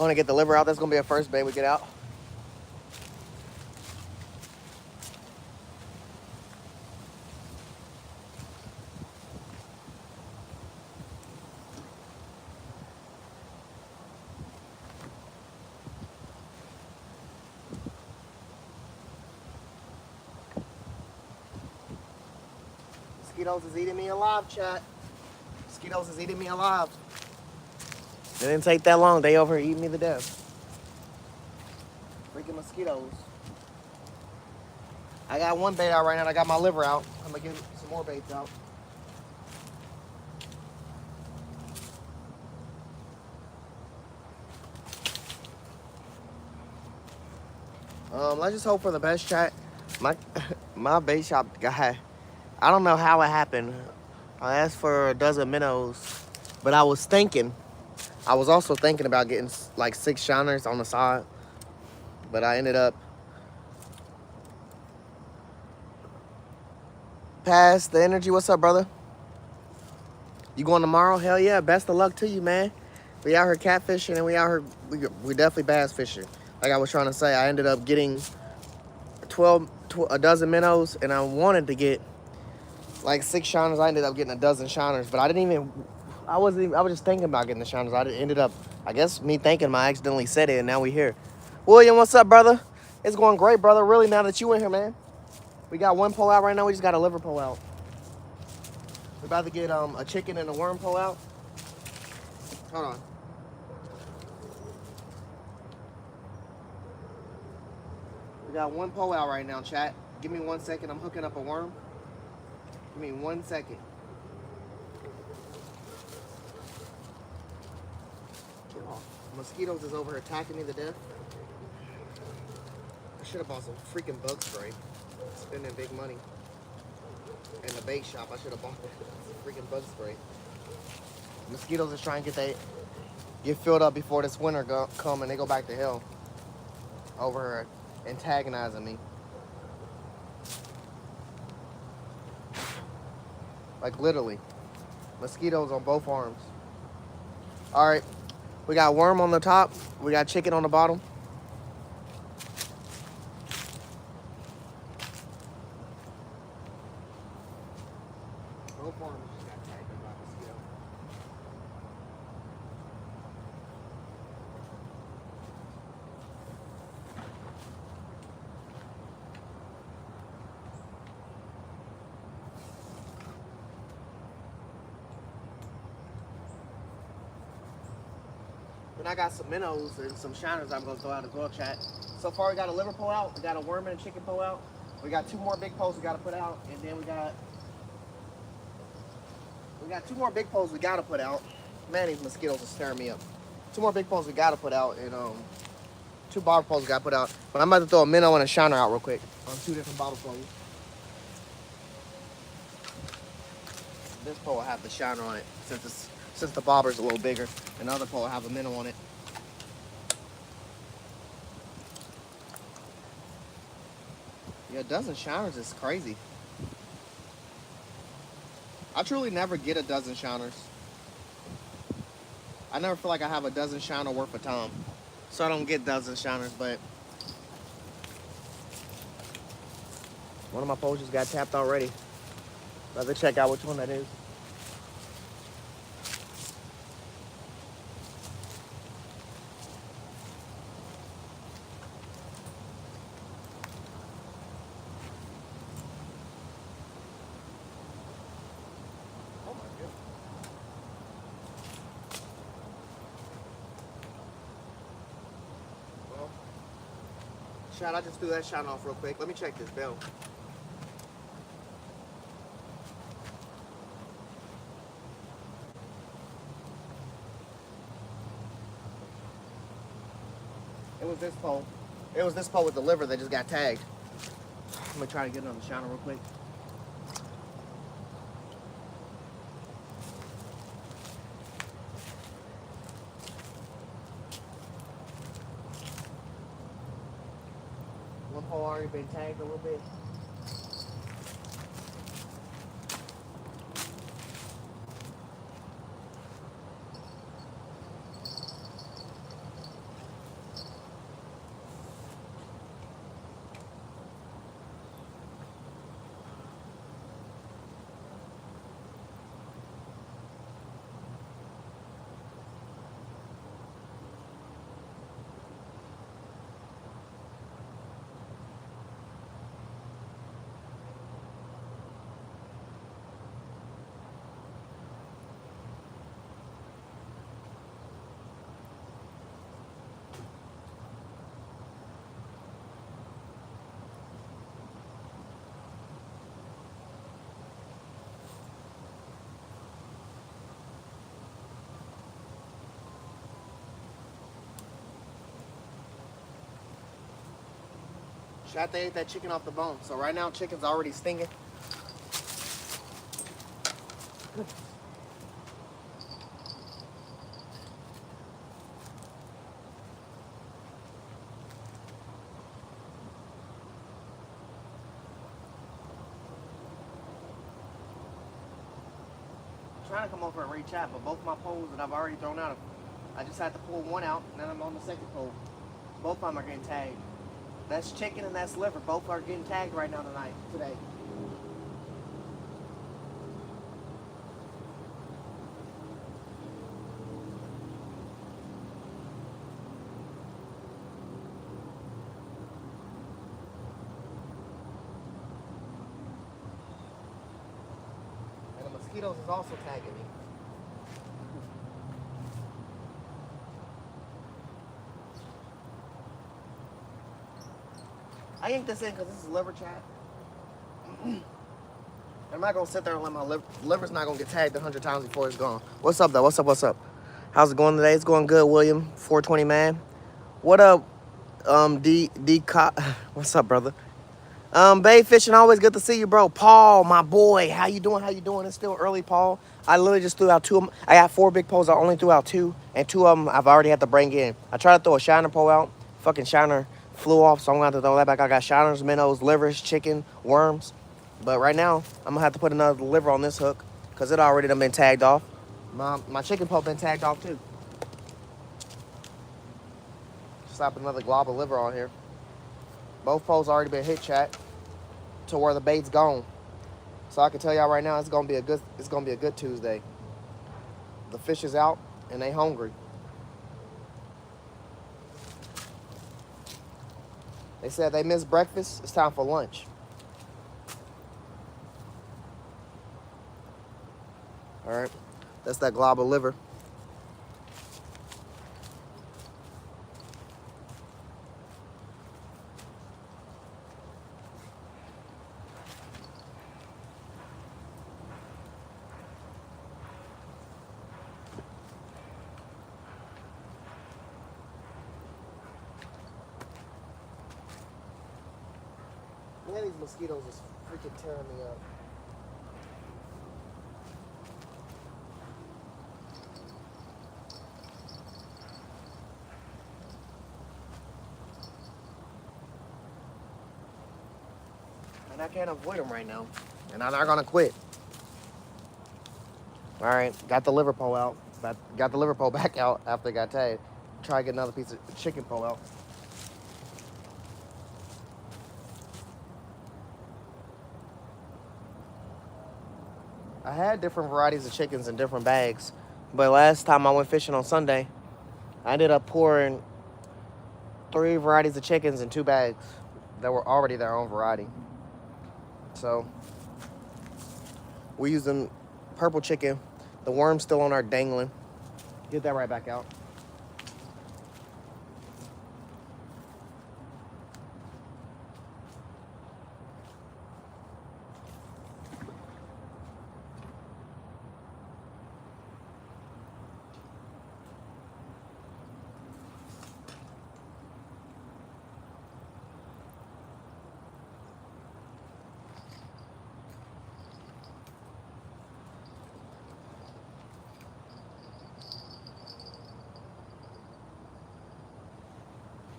Gonna get the liver out. That's gonna be our first bait we get out. Mosquitoes is eating me alive, chat. Mosquitoes is eating me alive. It didn't take that long. They over here eating me to death. Freaking mosquitoes. I got one bait out right now. I got my liver out. I'm gonna get some more baits out. Let's just hope for the best, chat. My my bait shop guy, I don't know how it happened. I asked for a dozen minnows, but I was also thinking about getting like 6 shiners on the side, but I ended up past the energy. What's up, brother? You going tomorrow? Hell yeah! Best of luck to you, man. We out here catfishing and we out here we definitely bass fishing. Like I was trying to say, I ended up getting a dozen minnows, and I wanted to get like 6 shiners. I ended up getting a dozen shiners, but I was just thinking about getting the shiners. Ended up, I guess me thinking I accidentally said it, and now we here. William, what's up, brother? It's going great, brother. Really, now that you in here, man. We got one pole out right now. We just got a liver pole out. We're about to get a chicken and a worm pole out. Hold on. We got one pole out right now, chat. Give me 1 second. I'm hooking up a worm. Give me 1 second. Get off. Mosquitoes is over here attacking me to death. I should have bought some freaking bug spray. Spending big money. In the bait shop, I should have bought some freaking bug spray. Mosquitoes is trying to get filled up before this winter come and they go back to hell. Over here antagonizing me. Like literally. Mosquitoes on both arms. Alright. We got worm on the top. We got chicken on the bottom. Both arms just got tagged by mosquito. Then I got some minnows and some shiners I'm gonna throw out as well, chat. So far we got a liver pole out, we got a worm and a chicken pole out. We got 2 more big poles we gotta put out, and then we got 2 more big poles we gotta put out. Man, these mosquitoes are staring me up. 2 more big poles we gotta put out, and 2 bobber poles we gotta put out. But I'm about to throw a minnow and a shiner out real quick on 2 different bobber poles. This pole will have the shiner on it since the bobber's a little bigger, and the other pole will have a minnow on it. Yeah, a dozen shiners is crazy. I truly never get a dozen shiners. I never feel like I have a dozen shiner worth of time. So I don't get dozen shiners, but one of my poles just got tapped already. Let's check out which one that is. Shot, I just threw that shot off real quick. Let me check this bell. It was this pole. It was this pole with the liver that just got tagged. I'm gonna try to get another shiner real quick. One pole already been tagged a little bit. Chat, they ate that chicken off the bone. So right now, chicken's already stinging. Trying to come over and re-chat, but both my poles that I've already thrown out, I just had to pull one out, and then I'm on the second pole. Both of them are getting tagged. That's chicken and that's liver. Both are getting tagged right now today. And the mosquitoes is also tagging me. I yanked this in because this is liver chat. I'm not going to sit there and let my liver's not going to get tagged 100 times before it's gone. What's up, though? What's up? How's it going today? It's going good, William. 420, man. What up, What's up, brother? Bay Fishing, always good to see you, bro. Paul, my boy. How you doing? It's still early, Paul. I literally just threw out 2 of them. I got 4 big poles. I only threw out 2. And 2 of them I've already had to bring in. I tried to throw a shiner pole out. Fucking shiner flew off, so I'm going to have to throw that back. I got shiners, minnows, livers, chicken, worms. But right now, I'm going to have to put another liver on this hook because it already done been tagged off. My chicken pole been tagged off, too. Slap another glob of liver on here. Both poles already been hit, chat, to where the bait's gone. So I can tell y'all right now, it's gonna be a good Tuesday. The fish is out and they hungry. They said they missed breakfast. It's time for lunch. All right, that's that glob of liver. Man, these mosquitoes is freaking tearing me up. And I can't avoid them right now. And I'm not gonna quit. All right, got the liver pole out. Got the liver pole back out after it got tagged. Try to get another piece of chicken pole out. I had different varieties of chickens in different bags, but last time I went fishing on Sunday, I ended up pouring 3 varieties of chickens in 2 bags that were already their own variety. So we're using purple chicken. The worm's still on our dangling. Get that right back out.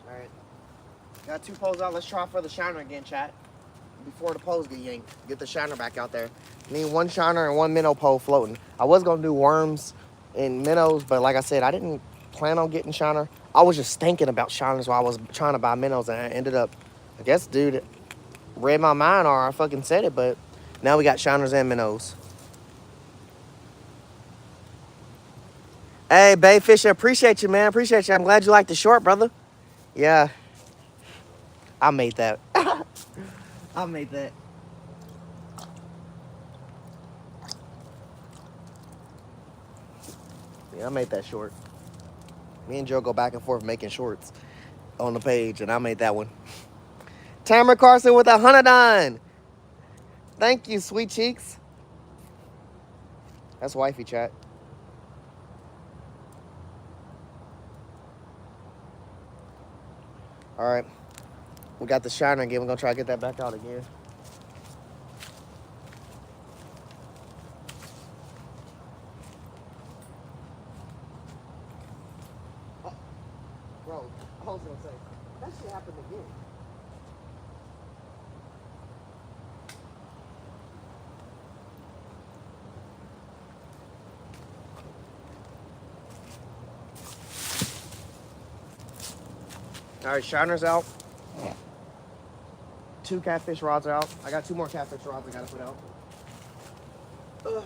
All right. Got 2 poles out. Let's try for the shiner again, chat. Before the poles get yanked. Get the shiner back out there. Need 1 shiner and 1 minnow pole floating. I was going to do worms and minnows, but like I said, I didn't plan on getting shiner. I was just thinking about shiners while I was trying to buy minnows, and I ended up, I guess, dude, read my mind or I fucking said it, but now we got shiners and minnows. Hey, Bay Fisher, appreciate you, man. Appreciate you. I'm glad you liked the short, brother. Yeah. I made that. I made that. Yeah, I made that short. Me and Joe go back and forth making shorts on the page, and I made that one. Tamara Carson with $100. Thank you, sweet cheeks. That's wifey chat. All right. We got the shiner again. We're gonna try to get that back out again. Oh, bro, I was gonna say that shit happened again. All right, shiner's out. 2 catfish rods are out. I got 2 more catfish rods I gotta put out. Ugh.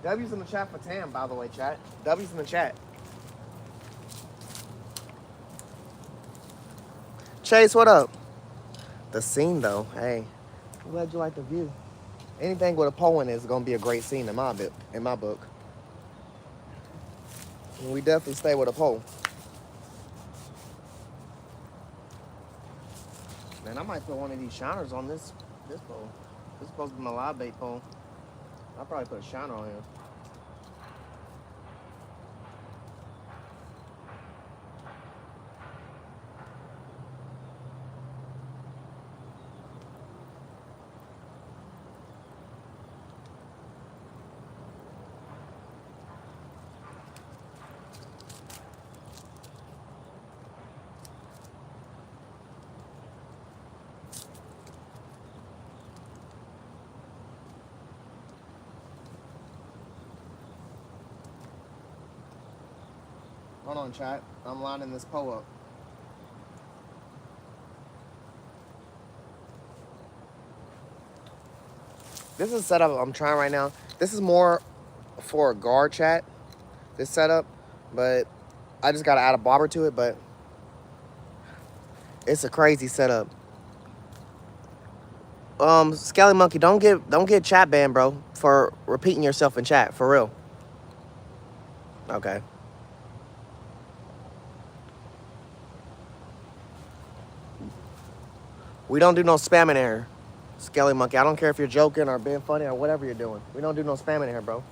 W's in the chat for Tam, by the way, chat. W's in the chat. Chase, what up? The scene, though, hey, I'm glad you like the view. Anything with a pole in it is gonna be a great scene in my book. And we definitely stay with a pole. Man, I might put one of these shiners on this pole. This is supposed to be my live bait pole. I'll probably put a shiner on here. Hold on, chat. I'm lining this pole up. This is a setup I'm trying right now. This is more for a guard, chat, this setup, but I just gotta add a bobber to it, but it's a crazy setup. Skelly Monkey, don't get chat banned, bro, for repeating yourself in chat, for real. Okay. We don't do no spamming here, Skelly Monkey. I don't care if you're joking or being funny or whatever you're doing. We don't do no spamming here, bro.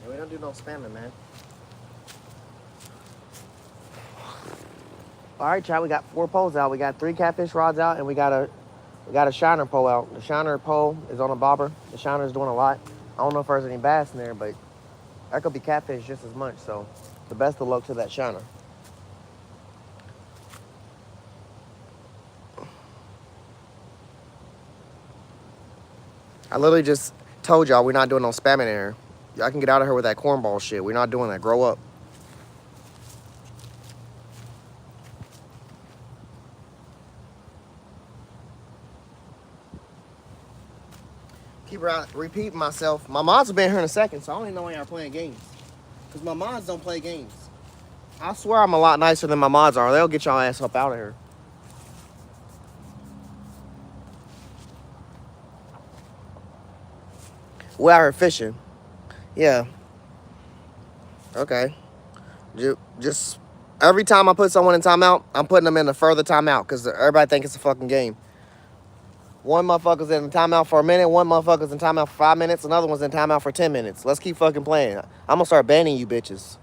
Yeah, we don't do no spamming, man. All right, chat. We got 4 poles out. We got 3 catfish rods out, and we got a shiner pole out. The shiner pole is on a bobber. The shiner is doing a lot. I don't know if there's any bass in there, but that could be catfish just as much. So, the best of luck to that shiner. I literally just told y'all we're not doing no spamming in here. Y'all can get out of here with that cornball shit. We're not doing that. Grow up. Keep repeating myself. My mods will be in here in a second, so I don't even know why y'all playing games. Because my mods don't play games. I swear I'm a lot nicer than my mods are. They'll get y'all ass up out of here. We're out here fishing. Yeah. Okay. Just every time I put someone in timeout, I'm putting them in a further timeout because everybody think it's a fucking game. One motherfucker's in timeout for a minute, one motherfucker's in timeout for 5 minutes, another one's in timeout for 10 minutes. Let's keep fucking playing. I'm gonna start banning you bitches.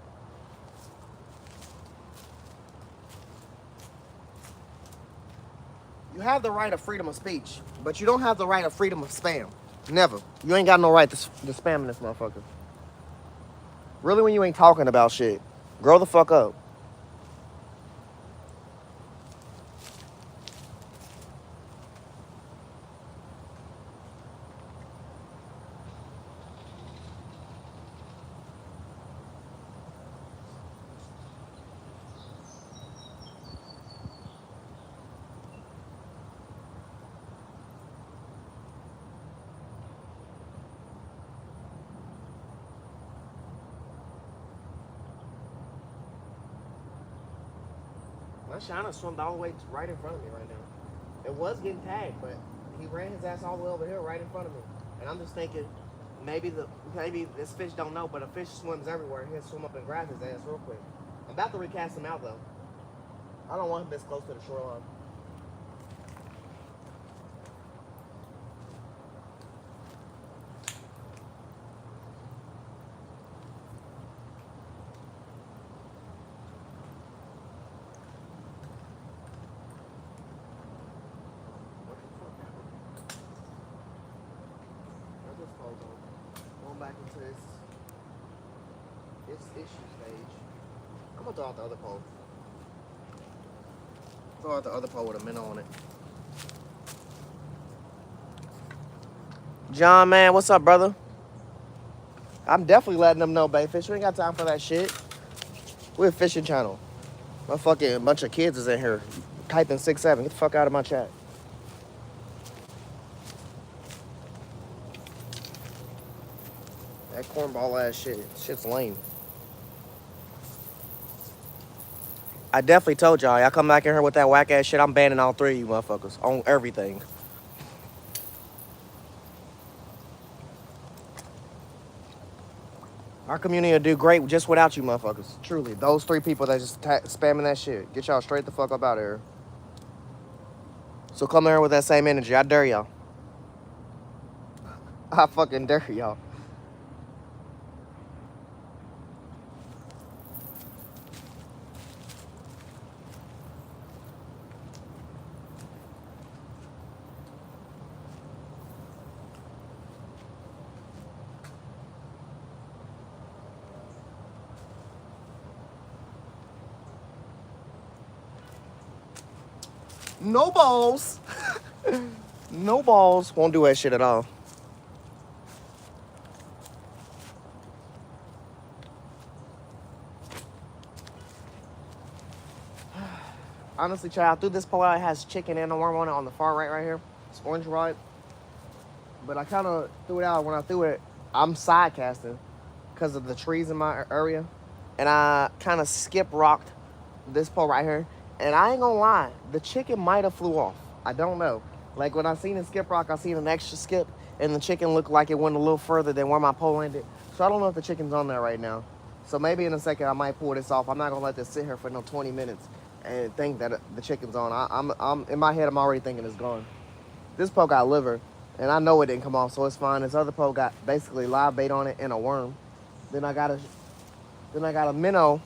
You You have the right of freedom of speech, but you don't have the right of freedom of spam. Never. You ain't got no right to spam this motherfucker. Really, when you ain't talking about shit, grow the fuck up. My Shiner swam all the way right in front of me right now. It was getting tagged, but he ran his ass all the way over here right in front of me. And I'm just thinking, maybe this fish don't know, but a fish swims everywhere. He'll swim up and grab his ass real quick. I'm about to recast him out though. I don't want him this close to the shoreline. Going back into its issue stage. I'm gonna throw out the other pole. Throw out the other pole with a minnow on it. John, man, what's up, brother? I'm definitely letting them know, Bayfish. We ain't got time for that shit. We're a fishing channel. My fucking bunch of kids is in here typing 6-7. Get the fuck out of my chat. That cornball ass shit. Shit's lame. I definitely told y'all come back in here with that whack ass shit, I'm banning all three of you motherfuckers on everything. Our community will do great just without you motherfuckers. Truly. Those three people that just spamming that shit. Get y'all straight the fuck up out of here. So come here with that same energy. I dare y'all. I fucking dare y'all. No balls. No balls. Won't do that shit at all. Honestly, child, I threw this pole out. It has chicken and a worm on it on the far right here. It's orange rod. But I kind of threw it out. When I threw it, I'm side casting because of the trees in my area. And I kind of skip rocked this pole right here. And I ain't gonna lie, the chicken might have flew off. I don't know. Like when I seen it skip rock, I seen an extra skip, and the chicken looked like it went a little further than where my pole ended. So I don't know if the chicken's on there right now. So maybe in a second I might pull this off. I'm not gonna let this sit here for no 20 minutes and think that the chicken's on. I'm in my head, I'm already thinking it's gone. This pole got liver, and I know it didn't come off, so it's fine. This other pole got basically live bait on it and a worm. Then I got a minnow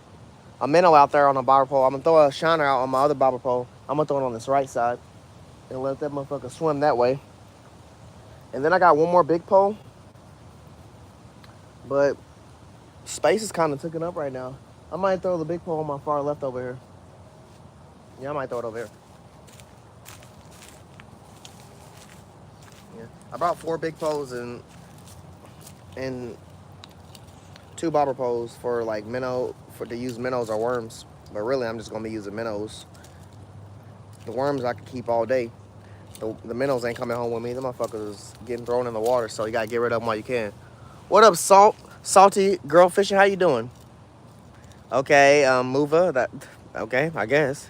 out there on the bobber pole. I'm gonna throw a shiner out on my other bobber pole. I'm gonna throw it on this right side and let that motherfucker swim that way. And then I got one more big pole, but space is kind of taken up right now. I might throw the big pole on my far left over here. Yeah, I might throw it over here. Yeah, I brought 4 big poles and 2 bobber poles for like minnow, to use minnows or worms. But really, I'm just gonna be using minnows. The worms I can keep all day. The minnows ain't coming home with me. The motherfuckers getting thrown in the water, so you gotta get rid of them while you can. What up, Salty Girl Fishing? How you doing? Okay, Mova, okay, I guess.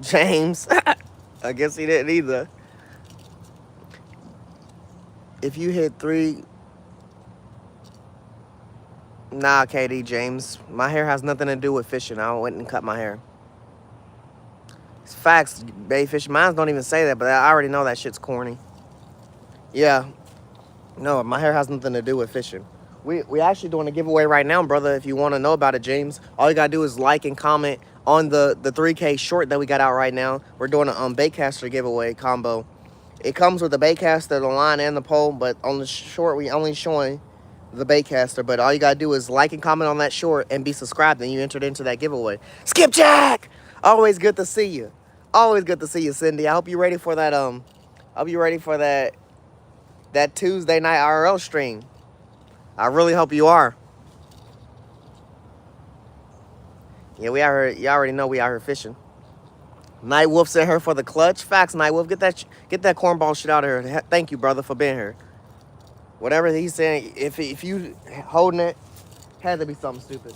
James, I guess he didn't either. If you hit 3... Nah, KD, James. My hair has nothing to do with fishing. I went and cut my hair. It's facts, Bayfish. Mine don't even say that, but I already know that shit's corny. Yeah. No, my hair has nothing to do with fishing. We actually doing a giveaway right now, brother. If you want to know about it, James, all you got to do is like and comment On the 3K short that we got out right now, we're doing a baitcaster giveaway combo. It comes with the baitcaster, the line, and the pole, but on the short, we only showing the baitcaster. But all you gotta do is like and comment on that short and be subscribed, and you entered into that giveaway. Skipjack! Always good to see you. Always good to see you, Cindy. I hope you're ready for that. I hope you're ready for that Tuesday night IRL stream. I really hope you are. Yeah, we out here. You already know we out here fishing. Night Wolf sent her for the clutch. Facts, Night Wolf. Get that cornball shit out of here. Thank you, brother, for being here. Whatever he's saying, if you holding it, had to be something stupid.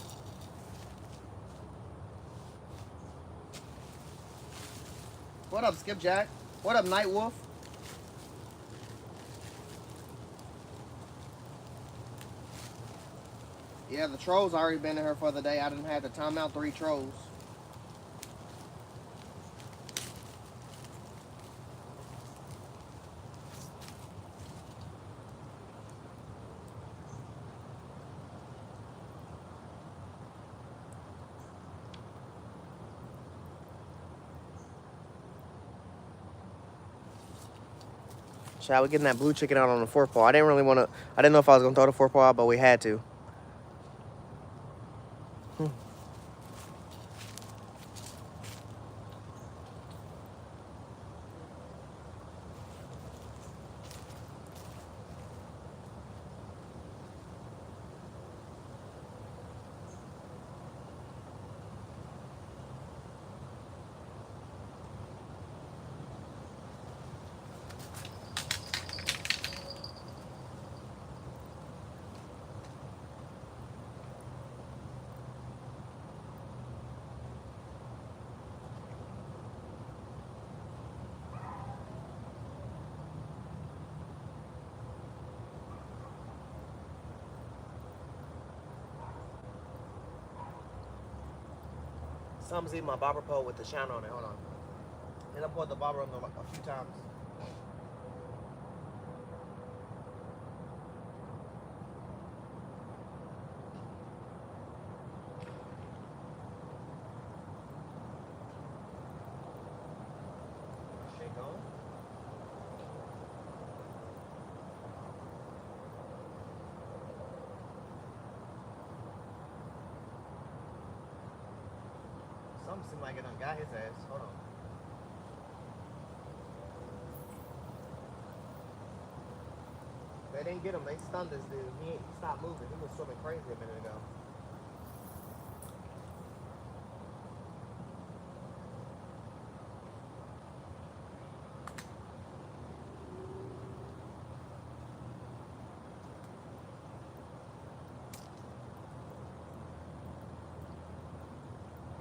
What up, Skipjack? What up, Night Wolf? Yeah, the trolls already been in here for the day. I done had to time out 3 trolls. Shall we getting that blue chicken out on the 4-paw? I didn't really want to. I didn't know if I was gonna throw the 4-paw out, but we had to. Something's eating my bobber pole with the shine on it. Hold on. And I pulled the bobber on a few times. Shake on. Something seemed like it done got his ass. Hold on. They didn't get him. They stunned this dude. He stopped moving. He was swimming crazy a minute ago.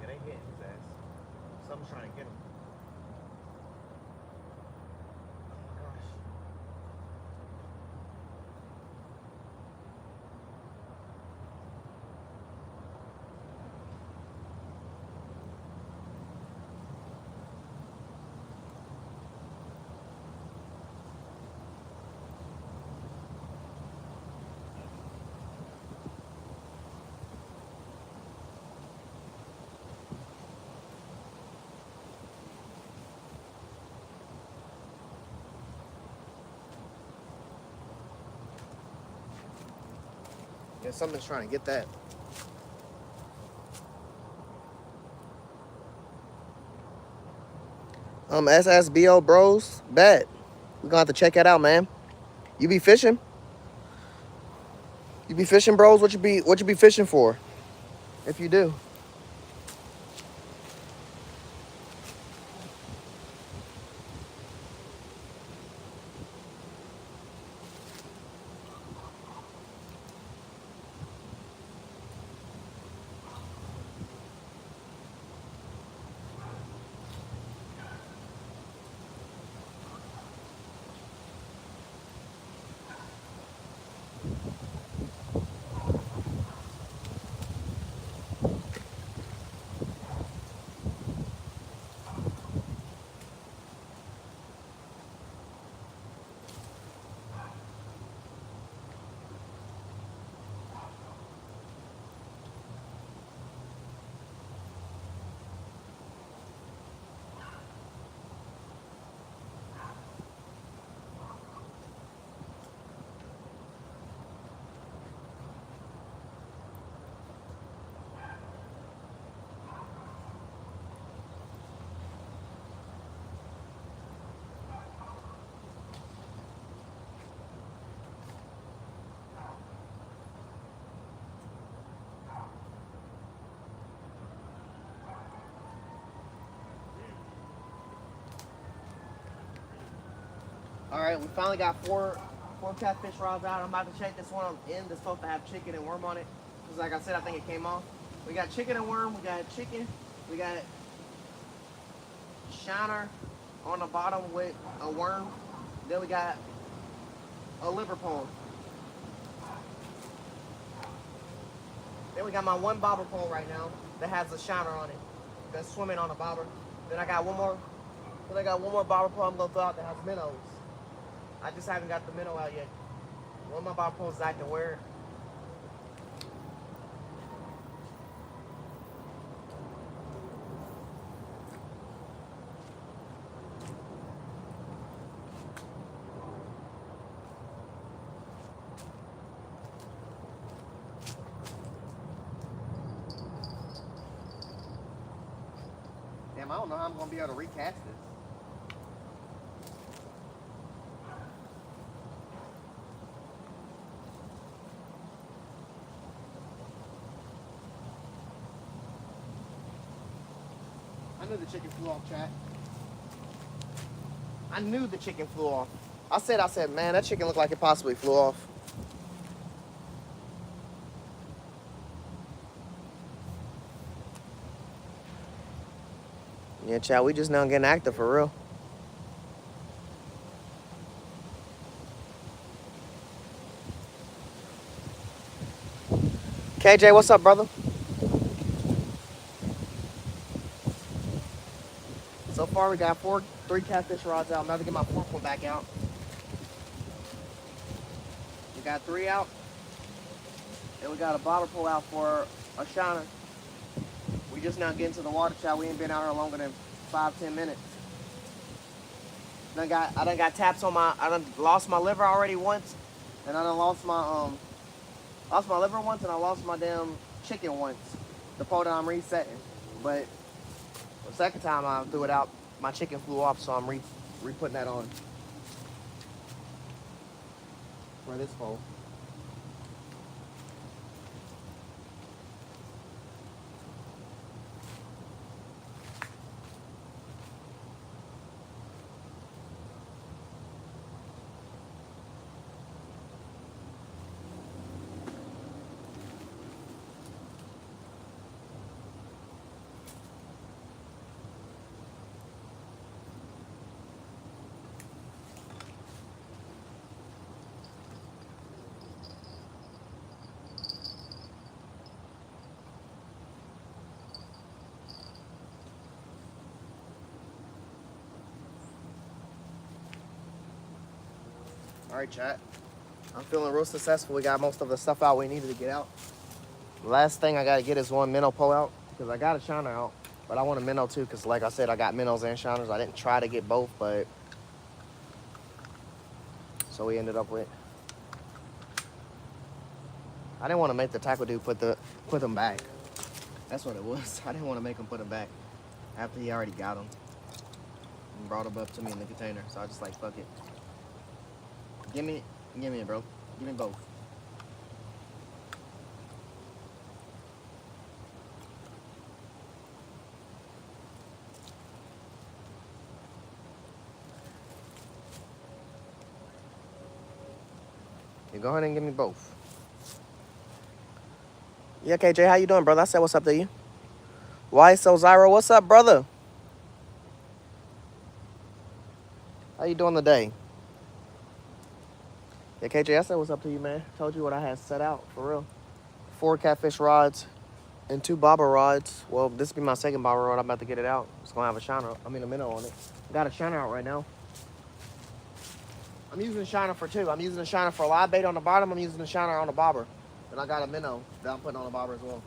Yeah, they getting his ass. Someone's trying to get him. Oh my gosh. Yeah, something's trying to get that. SSBO bros, bet. We're gonna have to check that out, man. You be fishing? You be fishing, bros? What you be fishing for? If you do. All right, we finally got four catfish rods out. I'm about to check this one in. That's supposed to have chicken and worm on it. Because like I said, I think it came off. We got chicken and worm. We got chicken. We got shiner on the bottom with a worm. Then we got a liver pole. Then we got my one bobber pole right now that has a shiner on it. That's swimming on the bobber. Then I got one more. Then I got one more bobber pole I'm gonna throw out that has minnows. I just haven't got the minnow out yet. One of my bobber poles is acting weird. Damn, I don't know how I'm gonna be able to recast this. I knew the chicken flew off, chat. I knew the chicken flew off. I said, man, that chicken looked like it possibly flew off. Yeah, chat, we just now getting active for real. KJ, what's up, brother? So far, we got three catfish rods out. I'm about to get my fourth one back out. We got 3 out. And we got a bobber pull out for a shiner. We just now getting to the water, chat. We ain't been out here longer than 5-10 minutes. I done got taps on I done lost my liver already once. And I done lost my liver once, and I lost my damn chicken once. The pole that I'm resetting. But the second time I threw it out, my chicken flew off, so I'm re-putting that on. For this pole. All right, chat. I'm feeling real successful. We got most of the stuff out we needed to get out. The last thing I got to get is one minnow pull out, because I got a shiner out, but I want a minnow too, because like I said, I got minnows and shiners. I didn't try to get both, but so we ended up with. I didn't want to make the tackle dude put them back. That's what it was. I didn't want to make him put them back after he already got them and brought them up to me in the container. So I just like, fuck it. Give me it, bro. Give me both. You go ahead and give me both. Yeah, KJ, how you doing, brother? I said what's up to you. Why so Zyro? What's up, brother? How you doing today? Yeah, KJ, I said what's up to you, man. Told you what I had set out, for real. 4 catfish rods and 2 bobber rods. Well, this will be my second bobber rod. I'm about to get it out. It's gonna have a minnow on it. Got a shiner out right now. I'm using the shiner for 2. I'm using the shiner for live bait on the bottom. I'm using the shiner on the bobber. And I got a minnow that I'm putting on the bobber as well.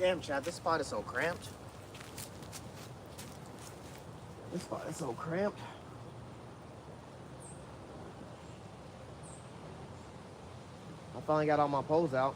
Damn, Chad, this spot is so cramped. This spot is so cramped. I finally got all my poles out.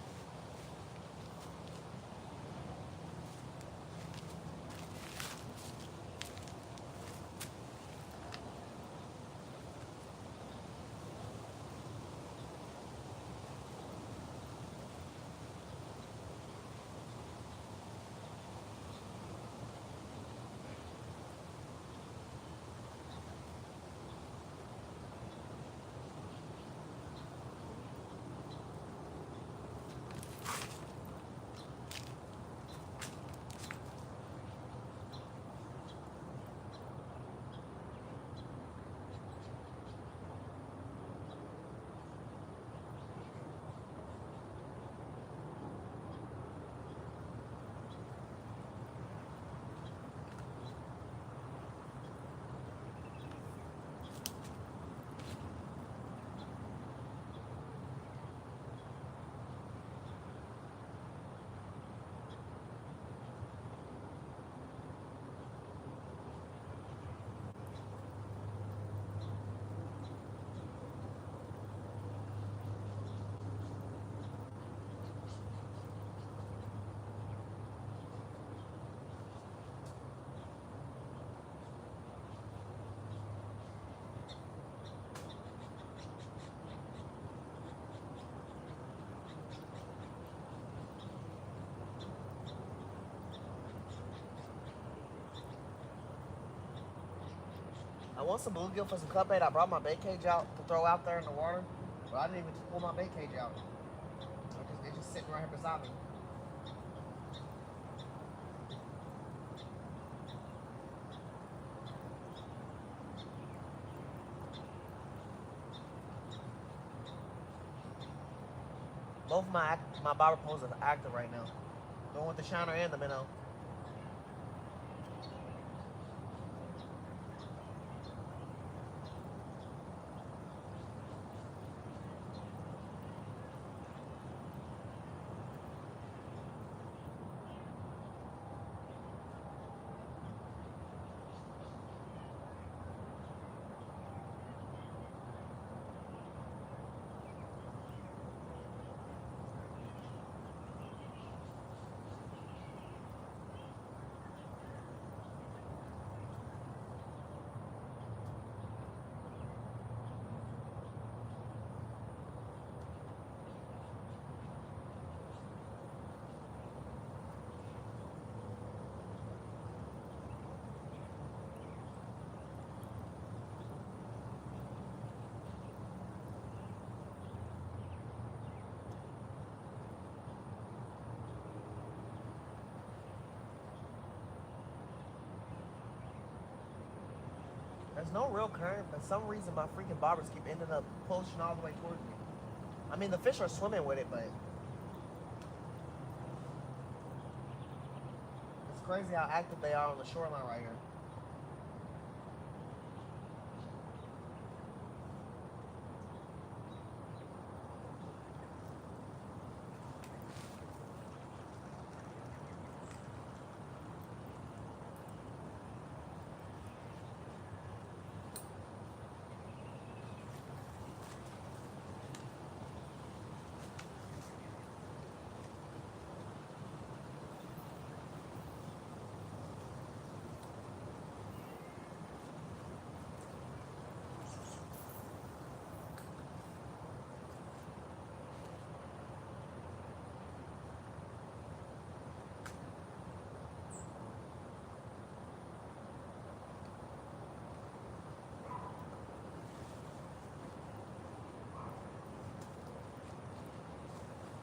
I want some bluegill for some cut bait. I brought my bait cage out to throw out there in the water, but I didn't even pull my bait cage out. They're just sitting right here beside me. Both of my bobber poles are active right now. The one with the shiner and the minnow. There's no real current, but for some reason my freaking bobbers keep ending up pushing all the way towards me. I mean, the fish are swimming with it, but it's crazy how active they are on the shoreline right here.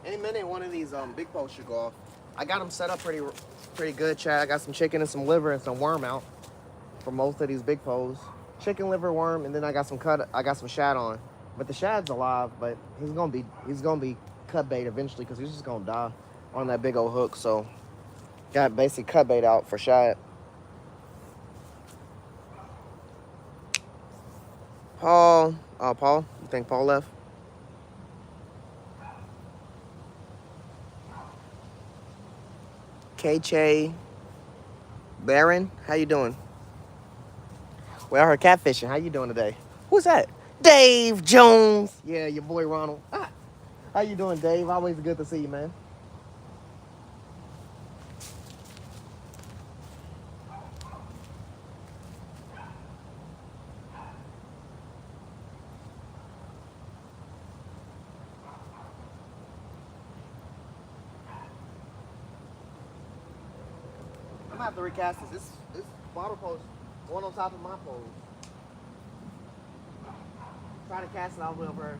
Any minute, one of these big poles should go off. I got them set up pretty good, Chad. I got some chicken and some liver and some worm out for most of these big poles. Chicken, liver, worm, and then I got some shad on. But the shad's alive, but he's gonna be cut bait eventually because he's just gonna die on that big old hook. So got basic cut bait out for shad. Paul, you think Paul left? K-Che Baron, how you doing? We out here catfishing. How you doing today? Who's that? Dave Jones. Yeah, your boy Ronald. Ah, how you doing, Dave? Always good to see you, man. I'm gonna have to recast this. This bottle post going on top of my pole. Try to cast it all the way over.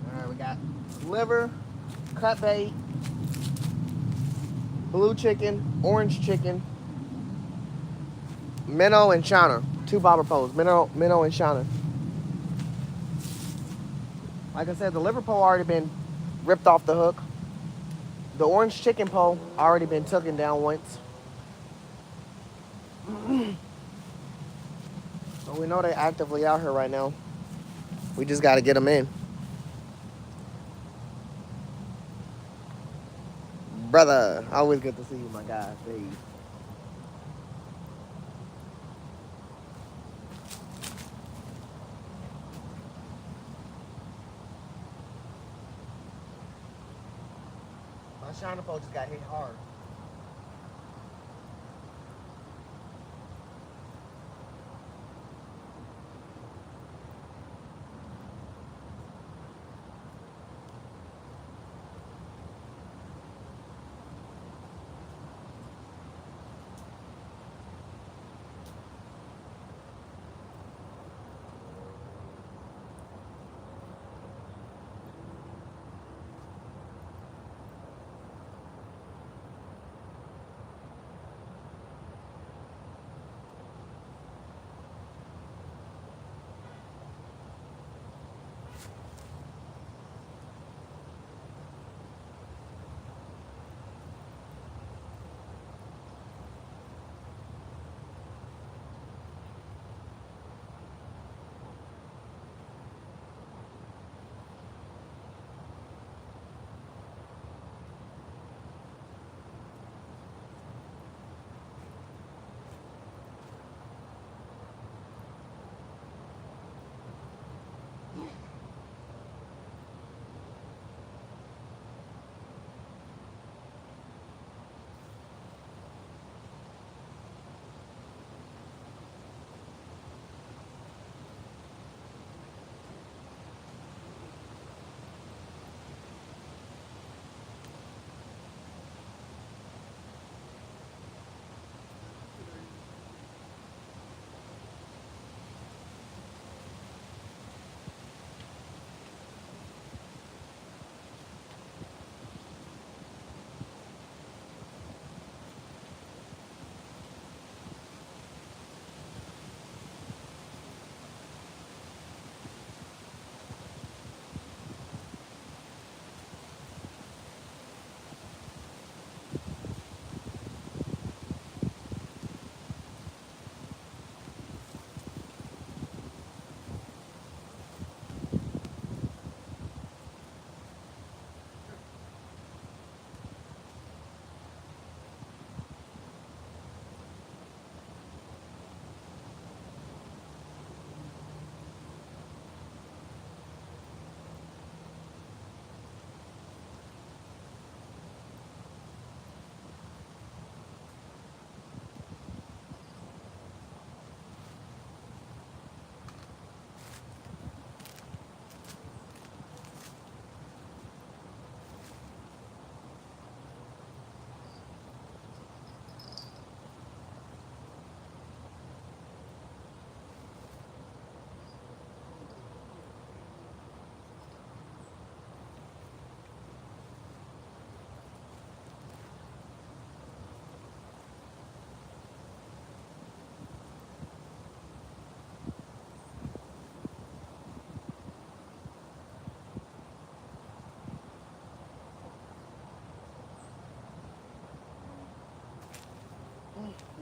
All right, we got liver, cut bait, blue chicken, orange chicken, minnow and shiner. Two bobber poles, minnow and shiner. Like I said, the liver pole already been ripped off the hook. The orange chicken pole already been taken down once. So we know they're actively out here right now. We just got to get them in. Brother, always good to see you, my guy. Hey. My shiner pole just got hit hard.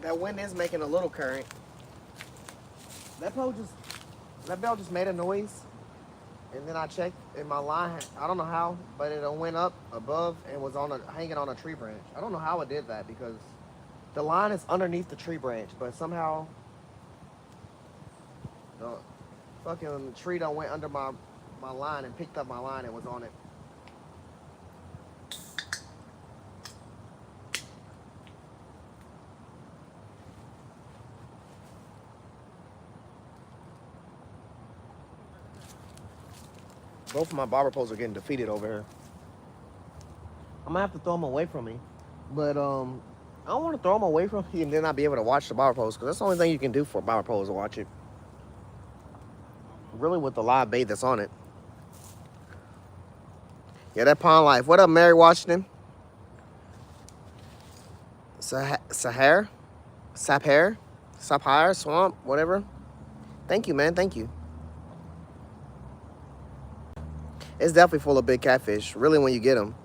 That wind is making a little current. That bell just made a noise, and then I checked in my line. I don't know how, but it went up above and was hanging on a tree branch. I don't know how it did that because the line is underneath the tree branch, but somehow the fucking tree done went under my line and picked up my line and was on it. Both of my barber poles are getting defeated over here. I'm gonna have to throw them away from me, but I don't want to throw them away from me and then not be able to watch the barber poles because that's the only thing you can do for a barber pole is watch it. Really, with the live bait that's on it. Yeah, that Pond Life. What up, Mary Washington? Sapphire, Swamp, whatever. Thank you, man. Thank you. It's definitely full of big catfish, really, when you get them.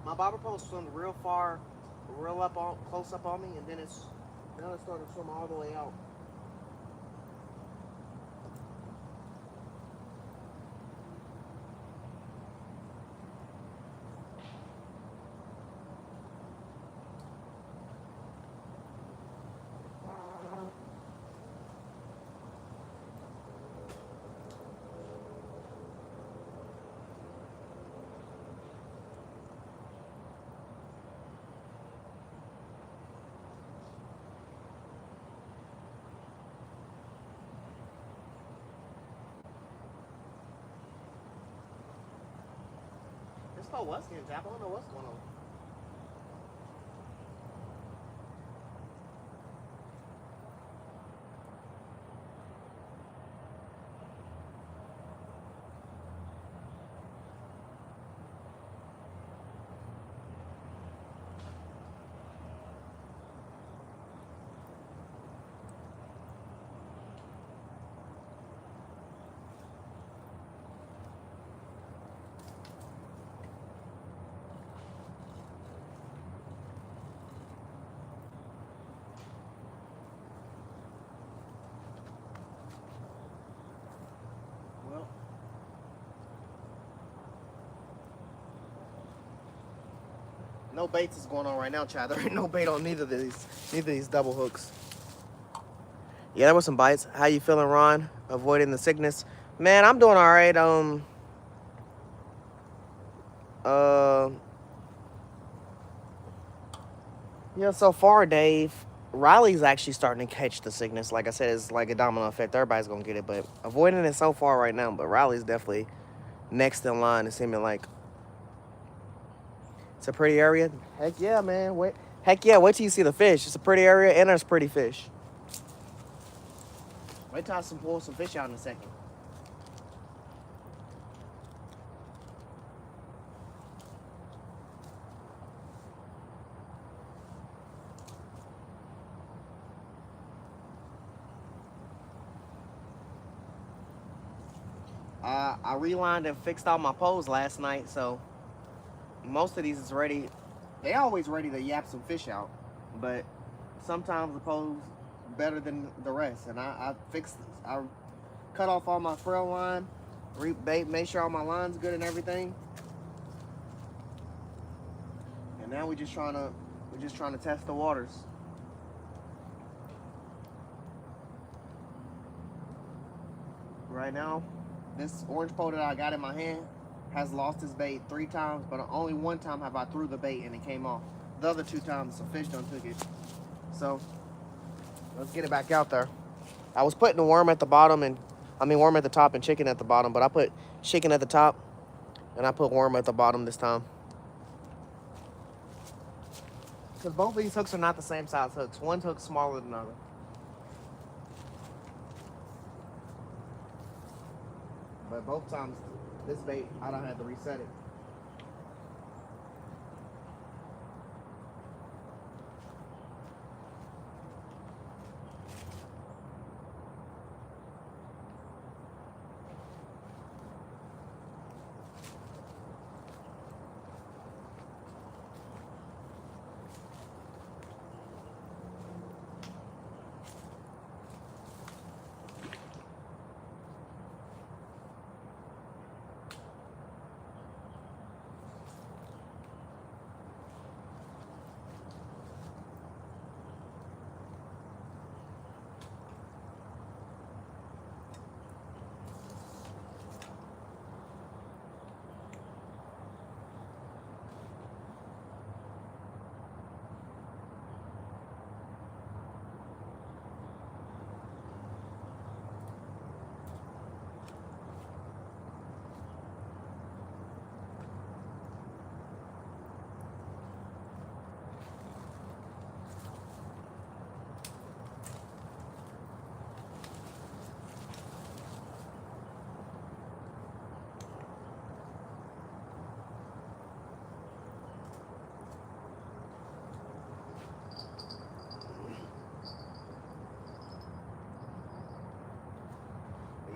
My barber pole swung real far, close up on me, and then now it's starting to swim all the way out. This pole was getting tapped. I don't know what's going on. No baits is going on right now, Chad. There ain't no bait on neither of these double hooks. Yeah, there was some bites. How you feeling, Ron? Avoiding the sickness? Man, I'm doing all right. Uh, so far, Dave, Riley's actually starting to catch the sickness. Like I said, it's like a domino effect. Everybody's gonna get it, but avoiding it so far right now. But Riley's definitely next in line. It's seeming like it's a pretty area. Heck yeah, man. Heck yeah. Wait till you see the fish. It's a pretty area and there's pretty fish. Wait till I pull some fish out in a second. I relined and fixed all my poles last night, so most of these is ready. They always ready to yap some fish out, but sometimes the poles better than the rest. And I cut off all my frail line, made sure all my line's good and everything. And now we're just trying to test the waters. Right now, this orange pole that I got in my hand has lost his bait 3 times, but only 1 time have I threw the bait and it came off. The other 2 times, some fish done took it. So, let's get it back out there. I was putting the worm at the bottom worm at the top and chicken at the bottom, but I put chicken at the top and I put worm at the bottom this time. Because both of these hooks are not the same size hooks. One hook's smaller than another. But both times, this bait, I don't have to reset it.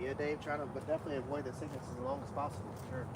Yeah, Dave, but definitely avoid the sickness as long as possible, for sure.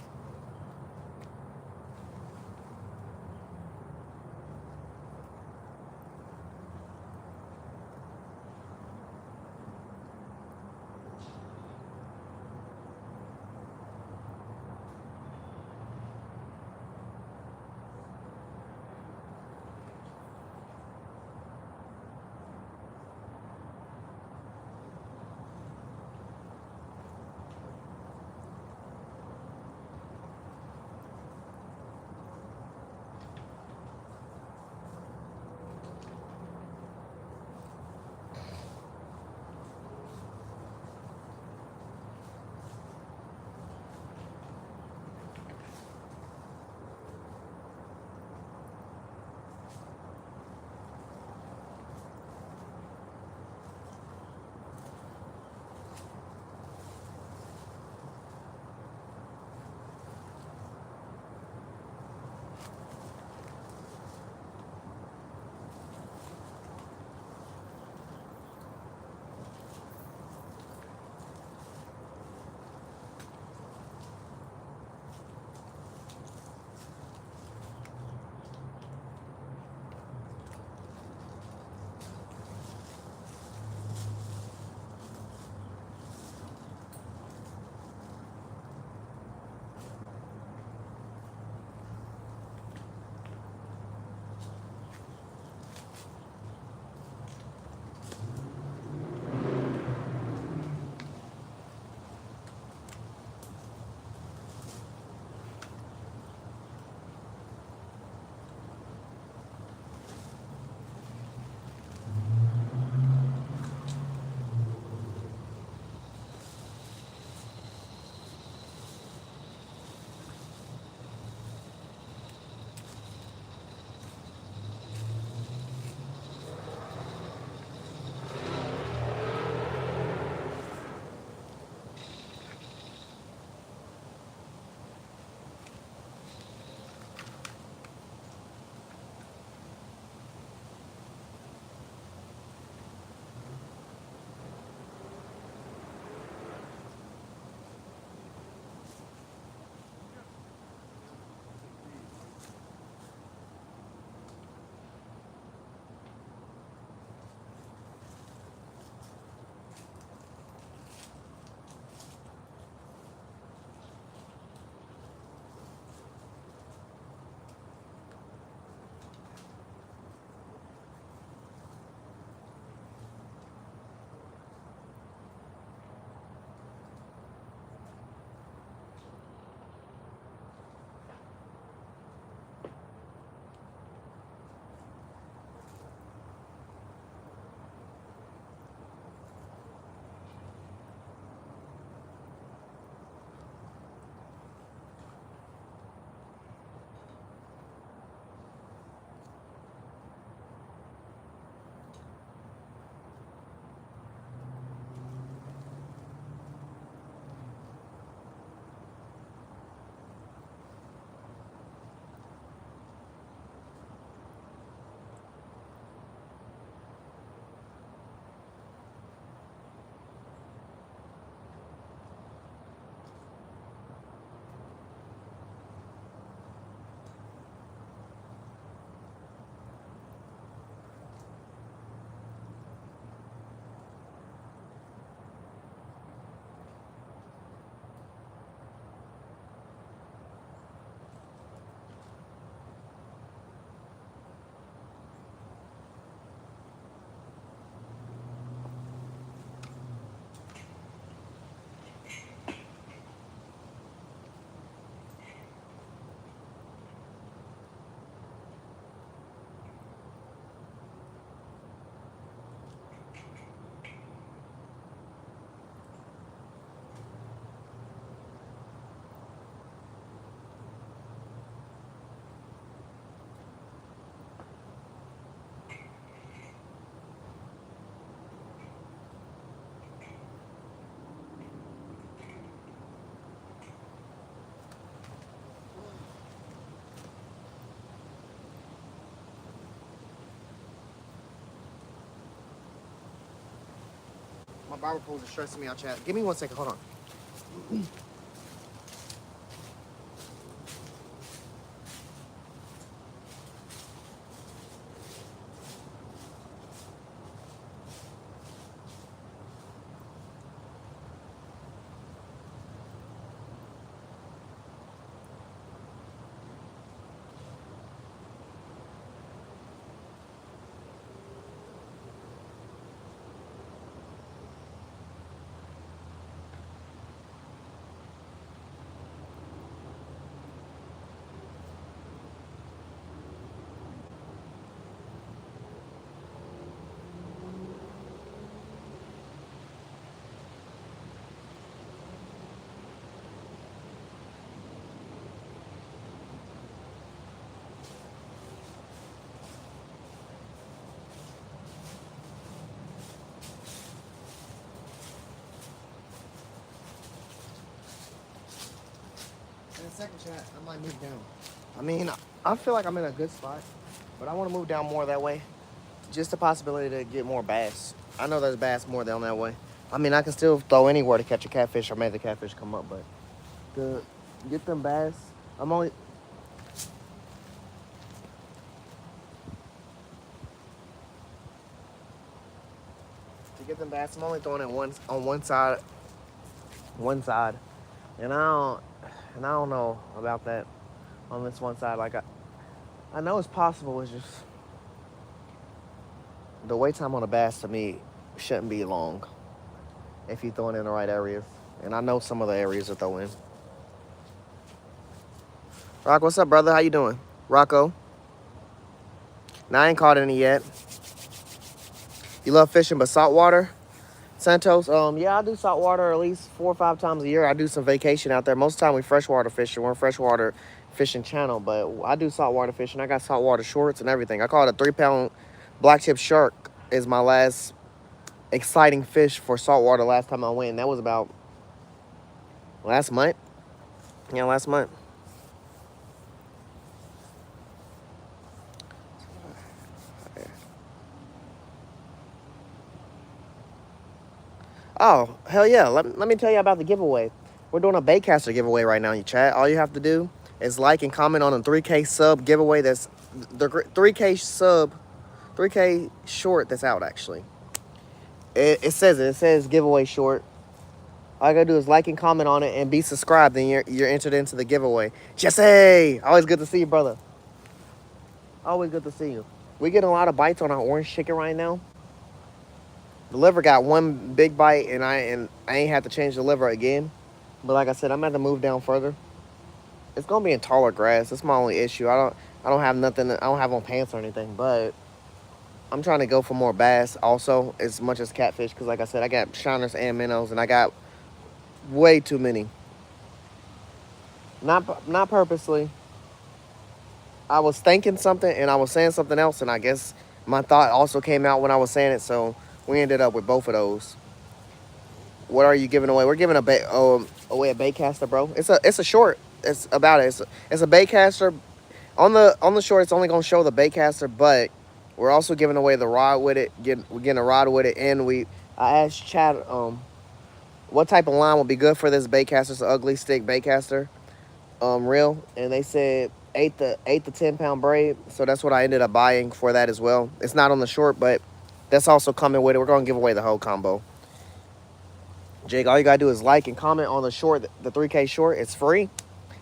My barber pole is stressing me out, chat. Give me 1 second. Hold on. In a second, chat, I might move down. I mean, I feel like I'm in a good spot, but I want to move down more that way. Just the possibility to get more bass. I know there's bass more down that way. I mean, I can still throw anywhere to catch a catfish or make the catfish come up, but to get them bass, I'm only... To get them bass, I'm only throwing it on one side, and I don't know about that on this one side. Like I know it's possible. It's just the wait time on a bass to me shouldn't be long if you're throwing in the right areas. And I know some of the areas to throw in. Rock, what's up, brother? How you doing? Rocco. Now, I ain't caught any yet. You love fishing, but saltwater? Santos? Yeah, I do saltwater at least 4 or 5 times a year. I do some vacation out there. Most of the time we freshwater fishing. We're a freshwater fishing channel, but I do saltwater fishing. I got saltwater shorts and everything. I caught a 3-pound black tip shark is my last exciting fish for saltwater last time I went. That was about last month. Yeah, last month. Oh, hell yeah. Let me tell you about the giveaway. We're doing a Baitcaster giveaway right now in your chat. All you have to do is like and comment on the 3K sub giveaway. That's the 3K sub, 3K short that's out, actually. It says giveaway short. All you gotta do is like and comment on it and be subscribed, and you're entered into the giveaway. Jesse! Always good to see you, brother. Always good to see you. We getting a lot of bites on our orange chicken right now. The liver got one big bite, and I ain't had to change the liver again. But like I said, I'm gonna have to move down further. It's gonna be in taller grass. That's my only issue. I don't have nothing. I don't have on pants or anything. But I'm trying to go for more bass also, as much as catfish. Because like I said, I got shiners and minnows, and I got way too many. Not purposely. I was thinking something and I was saying something else, and I guess my thought also came out when I was saying it. So we ended up with both of those. What are you giving away? We're giving away a baitcaster, bro. It's a short. It's about it. It's a baitcaster. On the short, it's only gonna show the baitcaster, but we're also giving away the rod with it. We're getting a rod with it, and I asked Chad what type of line would be good for this baitcaster. It's an ugly stick baitcaster reel, and they said 8 to 10 pound braid. So that's what I ended up buying for that as well. It's not on the short, but that's also coming with it. We're gonna give away the whole combo. Jake, all you gotta do is like and comment on the short, the 3K short. It's free.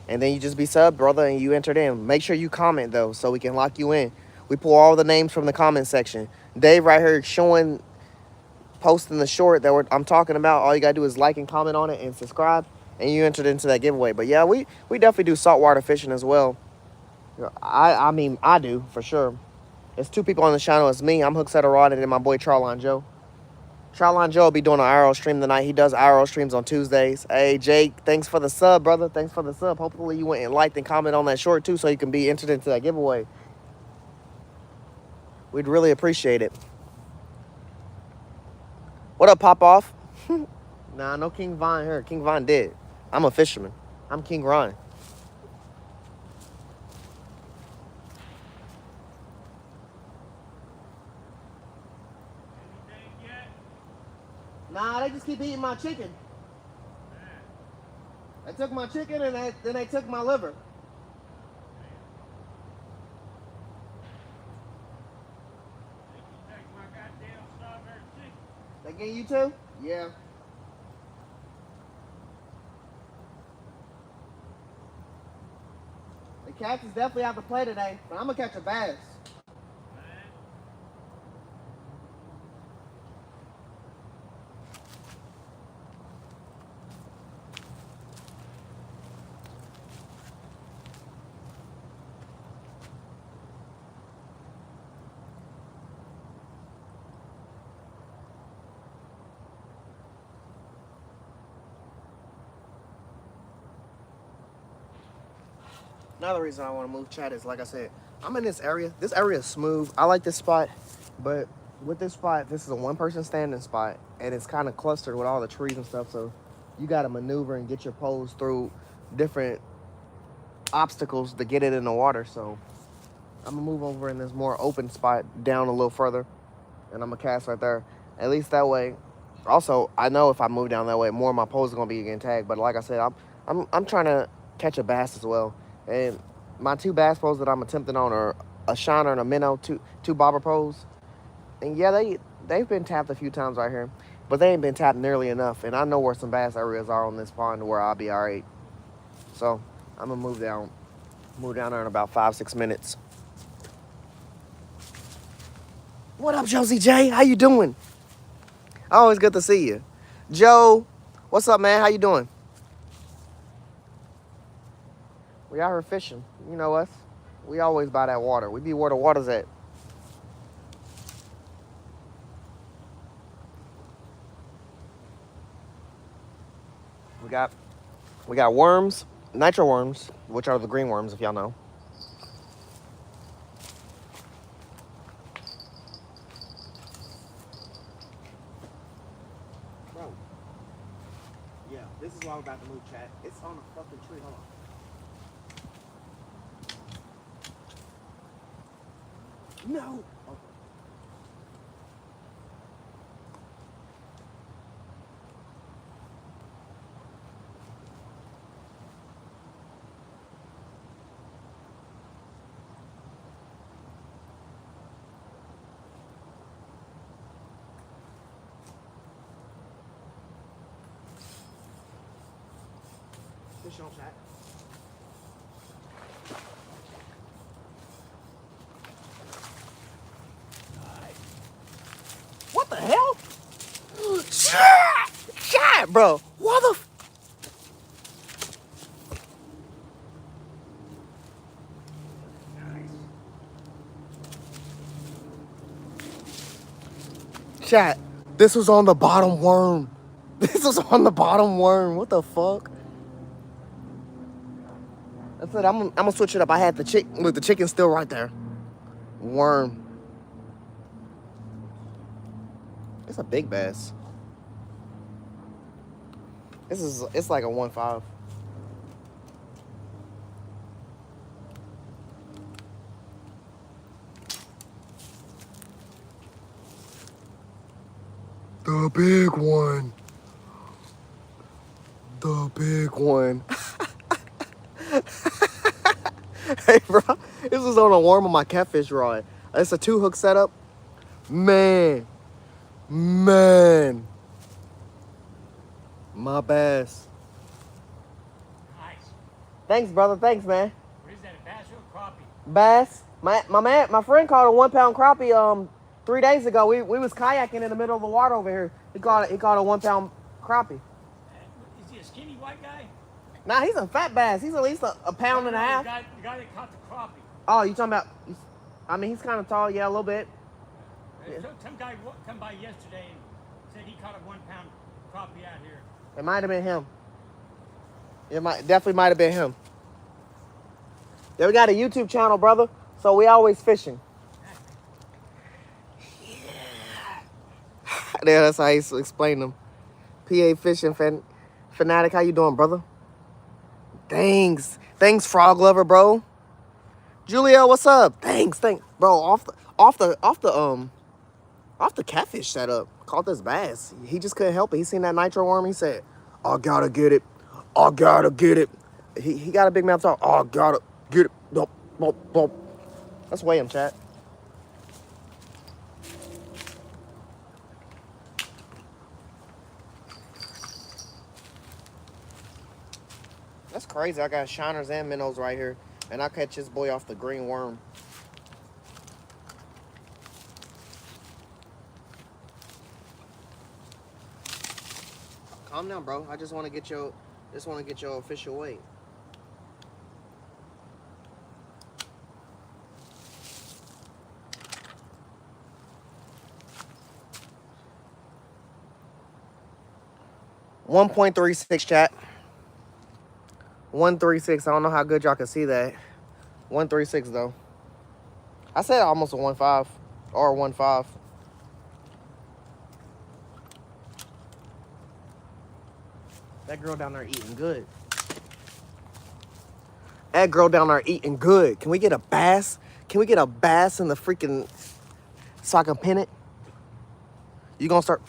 And then you just be sub, brother, and you entered in. Make sure you comment, though, so we can lock you in. We pull all the names from the comment section. Dave right here posting the short that I'm talking about. All you gotta do is like and comment on it and subscribe, and you entered into that giveaway. But yeah, we definitely do saltwater fishing as well. I mean, I do, for sure. There's 2 people on the channel. It's me. I'm Hooksetter Rod, and then my boy Charline Joe. Charline Joe will be doing an IRL stream tonight. He does IRL streams on Tuesdays. Hey, Jake, thanks for the sub, brother. Thanks for the sub. Hopefully you went and liked and commented on that short, too, so you can be entered into that giveaway. We'd really appreciate it. What up, Pop Off? Nah, no King Von here. King Von dead. I'm a fisherman. I'm King Ron. Nah, they just keep eating my chicken. They took my chicken and then they took my liver. They get you too? Yeah. The cats is definitely out to play today, but I'm gonna catch a bass. Another reason I want to move, chat, is like I said, I'm in this area. This area is smooth. I like this spot, but with this spot, this is a one-person standing spot, and it's kind of clustered with all the trees and stuff. So you got to maneuver and get your poles through different obstacles to get it in the water. So I'm gonna move over in this more open spot down a little further, and I'm gonna cast right there. At least that way. Also, I know if I move down that way, more of my poles are gonna be getting tagged. But like I said, I'm trying to catch a bass as well. And my two bass poles that I'm attempting on are a shiner and a minnow, two bobber poles. And yeah, they've been tapped a few times right here, but they ain't been tapped nearly enough. And I know where some bass areas are on this pond where I'll be all right. So I'm gonna move down there in about 5-6 minutes. What up, Josie J? How you doing? Always good to see you. Joe, what's up, man? How you doing? We out here fishing. You know us. We always by that water. We be where the water's at. We got worms, nitro worms, which are the green worms, if y'all know. Bro. Yeah, this is why we're about to move, chat. It's on a fucking tree. Hold on. No. Okay. Fish on, chat. What the hell? Shit, bro. What the? Chat. This was on the bottom worm. This was on the bottom worm. What the fuck? I said I'm gonna switch it up. I had the chicken. Look, the chicken's still right there. Worm. It's a big bass. It's like a 1.5. The big one. The big one. Hey, bro. This was on a worm on my catfish rod. It's a 2-hook setup. Man. My bass. Nice. Thanks, brother. Thanks, man. What is that, a bass or a crappie? Bass. My friend caught a 1-pound crappie 3 days ago. We was kayaking in the middle of the water over here. He caught a 1-pound crappie. Is he a skinny white guy? Nah, he's a fat bass. He's at least a pound and a half. The guy that caught the crappie. Oh, you talking about? I mean, he's kind of tall. Yeah, a little bit. Yeah. Some guy come by yesterday and said he caught a 1-pound crappie out here. It might have been him. Definitely might have been him. Yeah, we got a YouTube channel, brother. So we always fishing. Yeah, that's how I used to explain them. PA fishing fanatic. How you doing, brother? Thanks, frog lover, bro. Julio, what's up? Thanks, bro. Off the Off the catfish setup. Caught this bass. He just couldn't help it. He seen that nitro worm. He said, I gotta get it. I gotta get it. He got a big mouth talk. I gotta get it. Nope, nope, nope. Let's weigh him, chat. That's crazy. I got shiners and minnows right here. And I catch this boy off the green worm. Calm down, bro. I just want to get your official weight. .36 chat. 136. I don't know how good y'all can see that. 136 though. I said almost a 1.5 or 1.5. That girl down there eating good. That girl down there eating good. Can we get a bass? Can we get a bass in the freaking so I can pin it? You gonna start?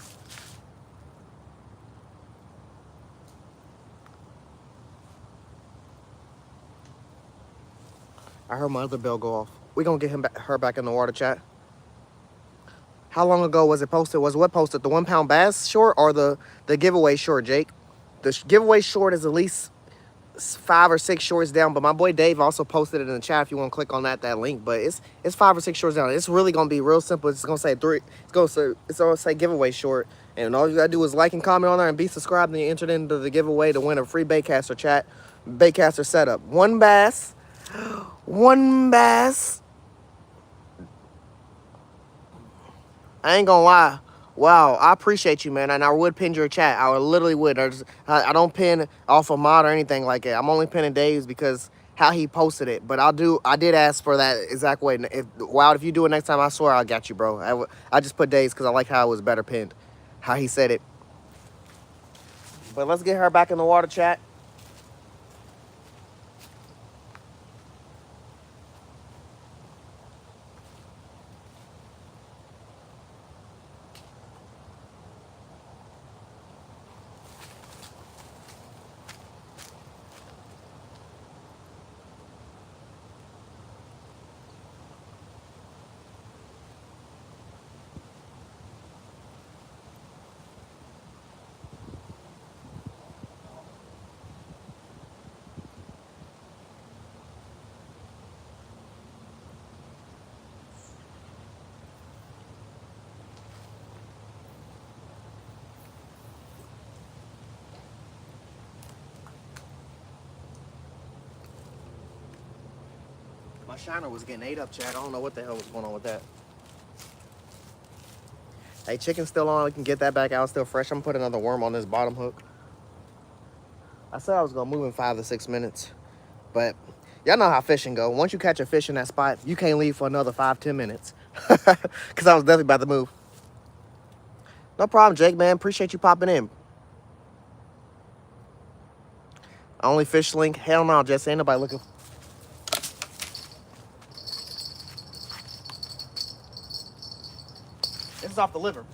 I heard my other bell go off. We gonna get her back in the water, chat. How long ago was it posted? Was what posted? The 1 pound bass short or the giveaway short, Jake? The giveaway short is at least 5 or 6 shorts down, but my boy Dave also posted it in the chat if you want to click on that link. But it's 5 or 6 shorts down. It's really gonna be real simple. It's gonna say it's gonna say giveaway short, and all you gotta do is like and comment on there and be subscribed, and you entered into the giveaway to win a free baitcaster, chat. Baitcaster setup. One bass. I ain't gonna lie. Wow, I appreciate you, man. And I would pin your chat. I literally would. I don't pin off a mod or anything like that. I'm only pinning Dave's because how he posted it. But I did ask for that exact way. If you do it next time, I swear I got you, bro. I just put Dave's because I like how it was better pinned. How he said it. But let's get her back in the water, chat. My shiner was getting ate up, chat. I don't know what the hell was going on with that. Hey, chicken's still on. We can get that back out. Still fresh. I'm going to put another worm on this bottom hook. I said I was going to move in 5 to 6 minutes. But y'all know how fishing go. Once you catch a fish in that spot, you can't leave for another 5-10 minutes. Because I was definitely about to move. No problem, Jake, man. Appreciate you popping in. Only fish link? Hell no, Jesse. Ain't nobody looking. This is off the liver.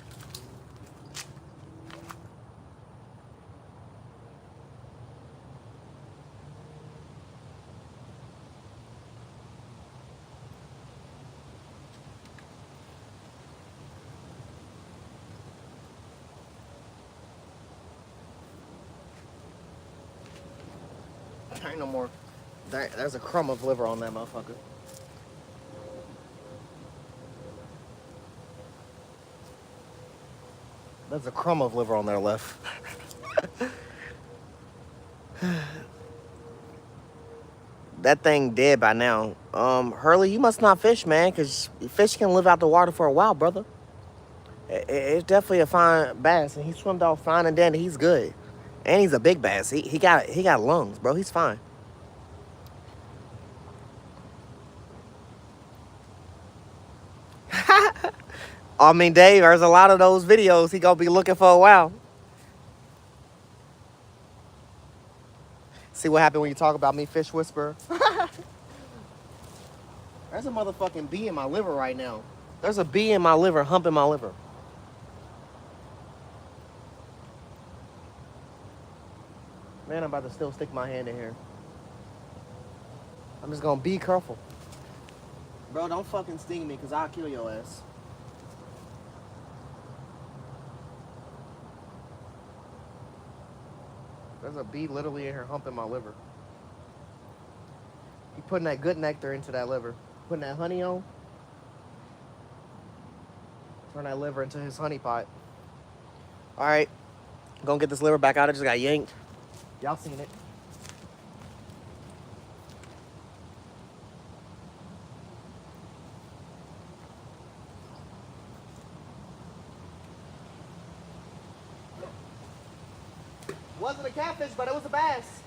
There ain't no more. There's a crumb of liver on that motherfucker. There's a crumb of liver on there left. That thing dead by now. Hurley, you must not fish, man, because fish can live out the water for a while, brother. It's definitely a fine bass, and he swimmed off fine and dandy. He's good, and he's a big bass. He got lungs, bro. He's fine. I mean, Dave, there's a lot of those videos he gonna be looking for a while. See what happened when you talk about me, Fish Whisperer? There's a motherfucking bee in my liver right now. There's a bee in my liver, humping my liver. Man, I'm about to still stick my hand in here. I'm just gonna be careful. Bro, don't fucking sting me, because I'll kill your ass. There's a bee literally in here humping my liver. He putting that good nectar into that liver. Putting that honey on. Turn that liver into his honey pot. Alright. Gonna get this liver back out. It just got yanked. Y'all seen it. Wasn't a catfish, but it was a bass.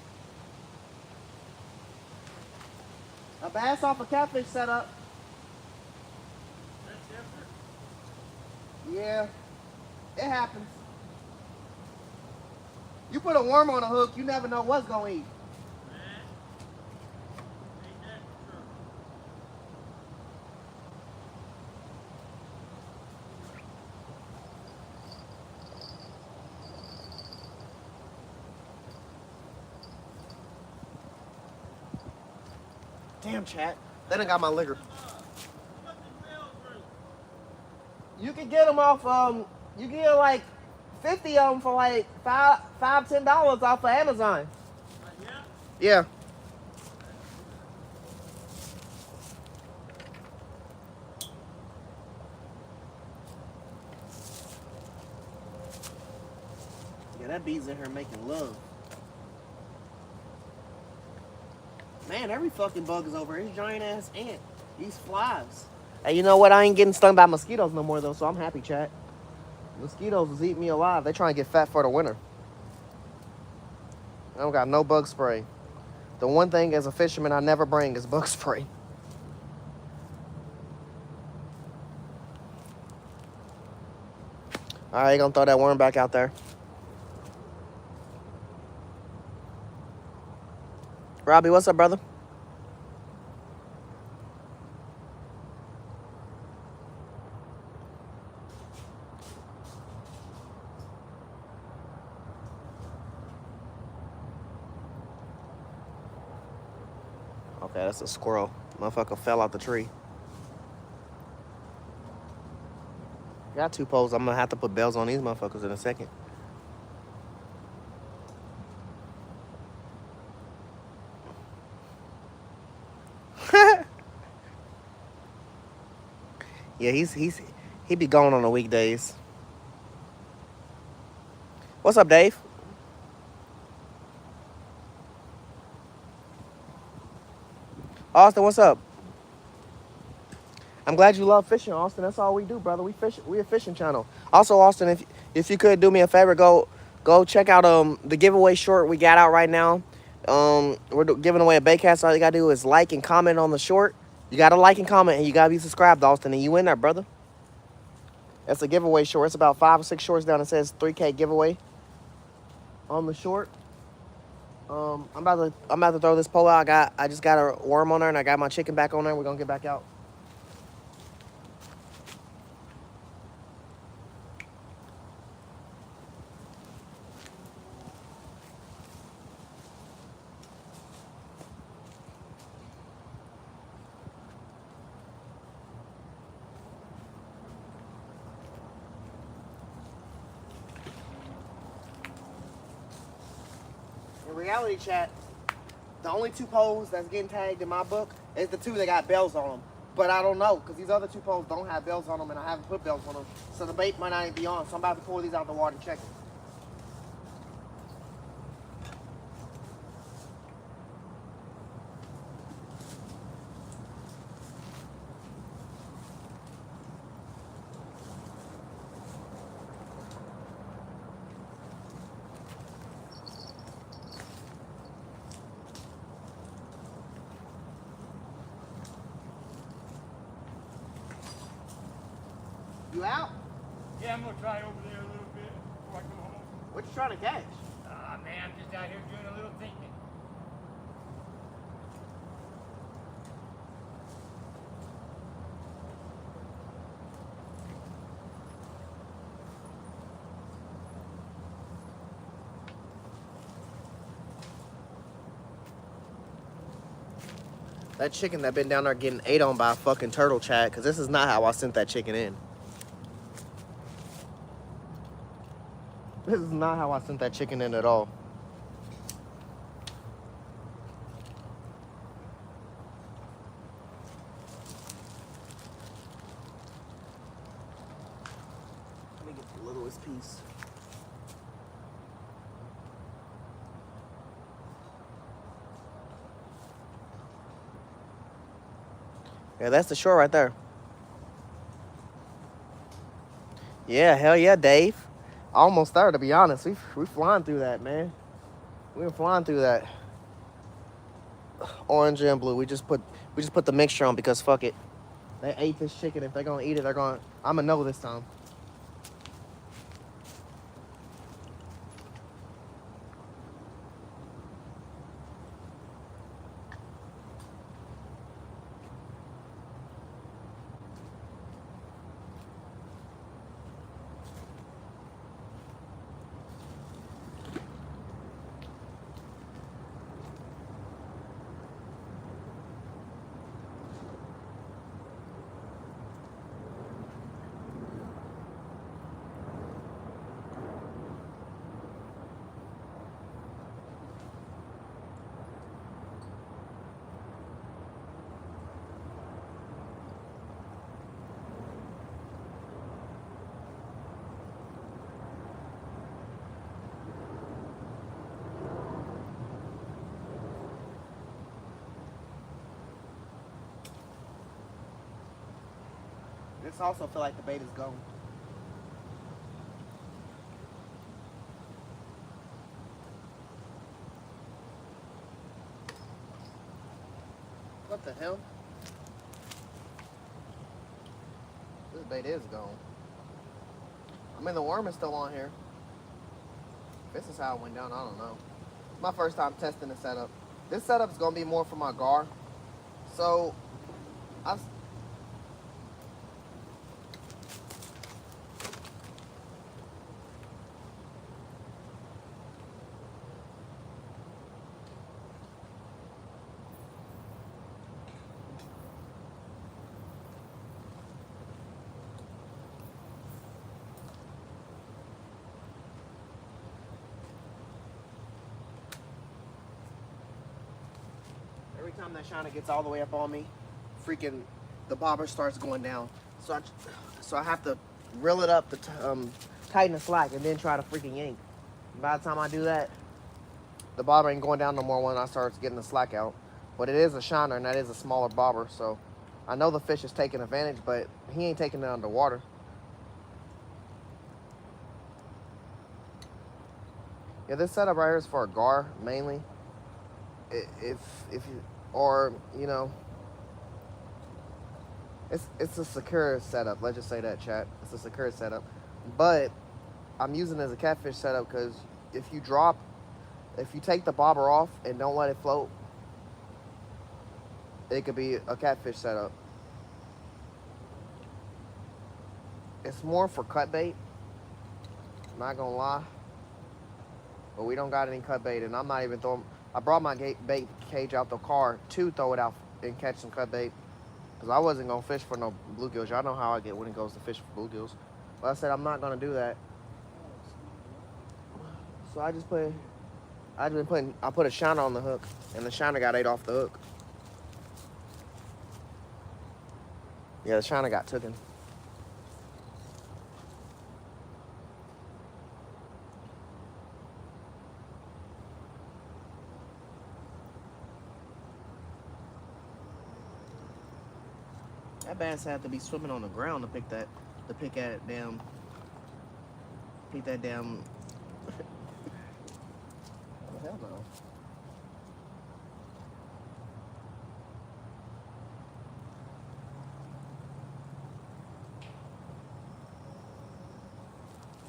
A bass off a catfish setup. That's different. Yeah, it happens. You put a worm on a hook, you never know what's gonna eat. Man, ain't that true? Damn, chat. They done got my liquor. What's the real truth? You can get them off, you can get like 50 of them for like $5-10 off of Amazon. Yeah? Yeah. Yeah, that bee's in here making love. Man, every fucking bug is over here. This giant ass ant. These flies. Hey, you know what? I ain't getting stung by mosquitoes no more though, so I'm happy, chat. Mosquitoes was eating me alive. They trying to get fat for the winter. I don't got no bug spray. The one thing as a fisherman I never bring is bug spray. All right, gonna throw that worm back out there. Robbie, what's up, brother? Okay, that's a squirrel. Motherfucker fell out the tree. Got 2 poles. I'm gonna have to put bells on these motherfuckers in a second. Yeah, he be gone on the weekdays. What's up, Dave? Austin, what's up? I'm glad you love fishing, Austin. That's all we do, brother. We fish. We a fishing channel. Also, Austin, if you could do me a favor, go check out the giveaway short we got out right now. We're giving away a baitcast. All you gotta do is like and comment on the short. You gotta like and comment, and you gotta be subscribed, Austin, and you win that, brother. That's a giveaway short. It's about 5 or 6 shorts down. It says 3K giveaway on the short. I'm about to throw this pole out. I just got a worm on there, and I got my chicken back on there. We're gonna get back out. In reality, chat, the only 2 poles that's getting tagged in my book is the 2 that got bells on them. But I don't know, because these other 2 poles don't have bells on them, and I haven't put bells on them. So the bait might not even be on. So I'm about to pull these out the water and check it. You out? Yeah, I'm gonna try over there a little bit before I go home. What you trying to catch? Man, I'm just out here doing a little thinking. That chicken that been down there getting ate on by a fucking turtle, chat, because this is not how I sent that chicken in. This is not how I sent that chicken in at all. Let me get the littlest piece. Yeah, that's the shore right there. Yeah, hell yeah, Dave. Almost there, to be honest. We flying through that, man. We were flying through that. Orange and blue. We just put the mixture on because fuck it. They ate this chicken. If they're gonna eat it, I'm gonna know this time. This also feel like the bait is gone. What the hell? This bait is gone. I mean, the worm is still on here. This is how it went down. I don't know. It's my first time testing the setup. This setup is gonna be more for my gar. So, every time that shiner gets all the way up on me, freaking the bobber starts going down. So I have to reel it up to tighten the slack and then try to freaking yank. By the time I do that, the bobber ain't going down no more when I start getting the slack out. But it is a shiner and that is a smaller bobber, so I know the fish is taking advantage, but he ain't taking it underwater. Yeah, this setup right here is for a gar mainly. If you, or you know, it's a secure setup. Let's just say that, chat. It's a secure setup, but I'm using it as a catfish setup because if you take the bobber off and don't let it float, it could be a catfish setup. It's more for cut bait. Not gonna lie, but we don't got any cut bait, and I'm not even throwing. I brought my bait cage out the car to throw it out and catch some cut bait because I wasn't gonna fish for no bluegills. Y'all know how I get when it goes to fish for bluegills. But I said I'm not gonna do that. So I put a shiner on the hook, and the shiner got ate off the hook. Yeah, the shiner got taken. That bass had to be swimming on the ground to pick that damn. Oh, hell no.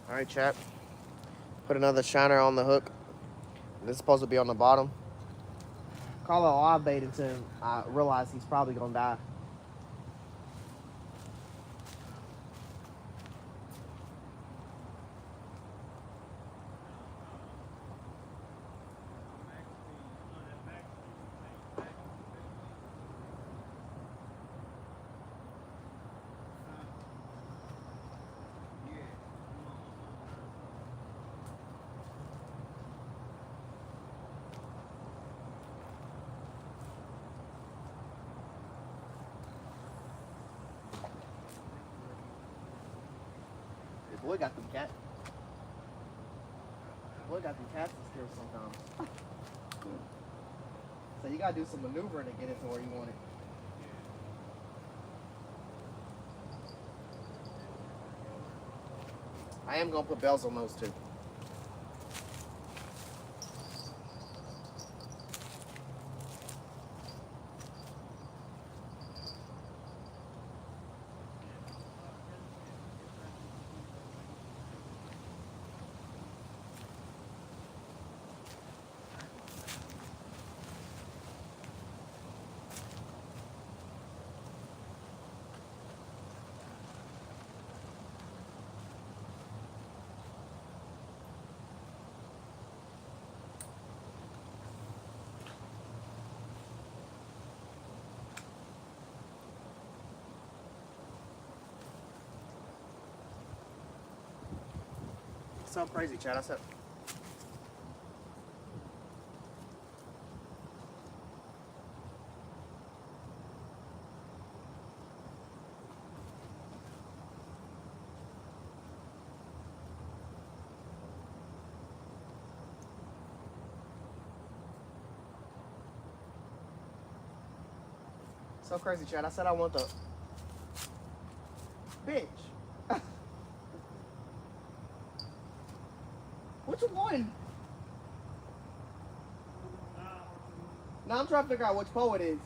All right, chat. Put another shiner on the hook. This is supposed to be on the bottom. Call it a live bait until I realize he's probably gonna die. boy got them cats. Boy got them cats that scare sometimes. So you gotta do some maneuvering to get it to where you want it. I am gonna put bells on those too. So crazy, Chad. I said. So crazy, Chad. I said I want the bitch. Which one? Now I'm trying to figure out which pole it is.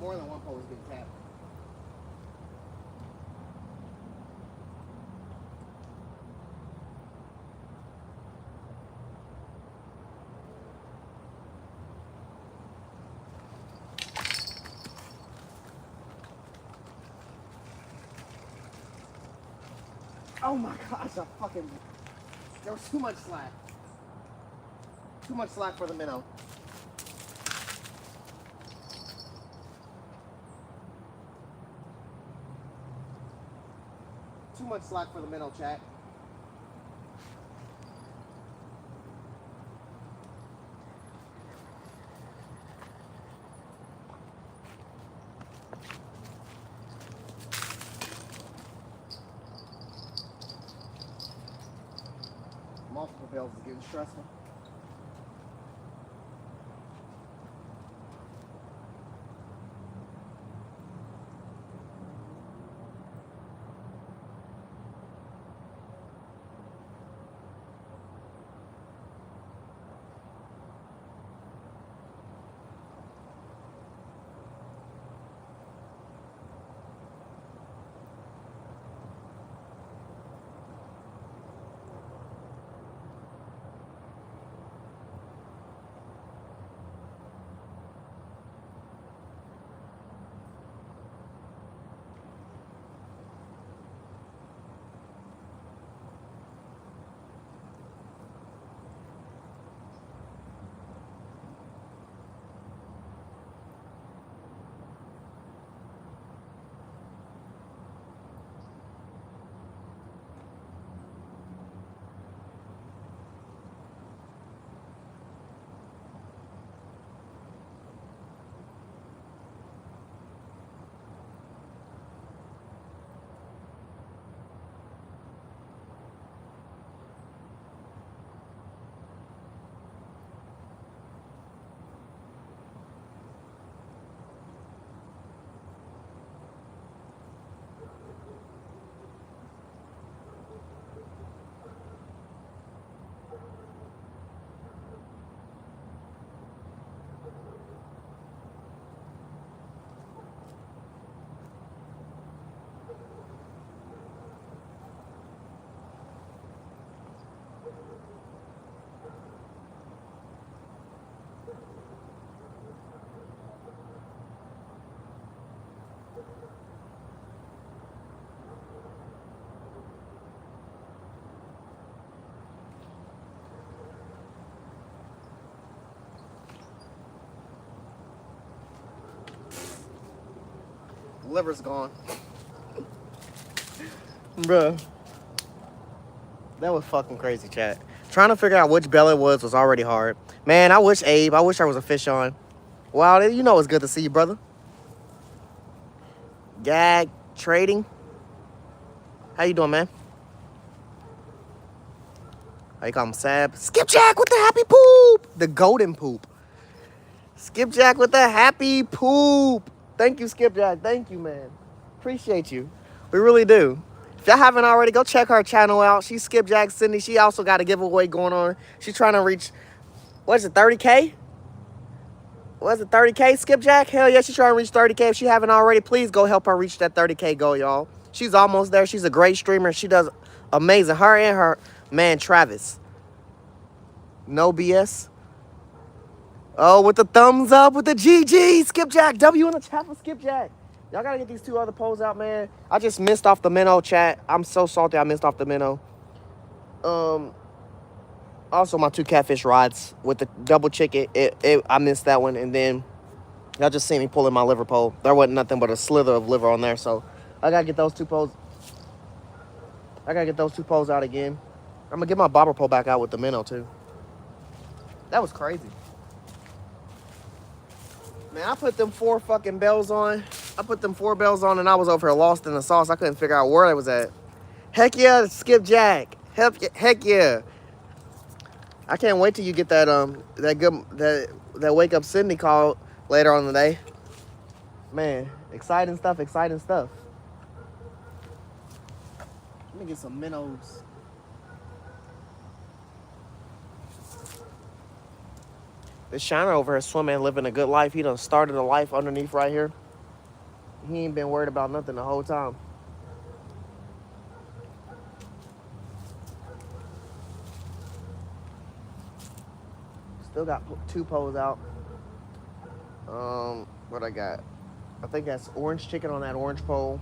More than one pole is getting tapped. Oh my gosh, there was too much slack. Too much slack for the minnow. Too much slack for the minnow, chat. Multiple bells is getting stressful. Liver's gone. Bruh. That was fucking crazy, chat. Trying to figure out which bell it was already hard. Man, I wish Abe. I wish there was a fish on. Wow, you know it's good to see you, brother. Gag trading. How you doing, man? How you call him, Sab? Skipjack with the happy poop. The golden poop. Skipjack with the happy poop. Thank you, Skipjack. Thank you, man. Appreciate you. We really do. If y'all haven't already, go check her channel out. She's Skipjack Cindy. She also got a giveaway going on. She's trying to reach, what is it, 30K? Was it 30K, Skipjack? Hell yeah, she's trying to reach 30K. If she haven't already, please go help her reach that 30K goal, y'all. She's almost there. She's a great streamer. She does amazing. Her and her man, Travis. No BS. Oh, with the thumbs up, with the GG, Skipjack. W in the chat for Skipjack. Y'all gotta get these two other polls out, man. I just missed off the minnow, chat. I'm so salty I missed off the minnow. Also, my 2 catfish rods with the double chicken. I missed that one, and then y'all just see me pulling my liver pole. There wasn't nothing but a slither of liver on there, so I gotta get those 2 poles. I gotta get those 2 poles out again. I'm gonna get my bobber pole back out with the minnow too. That was crazy. Man, I put them 4 fucking bells on. I put them 4 bells on, and I was over here lost in the sauce. I couldn't figure out where I was at. Heck yeah, Skipjack. Heck yeah. I can't wait till you get that that wake up Sydney call later on in the day. Man, exciting stuff, exciting stuff. Let me get some minnows. This Shiner over here swimming, living a good life. He done started a life underneath right here. He ain't been worried about nothing the whole time. Still got 2 poles out. What I got? I think that's orange chicken on that orange pole.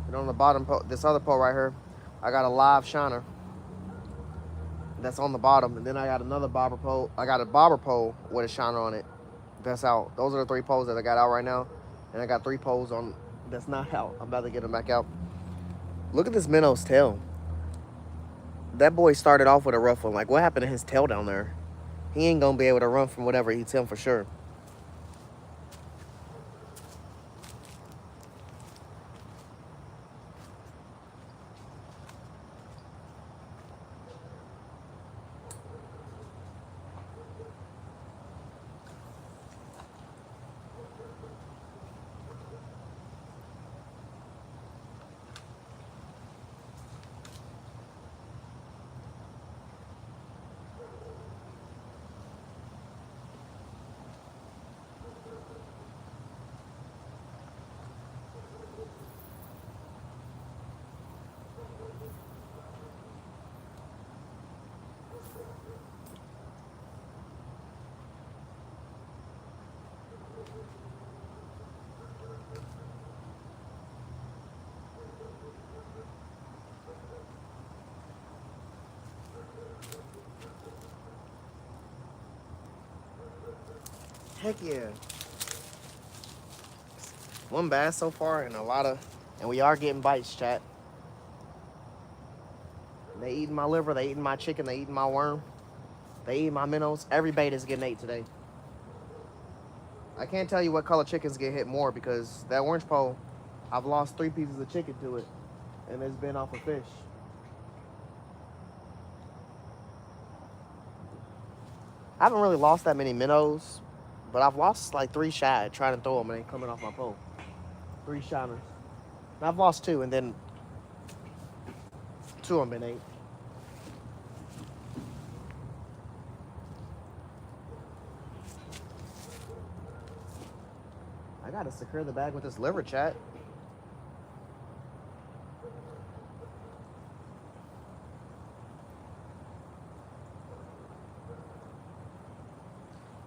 And on the bottom pole, this other pole right here, I got a live Shiner. That's on the bottom. And then I got another bobber pole. I got a bobber pole with a Shiner on it. That's out. Those are the 3 poles that I got out right now. And I got 3 poles on that's not out. I'm about to get them back out. Look at this minnow's tail. That boy started off with a rough one. Like, what happened to his tail down there? He ain't gonna be able to run from whatever eats him for sure. Heck yeah. 1 bass so far and and we are getting bites, chat. They eating my liver, they eating my chicken, they eating my worm. They eating my minnows. Every bait is getting ate today. I can't tell you what color chickens get hit more because that orange pole, I've lost 3 pieces of chicken to it and it's been off a fish. I haven't really lost that many minnows, but I've lost like 3 shad trying to throw them and they coming off my pole. 3 shiners. And I've lost 2 and then 2 of them been ate. I gotta secure the bag with this liver, chat.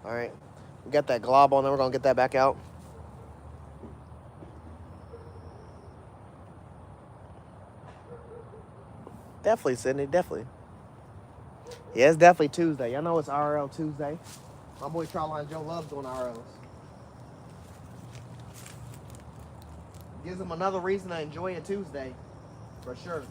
All right, we got that glob on there. We're gonna get that back out. Definitely, Sydney, definitely. Yeah, it's definitely Tuesday. Y'all know it's RL Tuesday. My boy Trotline Joe loves doing RLs. Gives them another reason to enjoy a Tuesday, for sure.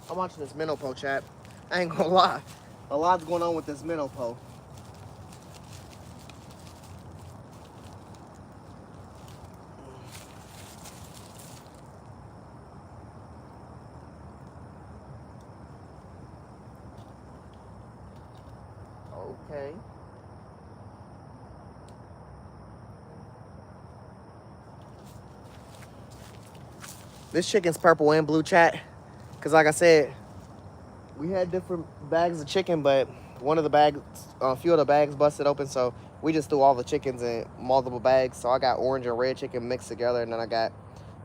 I'm watching this minnow po, chat. I ain't gonna lie. A lot's going on with this minnow po. Okay. This chicken's purple and blue, chat. Because like I said, we had different bags of chicken, but one of the bags, a few of the bags busted open, so we just threw all the chickens in multiple bags. So I got orange and red chicken mixed together, and then I got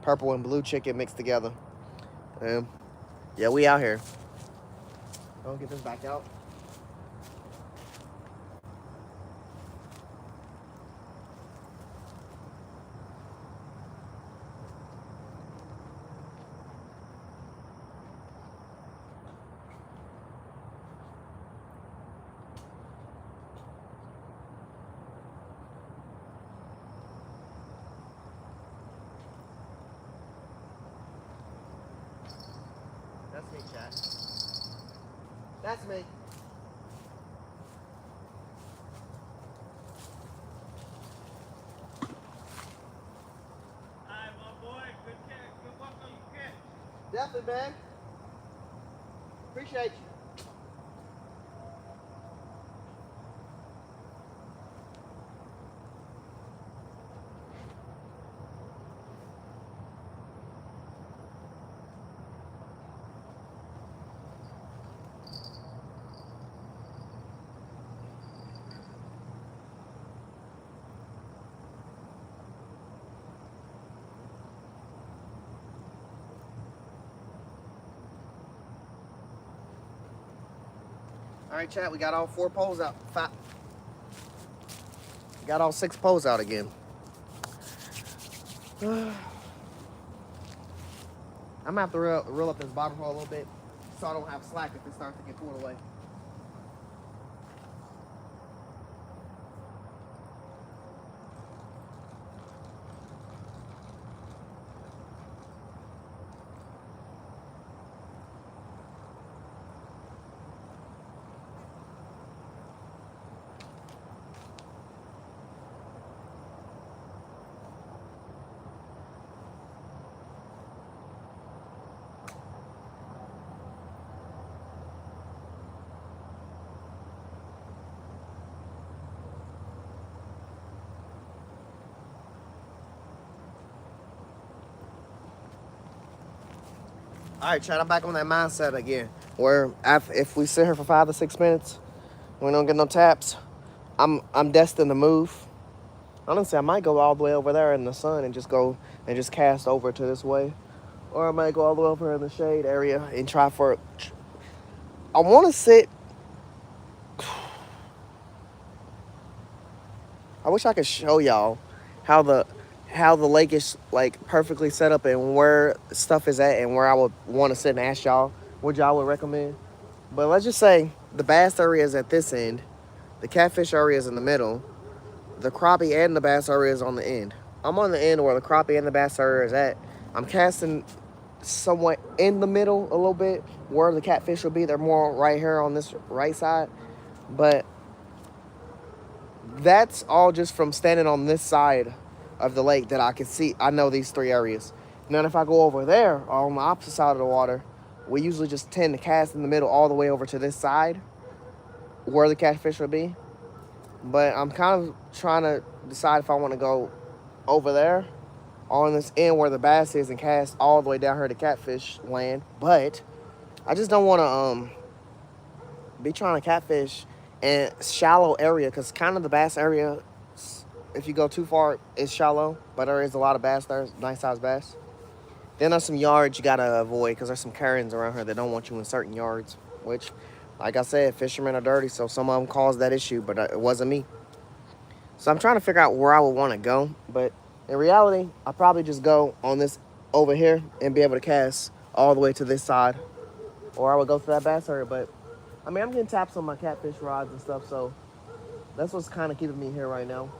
purple and blue chicken mixed together. Yeah, we out here. Don't get this back out. That's me, chat. That's me. Hi, my boy. Good catch. Good work on your catch. Definitely, man. Appreciate you. All right, chat, we got all 4 poles out. 5. Got all 6 poles out again. I'm gonna have to reel up this bottom hole a little bit so I don't have slack if it starts to get pulled away. All right, chat, I'm back on that mindset again. Where if we sit here for 5 to 6 minutes, we don't get no taps, I'm destined to move. Honestly, I might go all the way over there in the sun and just cast over to this way. Or I might go all the way over in the shade area and try for... I want to sit... I wish I could show y'all how the lake is like perfectly set up and where stuff is at and where I would want to sit and ask y'all what y'all would recommend. But let's just say the bass area is at this end The catfish area is in the middle. The crappie and the bass area is on the end. I'm on the end where the crappie and the bass area is at. I'm casting somewhat in the middle a little bit where the catfish will be. They're more right here on this right side. But that's all just from standing on this side of the lake that I can see. I know these three areas. And then if I go over there on the opposite side of the water, we usually just tend to cast in the middle all the way over to this side where the catfish will be. But I'm kind of trying to decide if I want to go over there on this end where the bass is and cast all the way down here to catfish land. But I just don't want to be trying to catfish in shallow area because kind of the bass area, if you go too far, is shallow. But there is a lot of bass there, nice sized bass. Then there's some yards you got to avoid because there's some Karens around here that don't want you in certain yards, which, like I said, fishermen are dirty, so some of them cause that issue, but it wasn't me. So I'm trying to figure out where I would want to go, but in reality, I'll probably just go on this over here and be able to cast all the way to this side, or I would go to that bass area. But I mean, I'm getting taps on my catfish rods and stuff, so that's what's kind of keeping me here right now.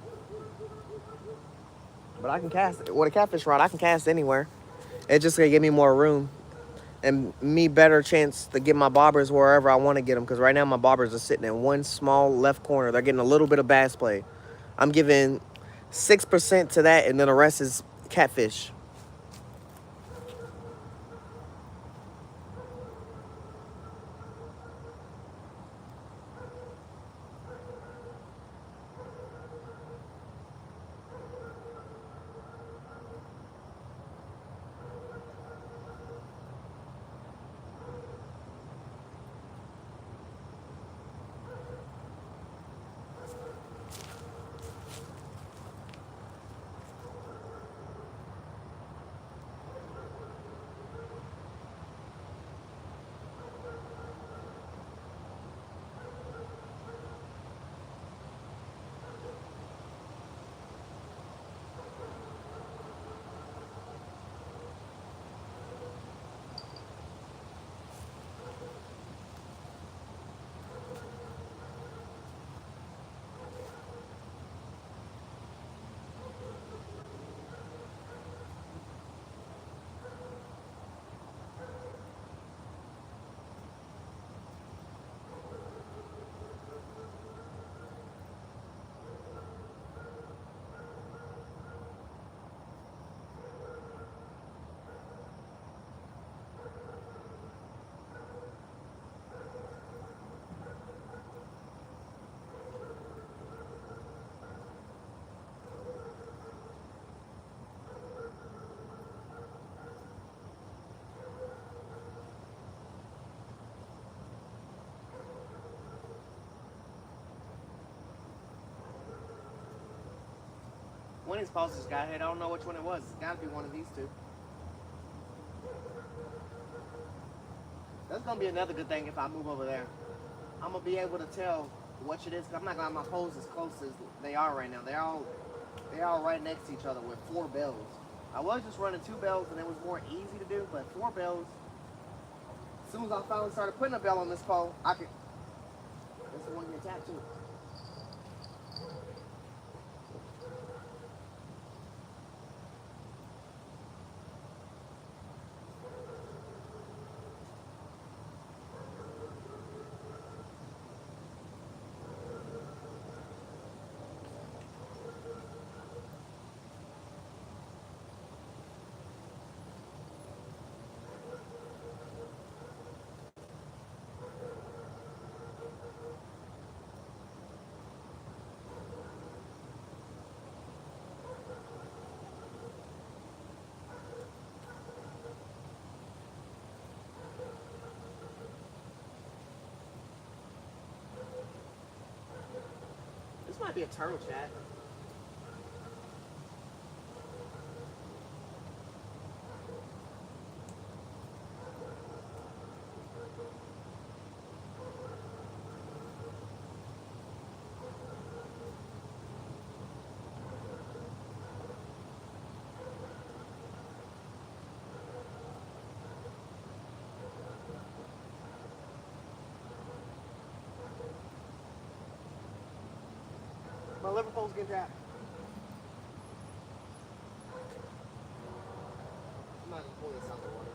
But I can cast with a catfish rod. I can cast anywhere. It's just gonna give me more room and me better chance to get my bobbers wherever I want to get them. Because right now my bobbers are sitting in one small left corner. They're getting a little bit of bass play. I'm giving 6% to that, and then the rest is catfish. When his post just got hit, I don't know which one it was. It's got to be one of these two. That's gonna be another good thing if I move over there. I'm gonna be able to tell which it is. Cause I'm not gonna have my poles as close as they are right now. They're all right next to each other with 4 bells. I was just running 2 bells and it was more easy to do, but 4 bells. As soon as I finally started putting a bell on this pole, I could. That's the one you tap too. This might be a turtle, chat. My Liverpool's getting that. I'm not gonna pull this out the water.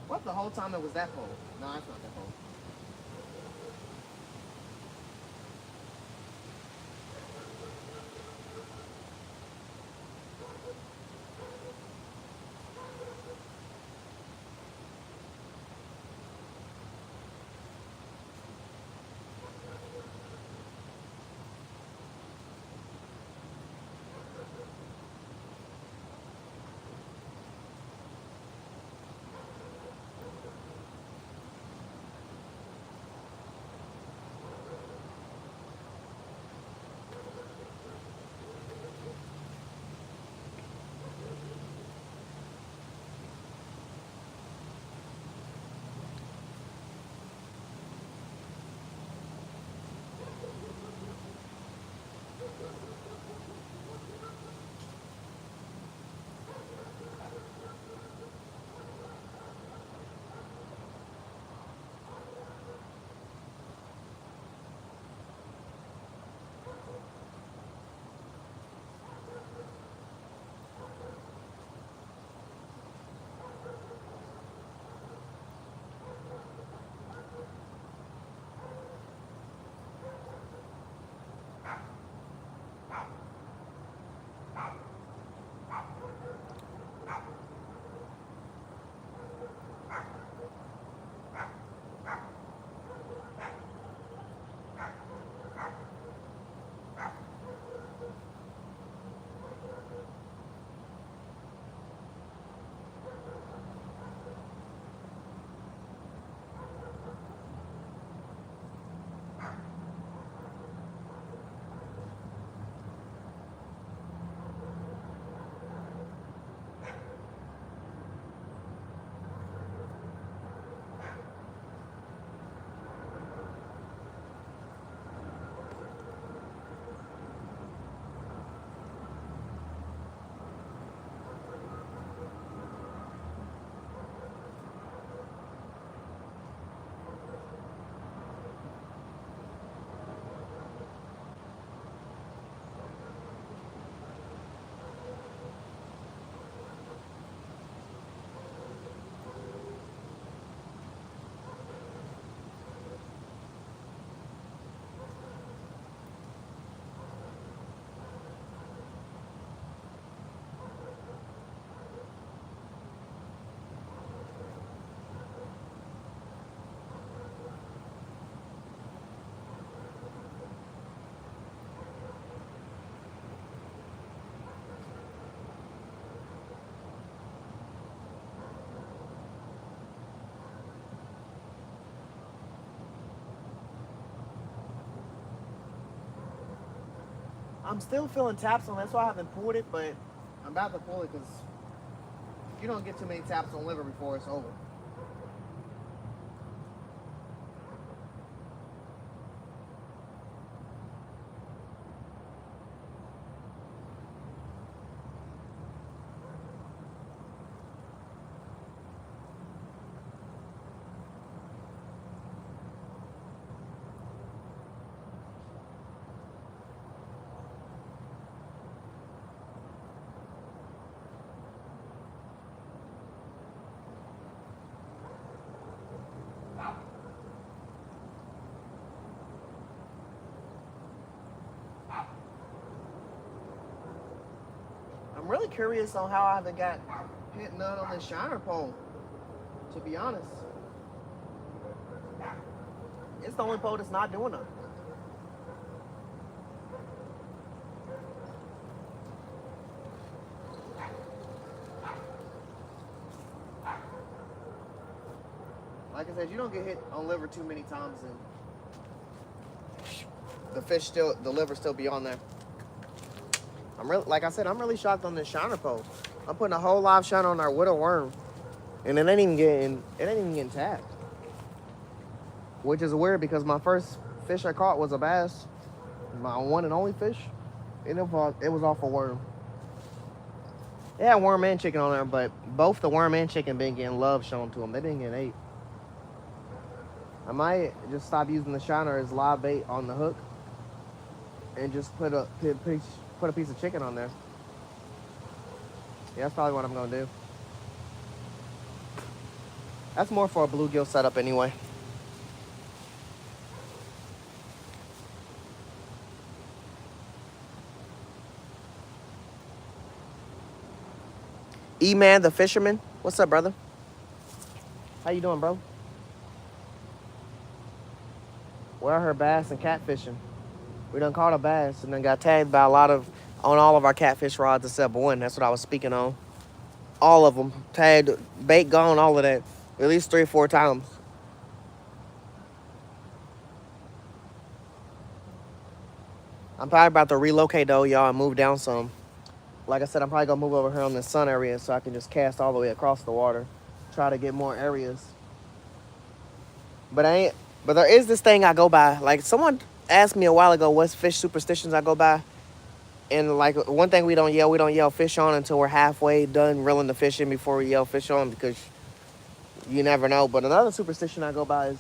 What, the whole time it was that pole? No, it's not that pole. I'm still feeling taps on. That's why I haven't pulled it, but I'm about to pull it because you don't get too many taps on liver before it's over. I'm really curious on how I haven't got hit none on this shiner pole, to be honest. It's the only pole that's not doing nothing. like I said, you don't get hit on liver too many times, and the liver still be on there. Like I said, I'm really shocked on this shiner pole. I'm putting a whole live shiner on there with a worm, and it ain't even getting tapped. Which is weird because my first fish I caught was a bass, my one and only fish, and it was off a worm. It had worm and chicken on there, but both the worm and chicken been getting love shown to them. They been getting ate. I might just stop using the shiner as live bait on the hook, and just put a piece of chicken on there. Yeah, that's probably what I'm gonna do. That's more for a bluegill setup anyway. E-Man the fisherman, what's up, brother? How you doing, bro? We're out here bass and catfishing. We done caught a bass and then got tagged by on all of our catfish rods except one. That's what I was speaking on. All of them tagged, bait gone, all of that, at least 3 or 4 times. I'm probably about to relocate though, y'all, and move down some. Like I said, I'm probably gonna move over here on the sun area so I can just cast all the way across the water, try to get more areas. But there is this thing I go by. Like someone asked me a while ago, what's fish superstitions I go by? And like one thing we don't yell fish on until we're halfway done reeling the fish in before we yell fish on, because you never know. But another superstition I go by is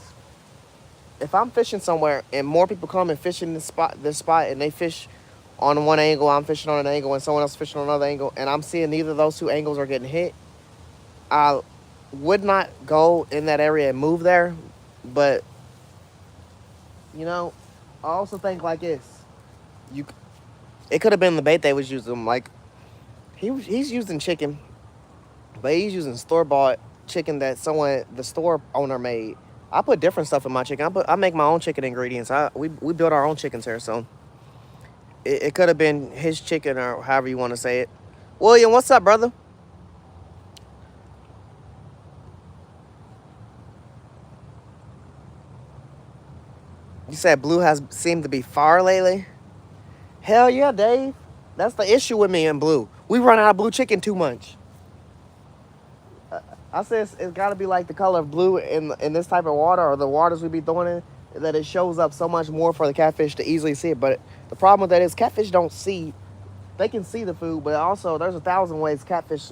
if I'm fishing somewhere and more people come and fish in this spot and they fish on one angle, I'm fishing on an angle, and someone else fishing on another angle, and I'm seeing neither of those 2 angles are getting hit, I would not go in that area and move there. But you know, I also think like this. It could have been the bait they was using. Like he's using chicken, but he's using store-bought chicken that the store owner made. I put different stuff in my chicken. I make my own chicken ingredients. We build our own chickens here, so it could have been his chicken or however you want to say it. William, what's up, brother? You said blue has seemed to be far lately. Hell yeah, Dave. That's the issue with me and blue. We run out of blue chicken too much. I said it's got to be like the color of blue in this type of water, or the waters we be throwing in, that it shows up so much more for the catfish to easily see it. But the problem with that is catfish don't see. They can see the food, but also there's 1,000 ways catfish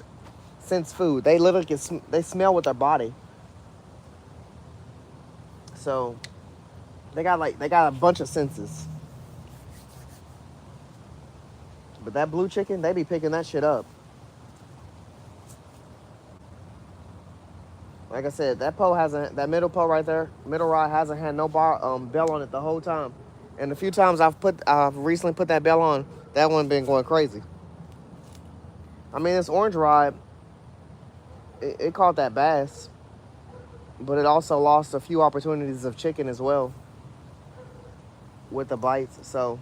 sense food. They literally they smell with their body. So they got a bunch of senses. But that blue chicken, they be picking that shit up. Like I said, that middle pole right there, middle rod hasn't had no bell on it the whole time. And the few times I've recently put that bell on, that one been going crazy. I mean, this orange rod, it caught that bass, but it also lost a few opportunities of chicken as well with the bites. So,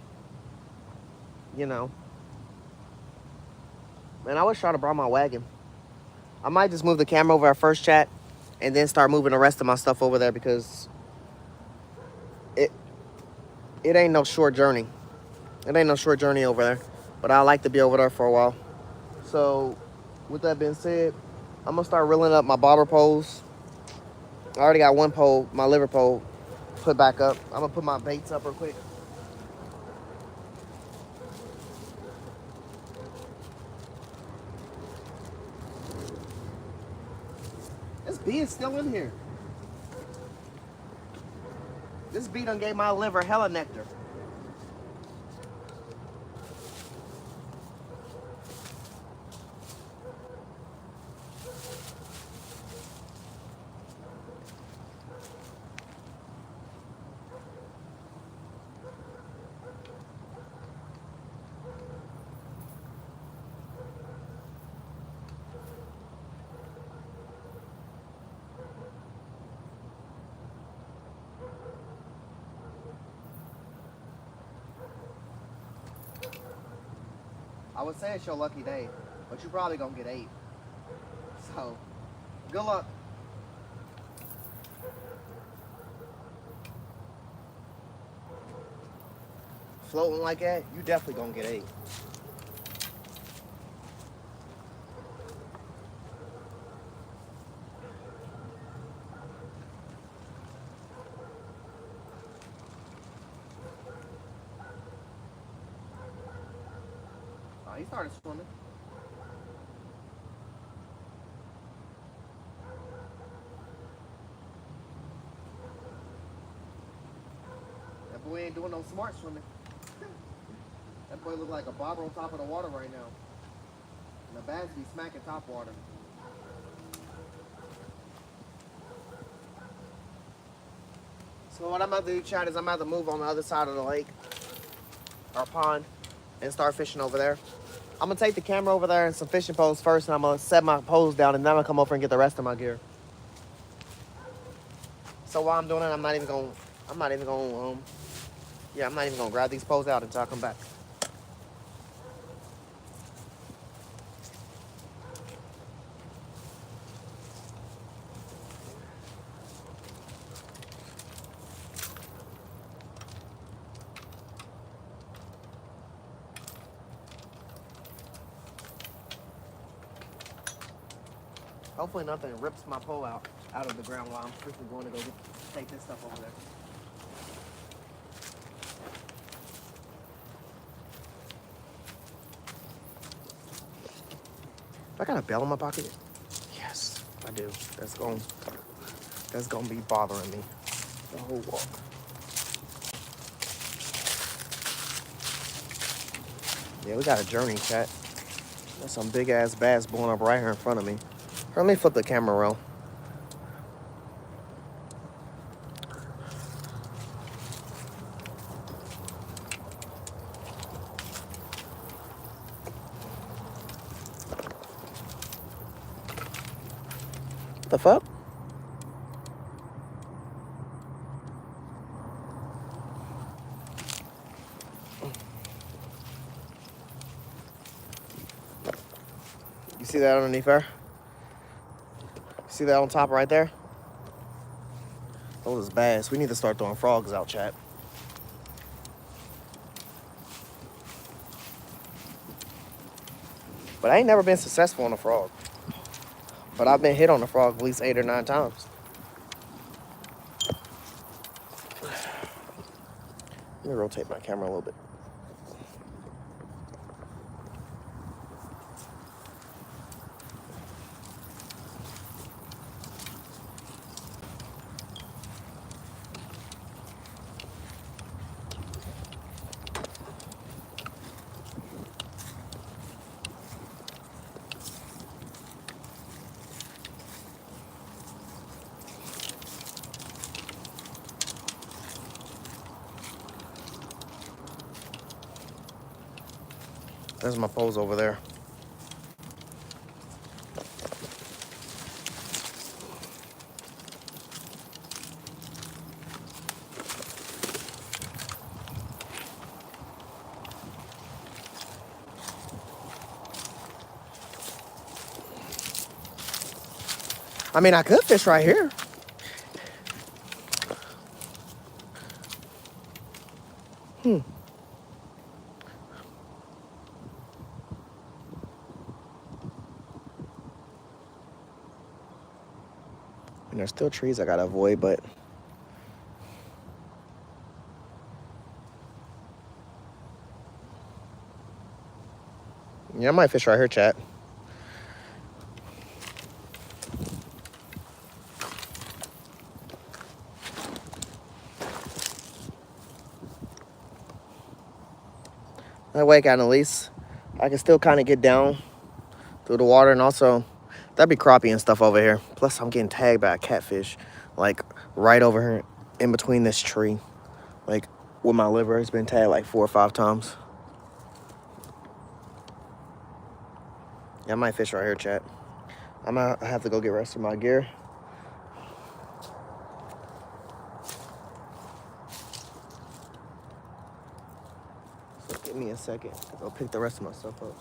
you know. Man, I wish I'd have brought my wagon. I might just move the camera over our first chat and then start moving the rest of my stuff over there, because it ain't no short journey. It ain't no short journey over there. But I like to be over there for a while. So, with that being said, I'm going to start reeling up my bobber poles. I already got one pole, my liver pole, put back up. I'm going to put my baits up real quick. This bee is still in here. This bee done gave my liver hella nectar. I would say it's your lucky day, but you're probably gonna get 8. So, good luck. floating like that, you definitely gonna get ate. Oh, he started swimming. That boy ain't doing no smart swimming. That boy look like a bobber on top of the water right now. And the bass be smacking top water. So what I'm about to do, Chad, is I'm about to move on the other side of the lake, or pond, and start fishing over there. I'm gonna take the camera over there and some fishing poles first, and I'm gonna set my poles down, and then I'm gonna come over and get the rest of my gear. So while I'm doing it, I'm not even gonna grab these poles out until I come back. Hopefully nothing rips my pole out of the ground while I'm quickly going to go take this stuff over there. I got a bell in my pocket. Yes, I do. That's gonna be bothering me the whole walk. Yeah, we got a journey, chat. There's some big ass bass blowing up right here in front of me. Let me flip the camera around. The fuck? You see that underneath there? See that on top right there? Those is bass. We need to start throwing frogs out, chat. But I ain't never been successful on a frog. But I've been hit on a frog at least 8 or 9 times. Let me rotate my camera a little bit. There's my poles over there. I mean, I could fish right here. And there's still trees I gotta avoid, but yeah, I might fish right here, chat. That way, at least I can still kind of get down through the water, and also that'd be crappie and stuff over here. Plus, I'm getting tagged by a catfish, like right over here in between this tree. Like with my liver, it's been tagged like 4 or 5 times. Yeah, I might fish right here, chat. I have to go get rest of my gear. So give me a second. I'll pick the rest of my stuff up.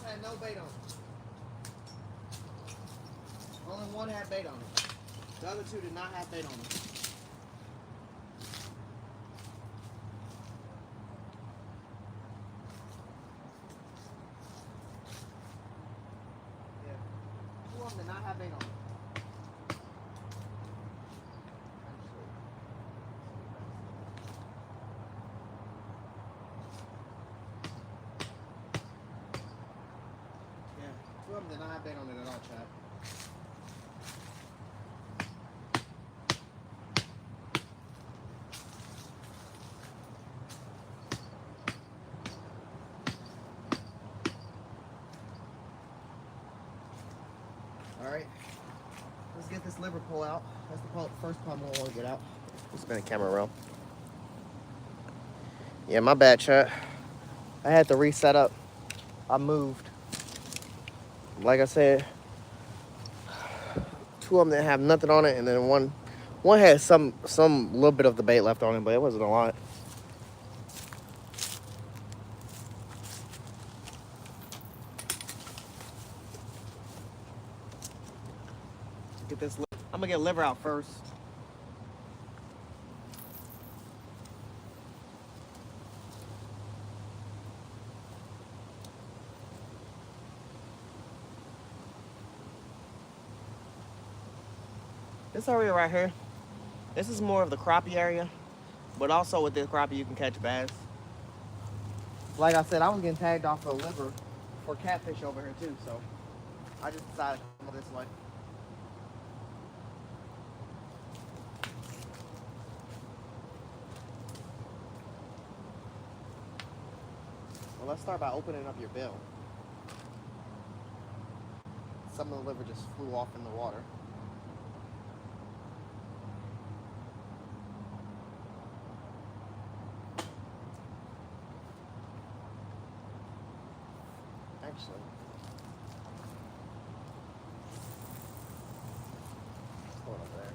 had no bait on it. Only one had bait on it. The other two did not have bait on them. Yeah. Two of them did not have bait on them. Yeah, two of them did not have bait on it at all, Chad. Alright, let's get this liver pull out. That's the first problem I want to get out. Let's spin the camera around. Yeah, my bad, chat. I had to reset up. I moved. Like I said, two of them didn't have nothing on it, and then one had some little bit of the bait left on it, but it wasn't a lot. Get this. I'm gonna get liver out first. This area right here, this is more of the crappie area, but also with this crappie you can catch bass. Like I said, I was getting tagged off a liver for catfish over here too, so I just decided to come this way. Well, let's start by opening up your bill. Some of the liver just flew off in the water. Actually, what's going on there?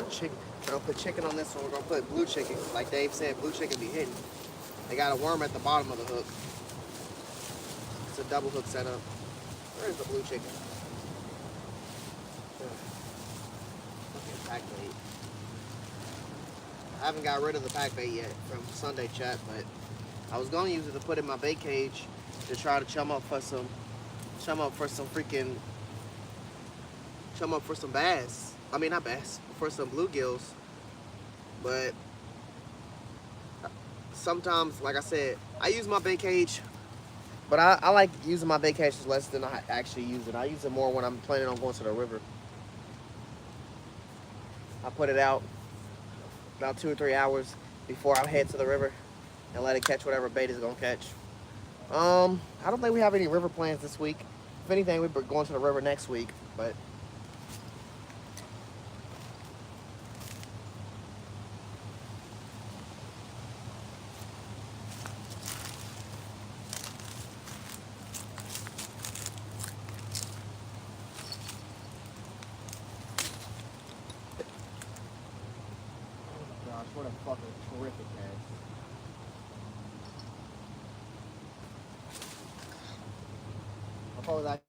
Chicken. We're gonna put chicken on this one. We're gonna put blue chicken. Like Dave said, blue chicken be hidden. They got a worm at the bottom of the hook. It's a double hook setup. Where's the blue chicken? Fucking pack bait. I haven't got rid of the pack bait yet from Sunday chat, but I was gonna use it to put in my bait cage to try to chum up for some bass. I mean, not bass, for some bluegills. But sometimes, like I said, I use my bait cage, but I like using my bait cage less than I actually use it. I use it more when I'm planning on going to the river. I put it out about 2 or 3 hours before I head to the river and let it catch whatever bait it's gonna catch. I don't think we have any river plans this week. If anything, we're going to the river next week, but what a fucking terrific cast. I suppose I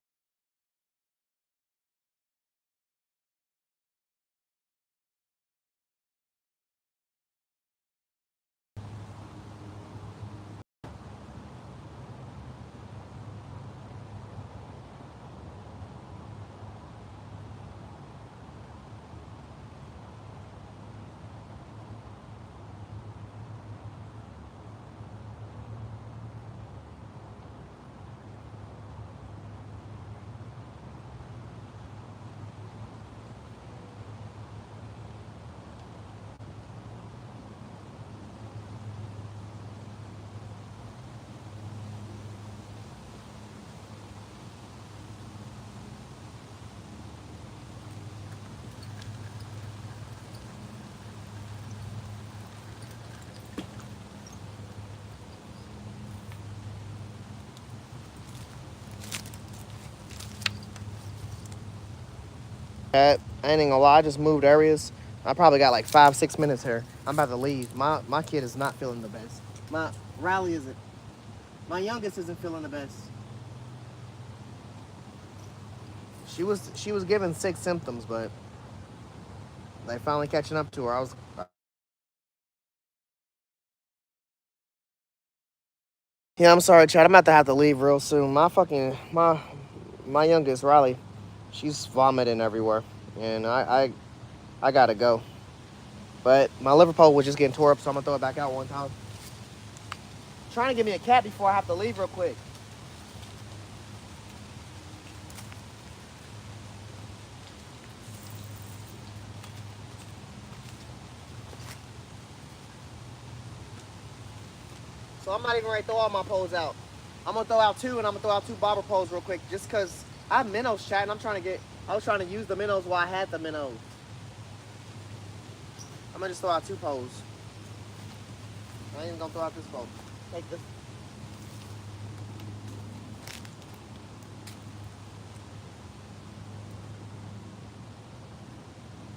I ain't gonna lie, I just moved areas. I probably got like 5-6 minutes here. I'm about to leave. My kid is not feeling the best. My Riley isn't. My youngest isn't feeling the best. She was given 6 symptoms, but they finally catching up to her. Yeah, I'm sorry, Chad. I'm about to have to leave real soon. My youngest Riley, she's vomiting everywhere, and I gotta go. But my Liverpool was just getting tore up, so I'm gonna throw it back out one time. Trying to get me a cat before I have to leave real quick. So I'm not even ready to throw all my poles out. I'm gonna throw out 2, and I'm gonna throw out 2 bobber poles real quick, just cause I have minnows, chat, and I was trying to use the minnows while I had the minnows. I'm gonna just throw out 2 poles. I ain't even gonna throw out this pole. Take this.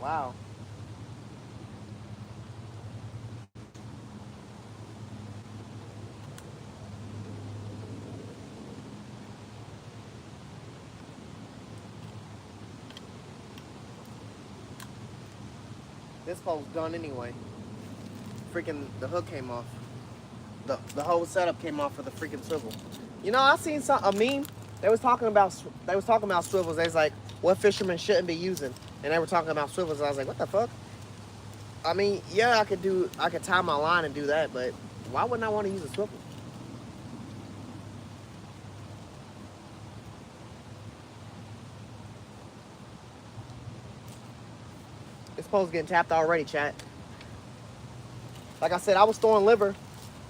Wow. This pole's done anyway. Freaking the hook came off. The whole setup came off for the freaking swivel. You know, I seen a meme. They was talking about swivels. They was like, what fishermen shouldn't be using, and they were talking about swivels. And I was like, what the fuck? I mean, yeah, I could tie my line and do that, but why wouldn't I want to use a swivel? This pole's getting tapped already, chat. Like I said, I was throwing liver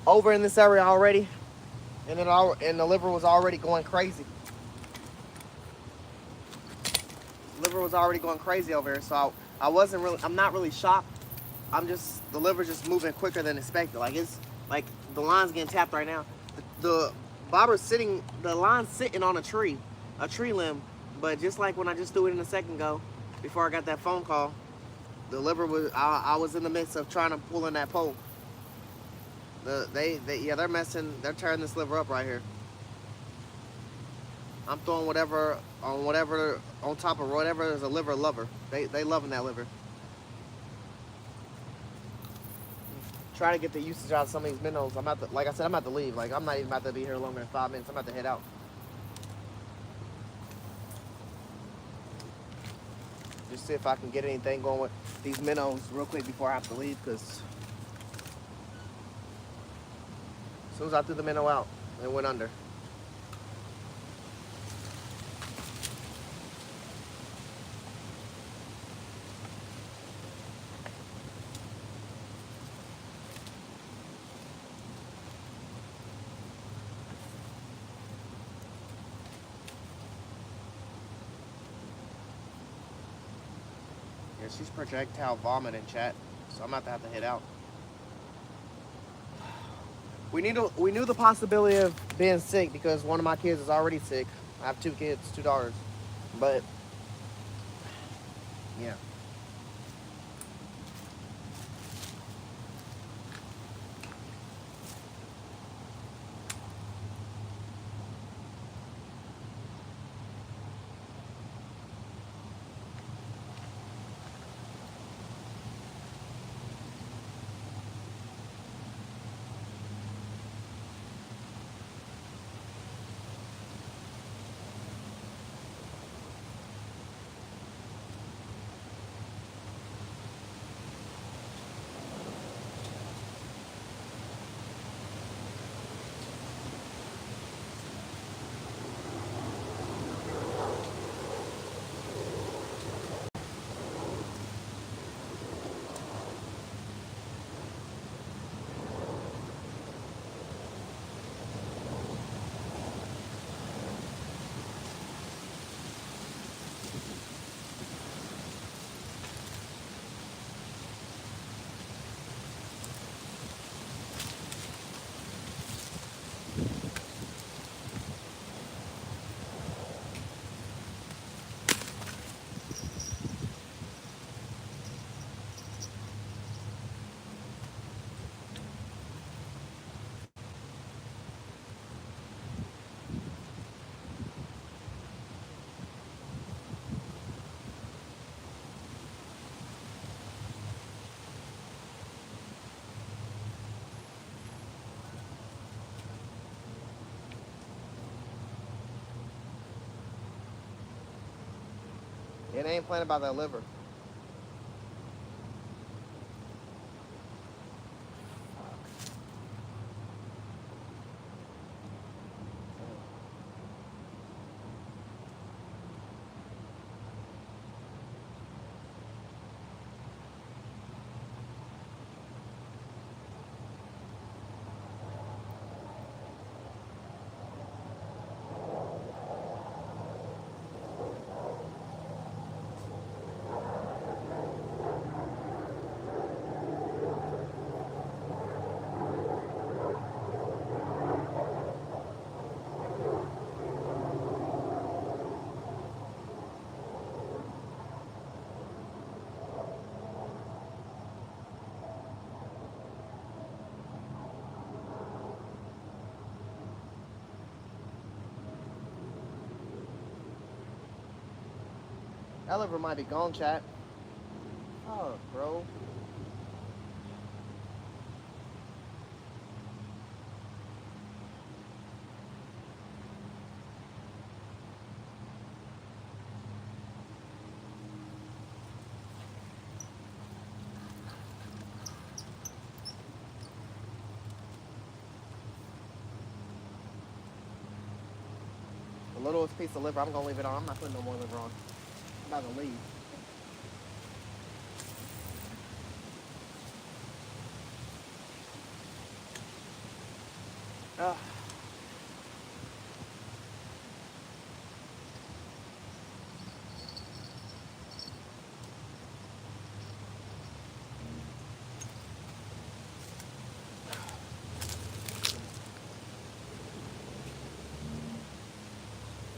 over in this area already, and the liver was already going crazy. Liver was already going crazy over here, so I'm not really shocked. The liver's just moving quicker than expected. Like it's like the line's getting tapped right now. The bobber's the line's sitting on a tree limb, but just like when I just threw it in a second ago, before I got that phone call, the liver I was in the midst of trying to pull in that pole. They're tearing this liver up right here. I'm throwing whatever on top of whatever is a liver lover. They loving that liver. Try to get the usage out of some of these minnows. Like I said, I'm about to leave. Like I'm not even about to be here longer than 5 minutes. I'm about to head out. Just see if I can get anything going with these minnows real quick before I have to leave, because as soon as I threw the minnow out, it went under. Yeah, she's projectile vomiting, chat. So I'm about to have to head out. We knew the possibility of being sick because one of my kids is already sick. I have 2 kids, 2 daughters. But yeah. Yeah, they ain't playing about that liver. That liver might be gone, chat. Oh, bro. The littlest piece of liver, I'm gonna leave it on. I'm not putting no more liver on. I'm about to leave. Ugh.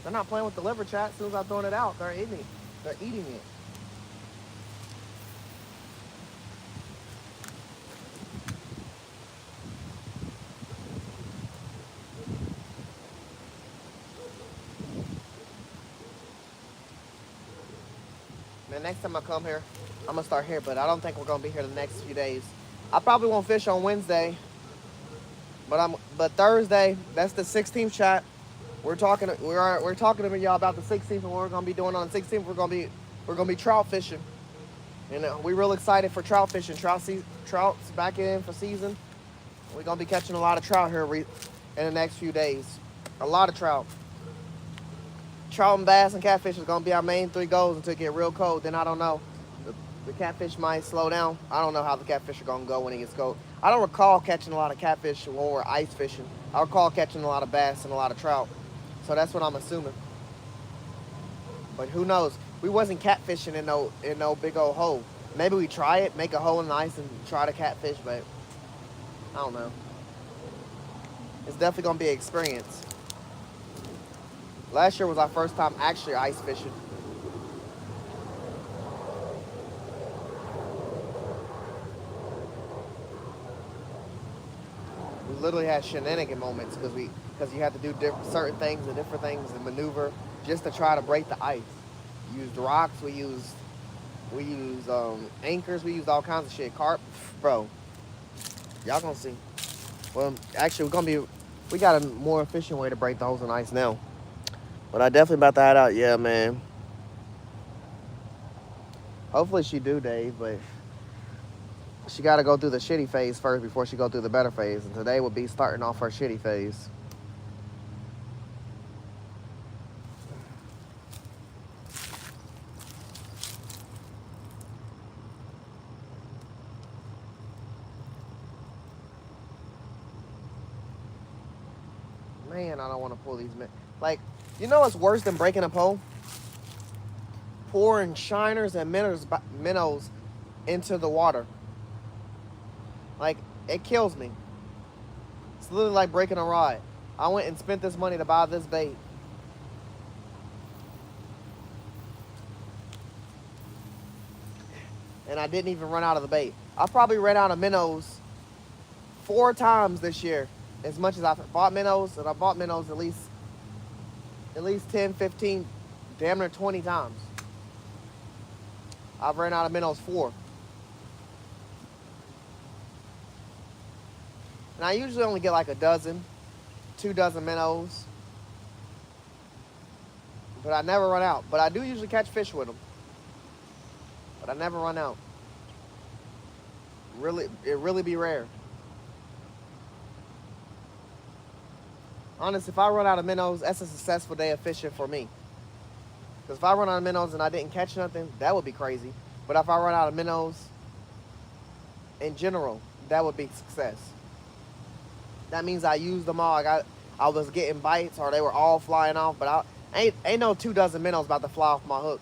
They're not playing with the liver, chat. As soon as I'm throwing it out, they're eating it. They're eating it. Man, next time I come here, I'm gonna start here, but I don't think we're gonna be here the next few days. I probably won't fish on Wednesday, but Thursday, that's the 16th, chat. We're talking to y'all about the 16th and what we're gonna be doing on the 16th. We're gonna be trout fishing. And we're real excited for trout fishing. Trout's back in for season. We're gonna be catching a lot of trout here in the next few days. A lot of trout. Trout and bass and catfish is gonna be our main three goals until it get real cold. Then I don't know. The catfish might slow down. I don't know how the catfish are gonna go when it gets cold. I don't recall catching a lot of catfish when we're ice fishing. I recall catching a lot of bass and a lot of trout. So that's what I'm assuming. But who knows? We wasn't catfishing in no big old hole. Maybe we try it, make a hole in the ice and try to catfish, but I don't know. It's definitely gonna be an experience. Last year was our first time actually ice fishing. We literally had shenanigan moments because you had to do certain things and different things and maneuver just to try to break the ice. We used rocks, we used anchors, we used all kinds of shit. Carp, bro. Y'all gonna see. Well, actually, we got a more efficient way to break the holes in ice now. But I definitely about to head out. Yeah, man. Hopefully she do, Dave, but she got to go through the shitty phase first before she go through the better phase. And today would be starting off her shitty phase. Man, I don't want to pull these men. Like, you know what's worse than breaking a pole? Pouring shiners and minnows into the water. Like, it kills me. It's literally like breaking a rod. I went and spent this money to buy this bait. And I didn't even run out of the bait. I probably ran out of minnows 4 times this year. As much as I've bought minnows, and I bought minnows at least 10, 15, damn near 20 times. I've ran out of minnows 4. And I usually only get like 2 dozen minnows. But I never run out. But I do usually catch fish with them. but I never run out. Really, it really be rare. Honest, if I run out of minnows, that's a successful day of fishing for me. Because if I run out of minnows and I didn't catch nothing, that would be crazy. But if I run out of minnows in general, that would be success. That means I used them all. I was getting bites or they were all flying off, but ain't no 2 dozen minnows about to fly off my hook.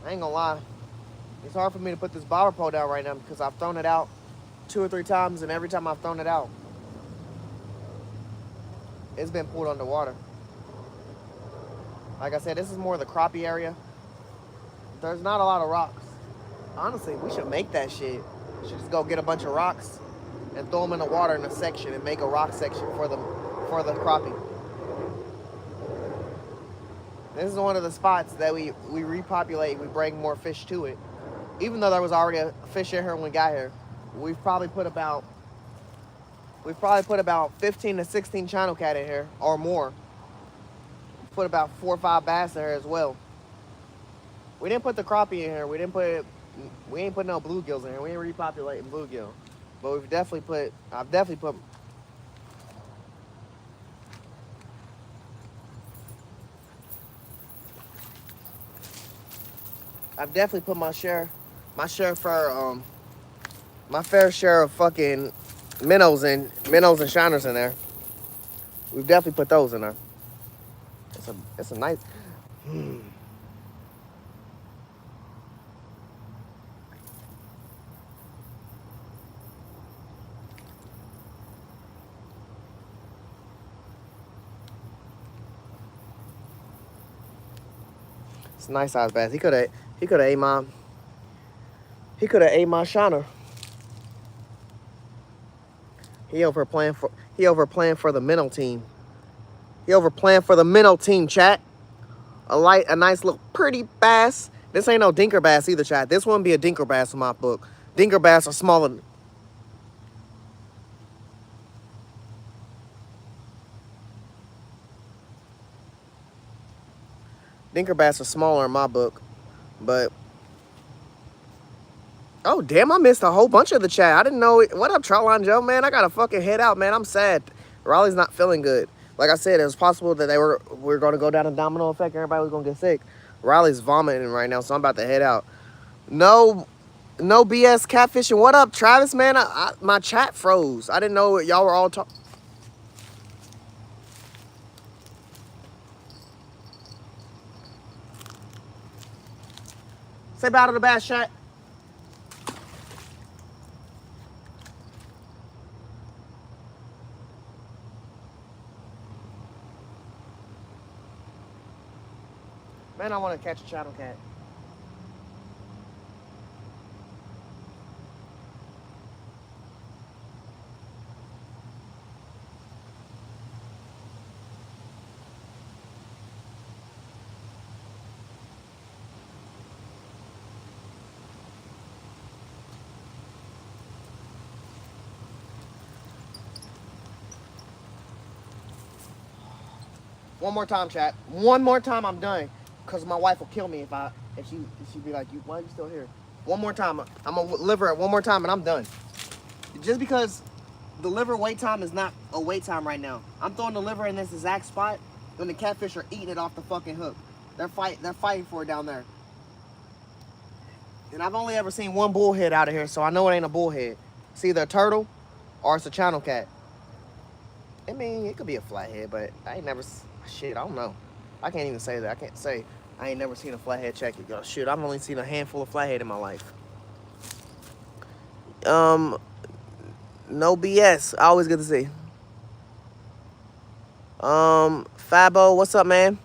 I ain't gonna lie. It's hard for me to put this bobber pole down right now because I've thrown it out 2 or 3 times, and every time I've thrown it out, it's been pulled underwater. Like I said, this is more the crappie area. There's not a lot of rocks. Honestly, we should make that shit. We should just go get a bunch of rocks and throw them in the water in a section and make a rock section for the crappie. This is one of the spots that we repopulate. We bring more fish to it. Even though there was already a fish in here when we got here, we've probably put about 15 to 16 channel cat in here or more. Put about 4 or 5 bass in here as well. We didn't put the crappie in here. We ain't put no bluegills in here. We ain't repopulating bluegill. But I've definitely put my fair share of fucking minnows and shiners in there. We've definitely put those in there. It's a nice. It's a nice size bass. He could have ate my shiner. He over playing for the minnow team. He over playing for the minnow team, chat. A nice little pretty bass. This ain't no dinker bass either, chat. This wouldn't be a dinker bass in my book. Dinker bass are smaller. Dinker bass are smaller in my book, but oh damn, I missed a whole bunch of the chat. I didn't know it. What up, Troutline Joe, man? I gotta fucking head out, man. I'm sad. Raleigh's not feeling good. Like I said, it was possible that we were gonna go down a domino effect. Everybody was gonna get sick. Raleigh's vomiting right now, so I'm about to head out. No BS catfishing. What up, Travis, man? My chat froze. I didn't know y'all were all talking. Say bye to the bass, chat. Man, I want to catch a channel cat. One more time, chat. One more time, I'm done. Cause my wife will kill me if she be like, why are you still here? One more time, I'm gonna liver it one more time and I'm done. Just because the liver wait time is not a wait time right now. I'm throwing the liver in this exact spot when the catfish are eating it off the fucking hook. They're fighting for it down there. And I've only ever seen one bullhead out of here, so I know it ain't a bullhead. It's either a turtle or it's a channel cat. I mean, it could be a flathead, but I ain't never. Shit, I don't know. I can't even say that. I can't say I ain't never seen a flathead check it. Shit, I've only seen a handful of flathead in my life. No BS. Always good to see. Fabo, what's up, man?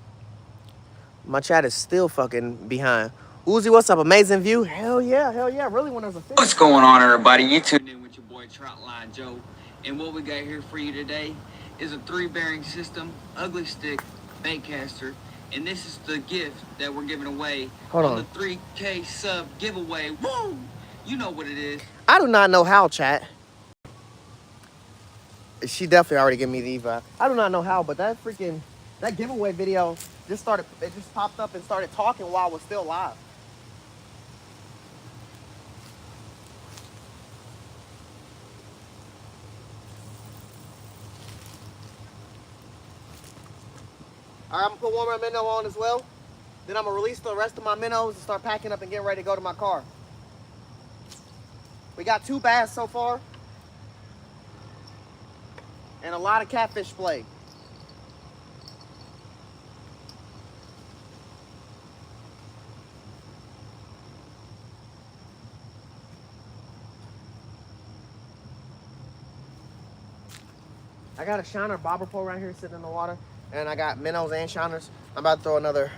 My chat is still fucking behind. Uzi, what's up? Amazing view? Hell yeah, hell yeah. Really, when there's a fish. What's going on, everybody? You tuned in with your boy Troutline Joe, and what we got here for you today is a 3-bearing system, ugly stick, baitcaster, and this is the gift that we're giving away on the 3K sub giveaway. Woo! You know what it is. I do not know how, chat. She definitely already gave me the Eva. I do not know how, but that giveaway video just started. It just popped up and started talking while I was still live. All right, I'm gonna put one more minnow on as well. Then I'm gonna release the rest of my minnows and start packing up and getting ready to go to my car. We got 2 bass so far, and a lot of catfish play. I got a shiner bobber pole right here sitting in the water, and I got minnows and shiners. I'm about to throw another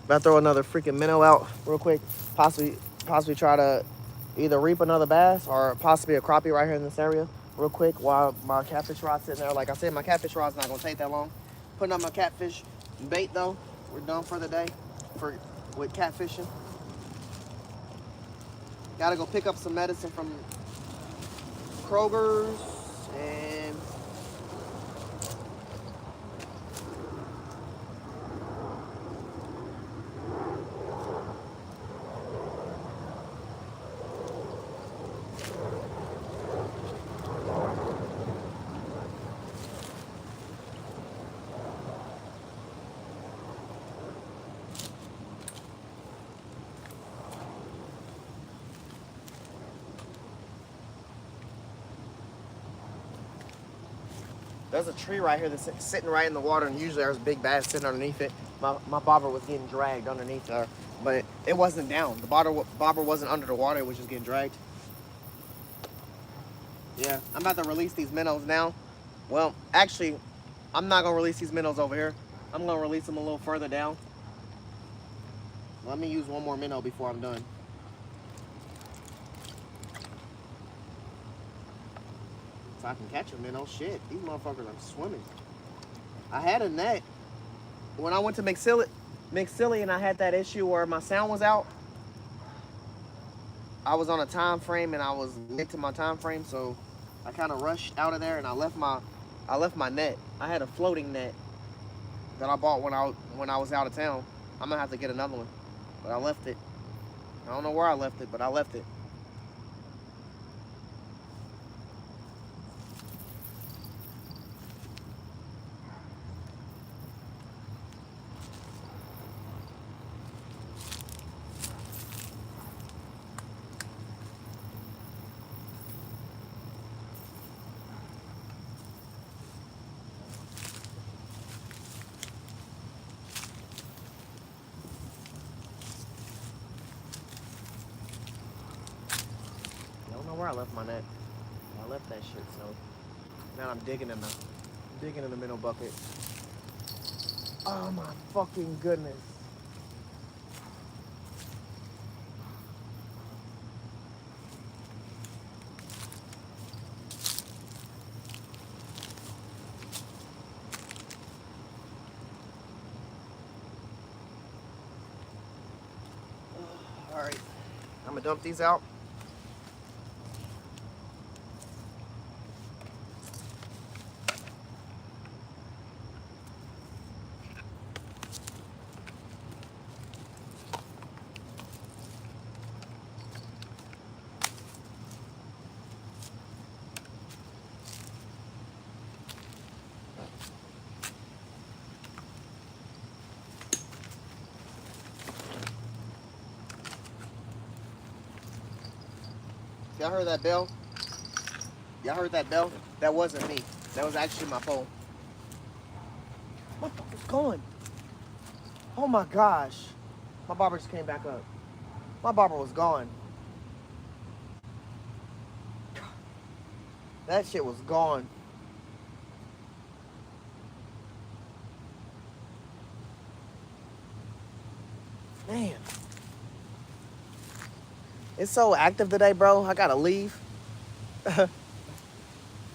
freaking minnow out real quick. Possibly try to either reap another bass or possibly a crappie right here in this area real quick while my catfish rod's sitting there. Like I said, my catfish rod's not gonna take that long. Putting up my catfish bait though. We're done for the day with catfishing. Gotta go pick up some medicine from Kroger's and there's a tree right here that's sitting right in the water, and usually there's big bass sitting underneath it. My bobber was getting dragged underneath there, but it wasn't down. The bobber wasn't under the water, it was just getting dragged. Yeah, I'm about to release these minnows now. Well, actually, I'm not gonna release these minnows over here. I'm gonna release them a little further down. Let me use one more minnow before I'm done. If I can catch a minnow, shit, these motherfuckers are swimming. I had a net. When I went to McSilly and I had that issue where my sound was out, I was on a time frame and I was late to my time frame, so I kind of rushed out of there and I left my net. I had a floating net that I bought when I was out of town. I'm gonna have to get another one, but I left it. I don't know where I left it, but I left it. Where I left my net. I left that shit, so now I'm digging in the minnow bucket. Oh my fucking goodness. All right, I'm gonna dump these out. Y'all heard that bell? Y'all heard that bell? That wasn't me. That was actually my phone. What the fuck is going? Oh my gosh. My bobber just came back up. My bobber was gone. That shit was gone. Man. It's so active today, bro. I gotta leave. Fuck.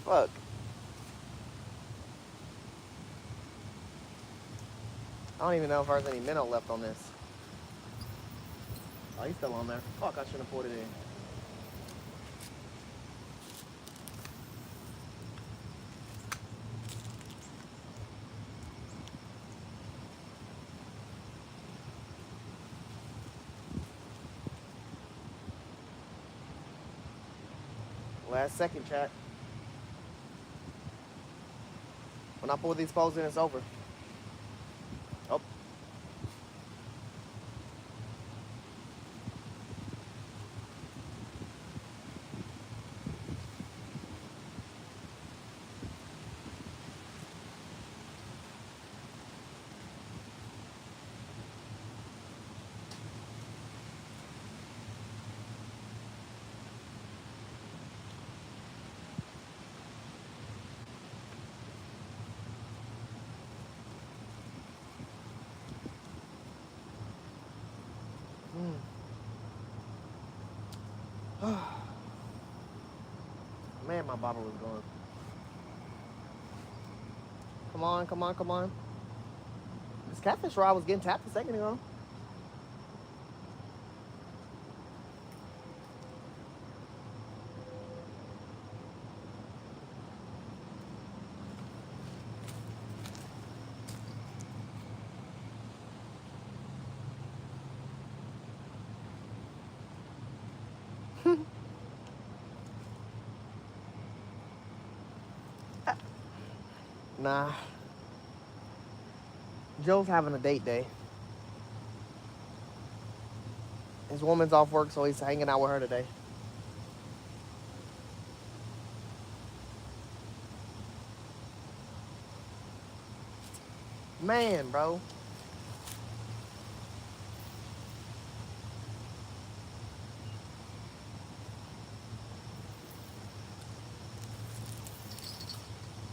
I don't even know if there's any minnow left on this. Oh, he's still on there. Fuck, I shouldn't have poured it in. Last second, chat. When I pull these poles in, it's over. Oh. Man, my bottle was gone. Come on, come on, come on. This catfish rod was getting tapped a second ago. Nah. Joe's having a date day. His woman's off work, so he's hanging out with her today. Man, bro.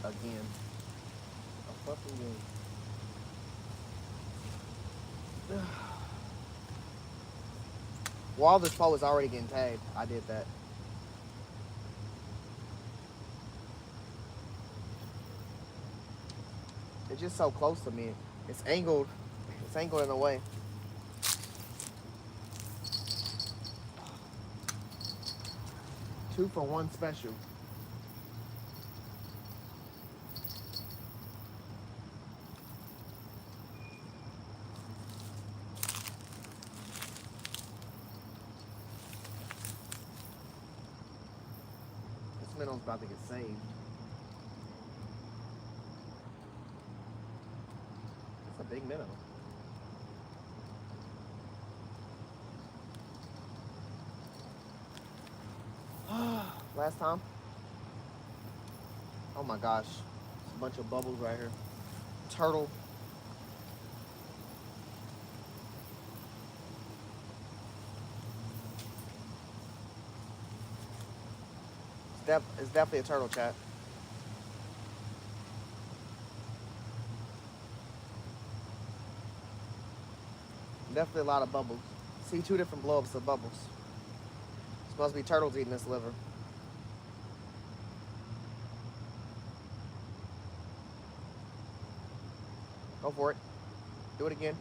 Again. A fucking game. While this pole was already getting tagged, I did that. It's just so close to me. It's angled. It's angled in a way. Two for one special. This minnow's about to get saved. It's a big minnow. Last time. Oh my gosh. It's a bunch of bubbles right here. Turtle. It's definitely a turtle, chat. Definitely a lot of bubbles. See two different blow-ups of bubbles. It's supposed to be turtles eating this liver. Go for it. Do it again.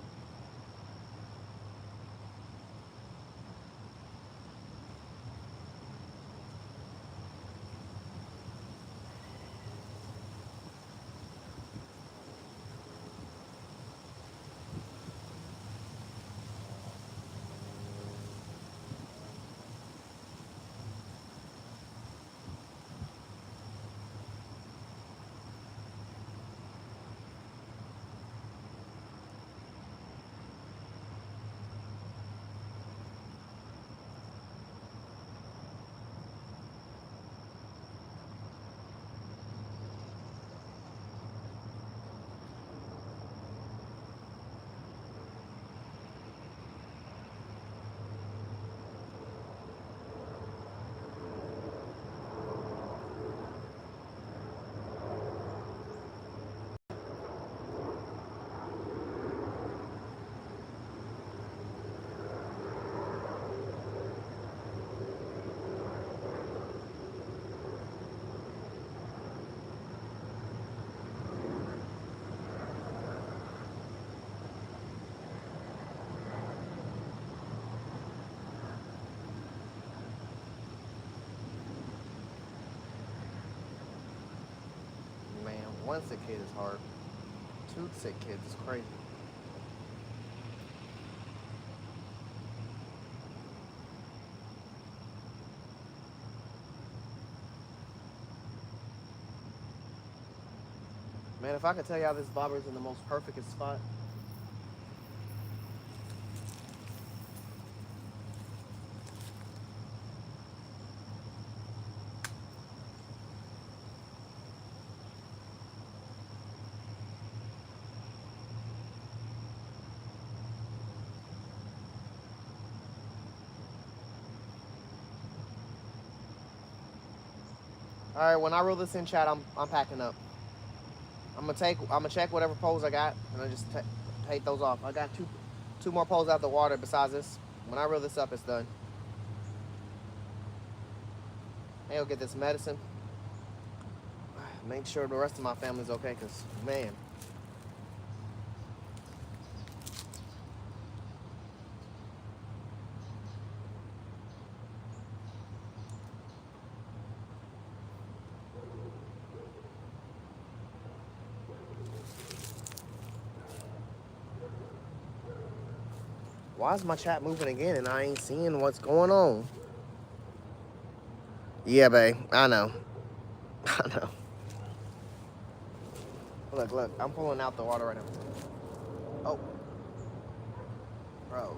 One sick kid is hard. Two sick kids is crazy. Man, if I could tell y'all this bobber's in the most perfect spot. All right, when I roll this in, chat, I'm packing up. I'm gonna check whatever poles I got, and I just take those off. I got two more poles out of the water besides this. When I reel this up, it's done. Hey, I'll get this medicine. Make sure the rest of my family's okay, cause man. Why is my chat moving again and I ain't seeing what's going on? Yeah, babe. I know. I know. Look. I'm pulling out the water right now. Oh. Bro.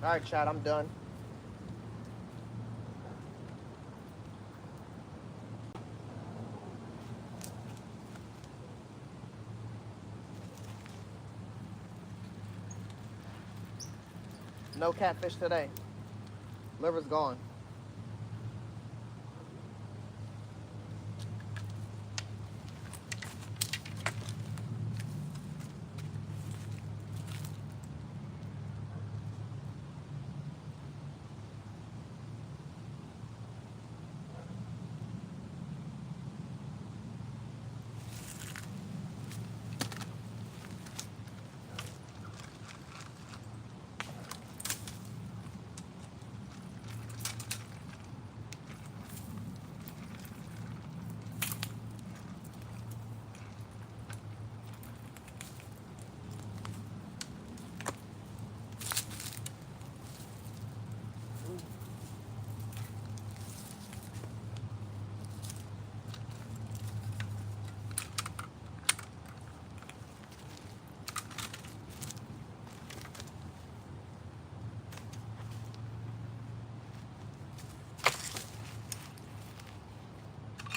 All right, chat, I'm done. No catfish today. Liver's gone.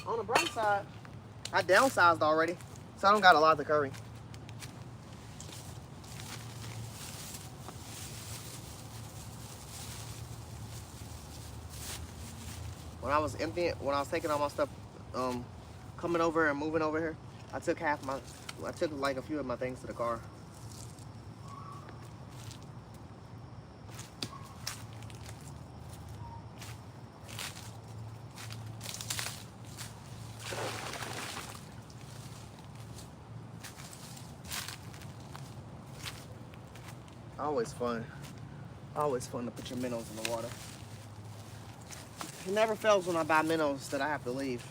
On the bright side, I downsized already, so I don't got a lot to curry. When I was taking all my stuff, coming over and moving over here, I took like a few of my things to the car. Always fun. Always fun to put your minnows in the water. It never fails when I buy minnows that I have to leave.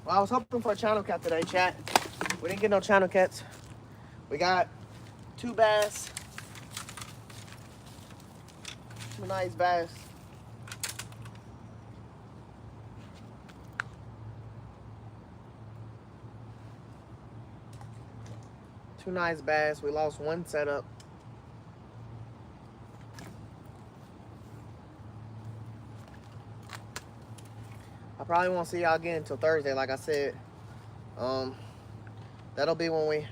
Well, I was hoping for a channel cat today, chat. We didn't get no channel cats. We got 2 bass. 2 nice bass. Two nice bass. We lost 1 setup. I probably won't see y'all again until Thursday, like I said. That'll be when we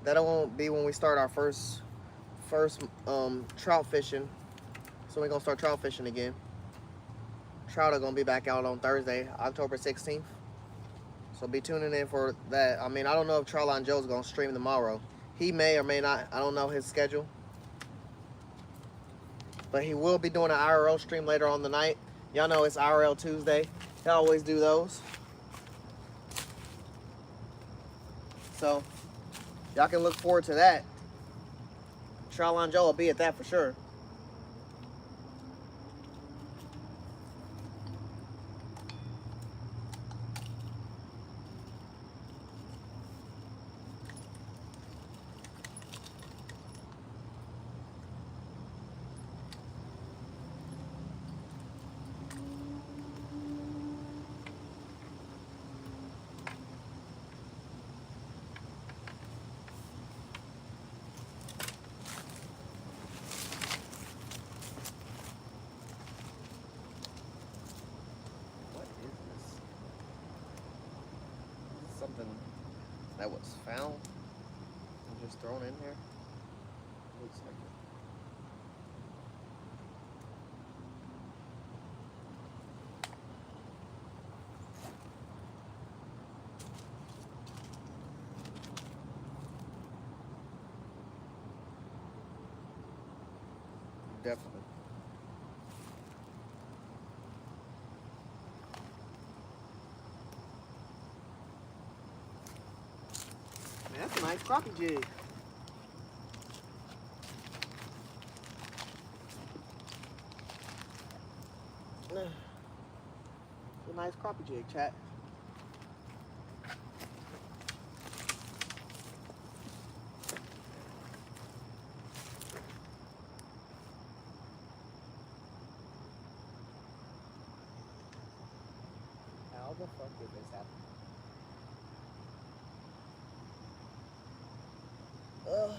That won't be when we start our first trout fishing. So we're gonna start trout fishing again. Trout are gonna be back out on Thursday, October 16th. So be tuning in for that. I mean, I don't know if Troutline Joe's gonna stream tomorrow. He may or may not. I don't know his schedule. But he will be doing an IRL stream later on the night. Y'all know it's IRL Tuesday. They always do those. So y'all can look forward to that. Troutline Joe will be at that for sure. Something that was found and just thrown in here. Looks like it. Definitely. Man, that's a nice crappie jig. It's a nice crappie jig, chat. How the fuck did this happen? Ugh.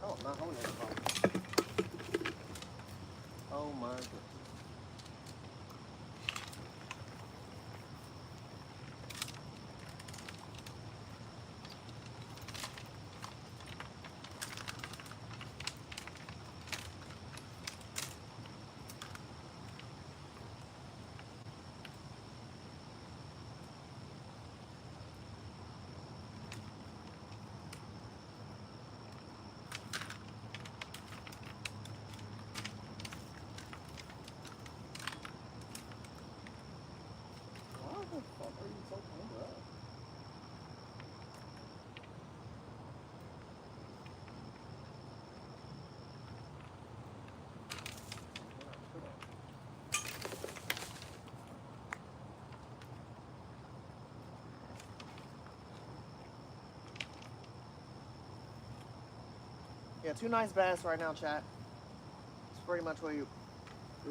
Oh, I'm not holding it. Oh my goodness. Why the fuck are you so hung up? Yeah, 2 nice bass right now, chat. It's pretty much what we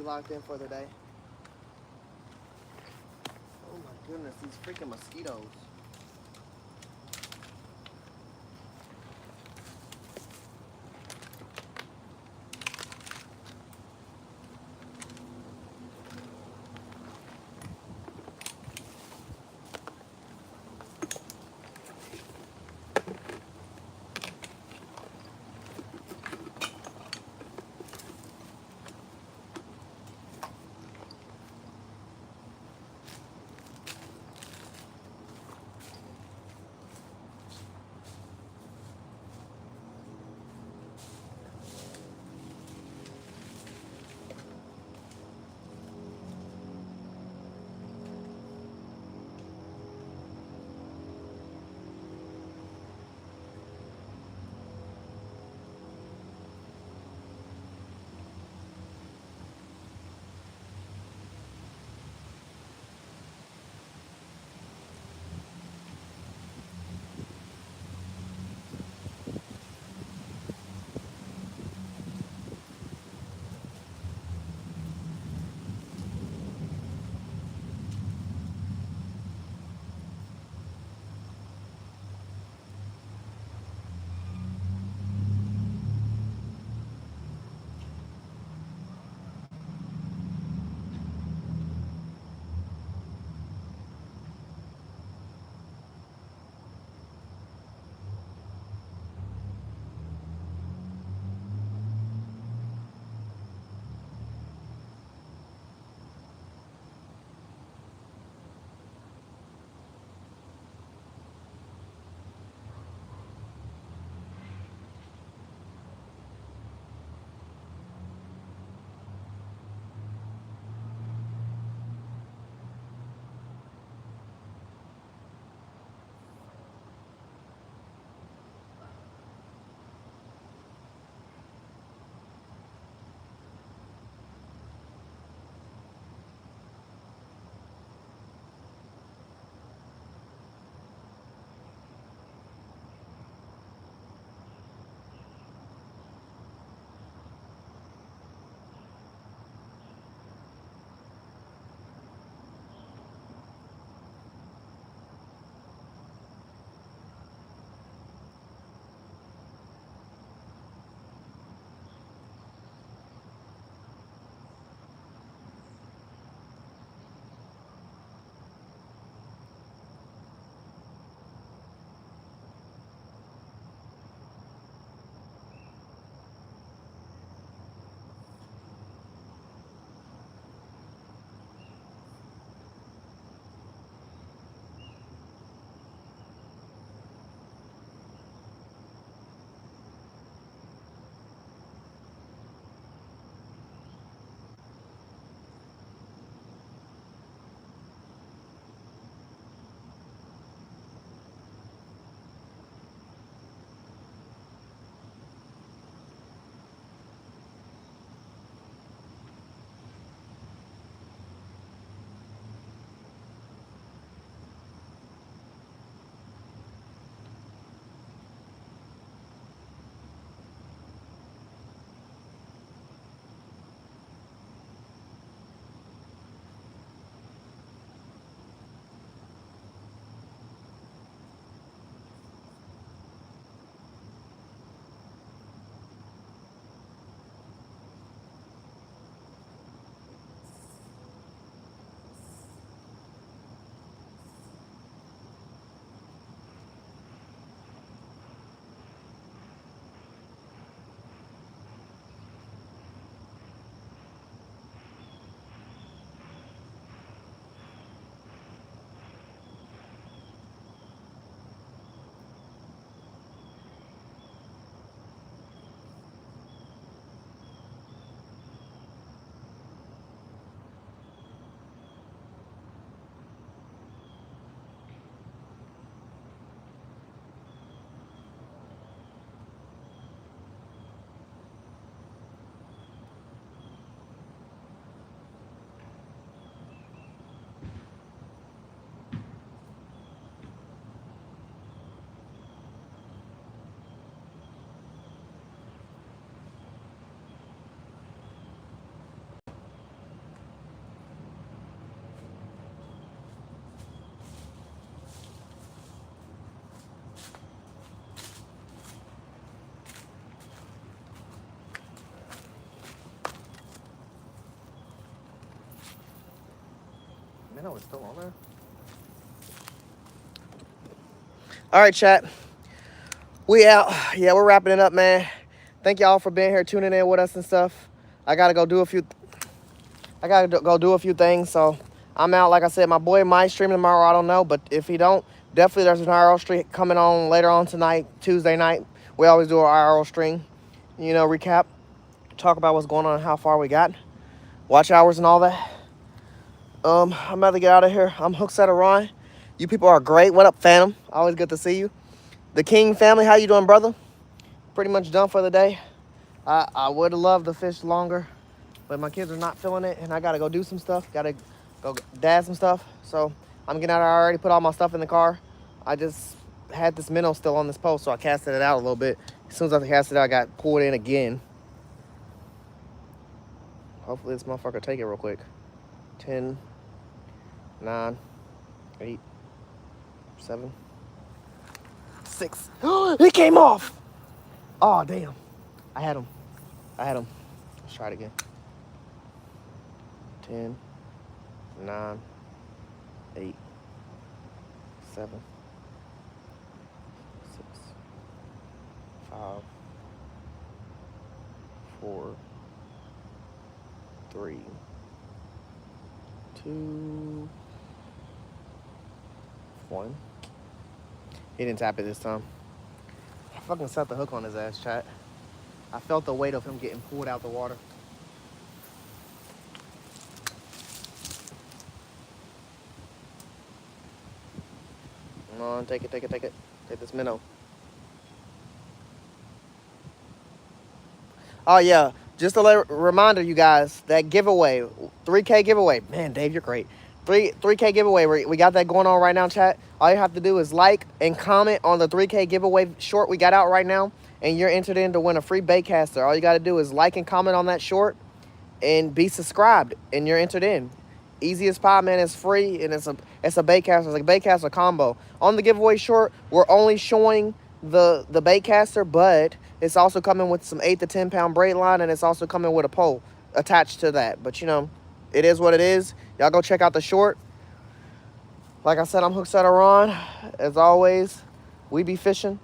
locked in for the day. Oh my goodness, these freaking mosquitoes. minnow is still on there. All right, chat. We out. Yeah, we're wrapping it up, man. Thank y'all for being here, tuning in with us and stuff. I gotta go do a few things. So I'm out. Like I said, my boy might stream tomorrow. I don't know, but if he don't, definitely there's an IRL stream coming on later on tonight, Tuesday night. We always do our IRL stream. You know, recap, talk about what's going on and how far we got, watch hours and all that. I'm about to get out of here. I'm Hooksetter Ron. You people are great. What up, Phantom? Always good to see you. The King family, how you doing, brother? Pretty much done for the day. I would have loved to fish longer, but my kids are not feeling it, and I gotta go do some stuff. Gotta go dad some stuff. So I'm getting out. I already put all my stuff in the car. I just had this minnow still on this post, so I casted it out a little bit. As soon as I casted it out, I got pulled in again. Hopefully this motherfucker take it real quick. 10, 9, 8, 7, 6. It came off. Oh, damn. I had him. Let's try it again. 10, 9, 8, 7, 6, 5, 4, 3, 2, 1. He didn't tap it this time. I fucking set the hook on his ass, chat. I felt the weight of him getting pulled out the water. Come on, take it. Take this minnow. Oh, yeah. Just a reminder, you guys, that giveaway, 3K giveaway. Man, Dave, you're great. 3K giveaway. We got that going on right now, chat. All you have to do is like and comment on the 3K giveaway short we got out right now, and you're entered in to win a free baitcaster. All you got to do is like and comment on that short and be subscribed, and you're entered in. Easy as pie, man. It's free, and it's a baitcaster. It's like a baitcaster combo. On the giveaway short, we're only showing the baitcaster, but it's also coming with some 8 to 10 pound braid line, and it's also coming with a pole attached to that. But you know, it is what it is. Y'all go check out the short. Like I said, I'm Hooksetter Ron. As always, we be fishing.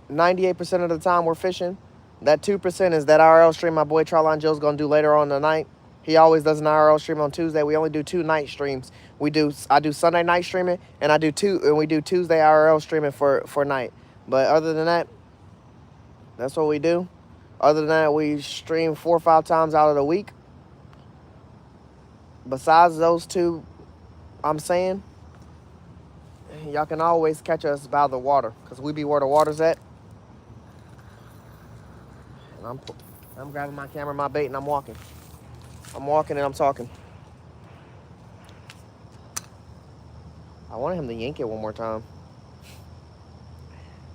98% of the time we're fishing. That 2% is that IRL stream my boy Troutline Joe's gonna do later on tonight. He always does an IRL stream on Tuesday. We only do 2 night streams. I do Sunday night streaming, and we do Tuesday IRL streaming for night. But other than that, that's what we do. Other than that, we stream 4 or 5 times out of the week. Besides those 2, I'm saying, y'all can always catch us by the water, because we be where the water's at. And I'm grabbing my camera, my bait, and I'm walking. I'm walking and I'm talking. I wanted him to yank it one more time.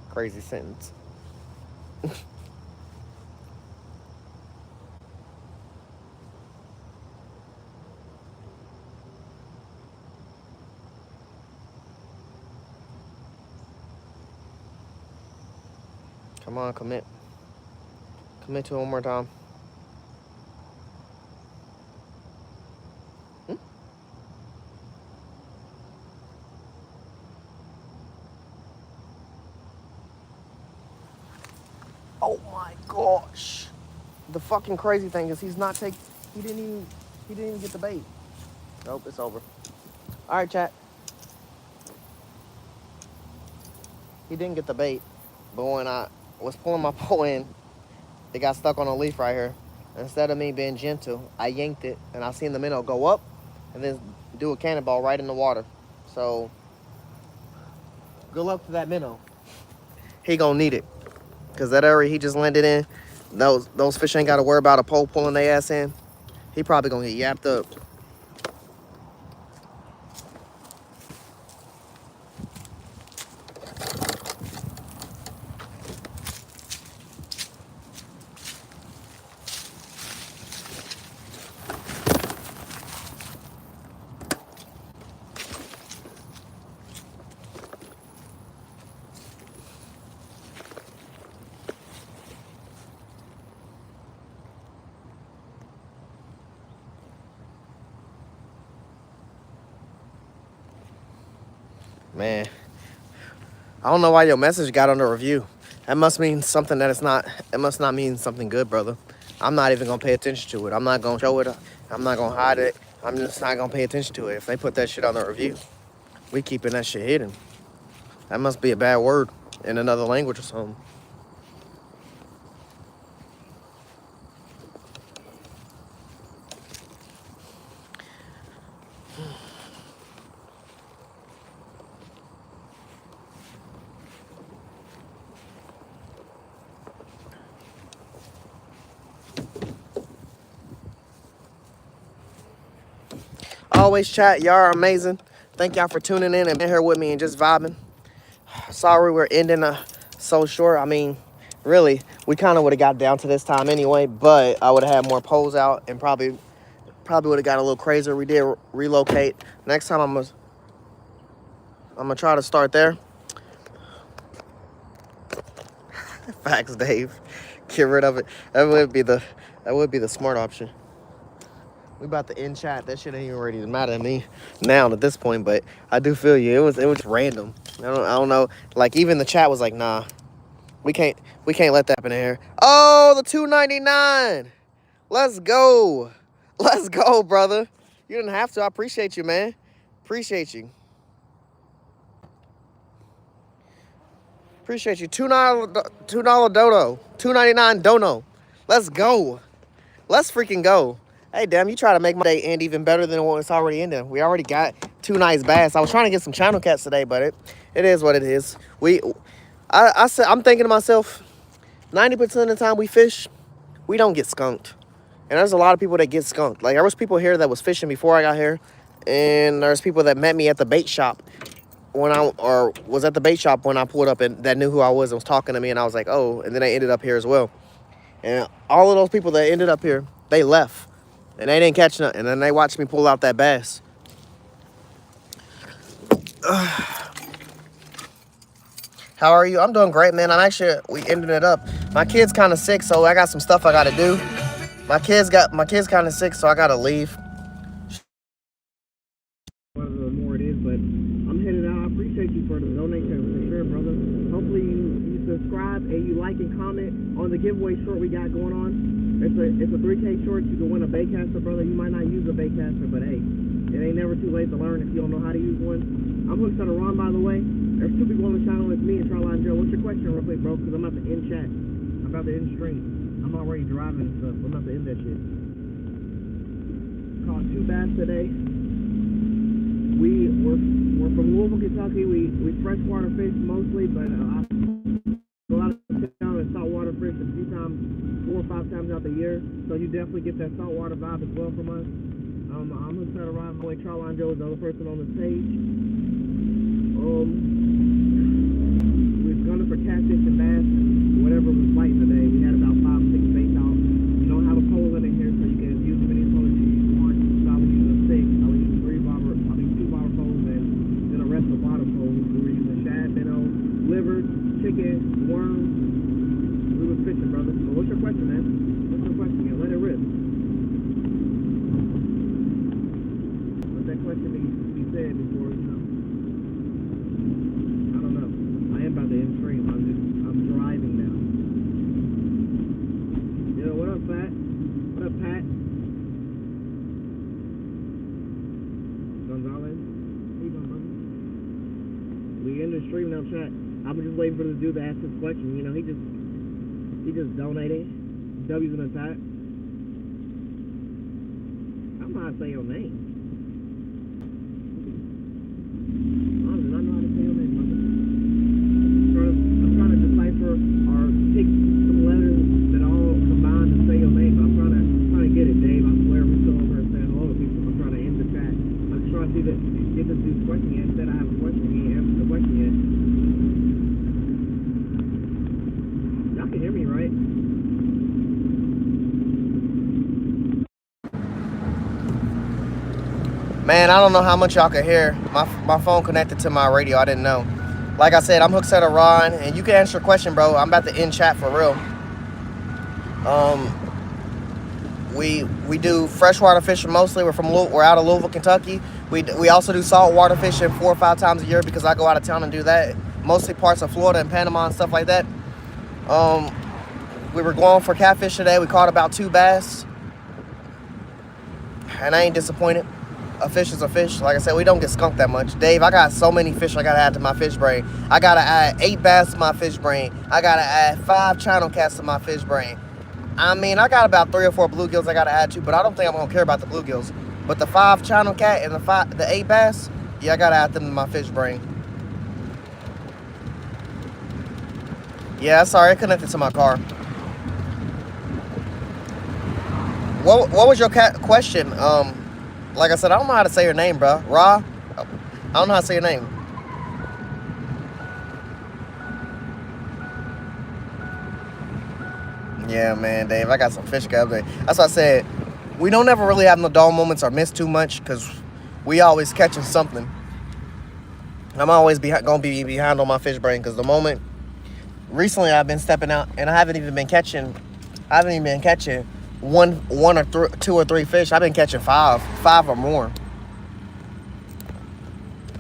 Crazy sentence. Come on, commit. Commit to it one more time. Oh my gosh. The fucking crazy thing is he didn't even get the bait. Nope, it's over. All right, chat. He didn't get the bait, but when I was pulling my pole in, it got stuck on a leaf right here. Instead of me being gentle, I yanked it, and I seen the minnow go up and then do a cannonball right in the water. So, good luck to that minnow. He gonna need it. Because that area he just landed in, those fish ain't got to worry about a pole pulling their ass in. He probably going to get yapped up. Man, I don't know why your message got under review. That must mean something that it's not. It must not mean something good, brother. I'm not even gonna pay attention to it. I'm not gonna show it. I'm not gonna hide it. I'm just not gonna pay attention to it. If they put that shit on the review, we keeping that shit hidden. That must be a bad word in another language or something. Always chat. Y'all are amazing. Thank y'all for tuning in and being here with me and just vibing. Sorry we're ending so short. I mean, really, we kind of would have got down to this time anyway, but I would have had more polls out and probably would have got a little crazier. We did relocate. Next time I'm gonna try to start there. Facts, Dave. Get rid of it. That would be the smart option. We about to end chat. That shit ain't even ready to matter to me now at this point, but I do feel you. It was random. I don't know. Like even the chat was like, nah, we can't let that happen in here. Oh, the $2.99. Let's go. Let's go, brother. You didn't have to. I appreciate you, man. Appreciate you. Appreciate you. $2 dono. $2.99 dono. Let's go. Let's freaking go. Hey, damn, you try to make my day end even better than what it's already ending. We already got 2 nice bass. I was trying to get some channel cats today, but it is what it is. I said, I'm thinking to myself, 90% of the time we fish, we don't get skunked. And there's a lot of people that get skunked. Like, there was people here that was fishing before I got here, and there's people that met me at the bait shop was at the bait shop when I pulled up and that knew who I was and was talking to me, and I was like, oh, and then they ended up here as well. And all of those people that ended up here, they left. And they didn't catch nothing. And then they watched me pull out that bass. How are you? I'm doing great, man. We ended it up. My kid's kind of sick, so I got some stuff I got to do. My kid's kind of sick, so I got to leave. Whatever more it is, but I'm headed out. I appreciate you for the donation, for sure, brother. Hopefully you subscribe and you like and comment on the giveaway short we got going on. It's a 3K short. You can win a baitcaster, brother. You might not use a baitcaster, but hey, it ain't never too late to learn if you don't know how to use one. I'm hooked on a Ron, by the way. There's 2 people on the channel. It's me and Charline Joe. What's your question real quick, bro? Because I'm about to end chat. I'm about to end stream. I'm already driving and stuff. I'm about to end that shit. Caught 2 bass today. We're from Louisville, Kentucky. We freshwater fish mostly, but I a lot of down and saltwater fish a few times, 4 or 5 times out the year. So you definitely get that saltwater vibe as well from us. I'm gonna try to ride my way. Charline Joe is the other person on this page. We're gunning for catfish and bass, whatever was biting today. We had about 5 or 6 baits out. You don't have a pole in here, so you can use as many poles as you want. So I was using 6. I was using 2 bobber poles, and then the rest of the bottom poles. We were using shad, minnow, liver, chicken, worms. We was fishing, brother. So what's your question, man? What's your question? Yeah, let it rip. What's that question that you said before, you know? I don't know. I am about to end stream. I'm driving now. Yo, what up, Pat? What up, Pat? Gonzalez? How you doing, brother? We end the stream now, chat. I'm just waiting for the dude to ask his question. You know, he just donated. W's in the chat. I'm not say your name. I do not know how to say your name, brother. I'm trying to decipher or pick some letters that all combine to say your name. I'm trying to get it, Dave. I swear we're still over here saying hello to people. I'm trying to end the chat. I'm just trying to get this dude's question yet. Instead I have a question. He ain't answered the question yet. Y'all can hear me, right? Man, I don't know how much y'all can hear. My phone connected to my radio. I didn't know. Like I said, I'm Hook Setter Ron, and you can answer a question, bro. I'm about to end chat for real. We do freshwater fishing mostly. We're out of Louisville, Kentucky. We also do saltwater fishing 4 or 5 times a year because I go out of town and do that. Mostly parts of Florida and Panama and stuff like that. We were going for catfish today. We caught about 2 bass. And I ain't disappointed. A fish is a fish. Like I said, we don't get skunked that much. Dave, I got so many fish I gotta add to my fish brain. I gotta add 8 bass to my fish brain. I gotta add 5 channel cats to my fish brain. I mean, I got about 3 or 4 bluegills I gotta add to, but I don't think I'm gonna care about the bluegills. But the 5 channel cat and the 8 bass, yeah, I gotta add them to my fish brain. Yeah, sorry, it connected to my car. What was your question? Like I said, I don't know how to say your name, bro. Ra? I don't know how to say your name. Yeah, man, Dave, I got some fish cat update. That's what I said. We don't ever really have no dull moments or miss too much because we always catching something. I'm always gonna be behind on my fish brain because the moment recently I've been stepping out and I haven't even been catching one or 2 or 3 fish. I've been catching 5 or more.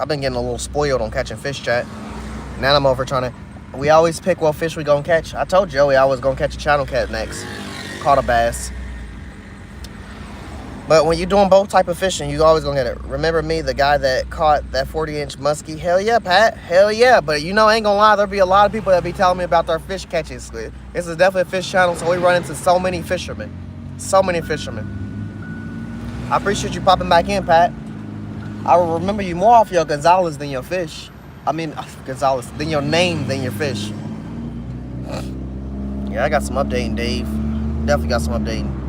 I've been getting a little spoiled on catching fish, chat. Now I'm over trying to. We always pick what fish we gonna catch. I told Joey I was gonna catch a channel cat next. Caught a bass. But when you're doing both type of fishing, you always gonna get it. Remember me, the guy that caught that 40-inch muskie? Hell yeah, Pat. Hell yeah. But you know, I ain't gonna lie, there'll be a lot of people that be telling me about their fish catches. This is definitely a fish channel, so we run into so many fishermen. So many fishermen. I appreciate you popping back in, Pat. I will remember you more off your Gonzalez than your fish. I mean, Gonzalez, than your name than your fish. Yeah, I got some updating, Dave. Definitely got some updating.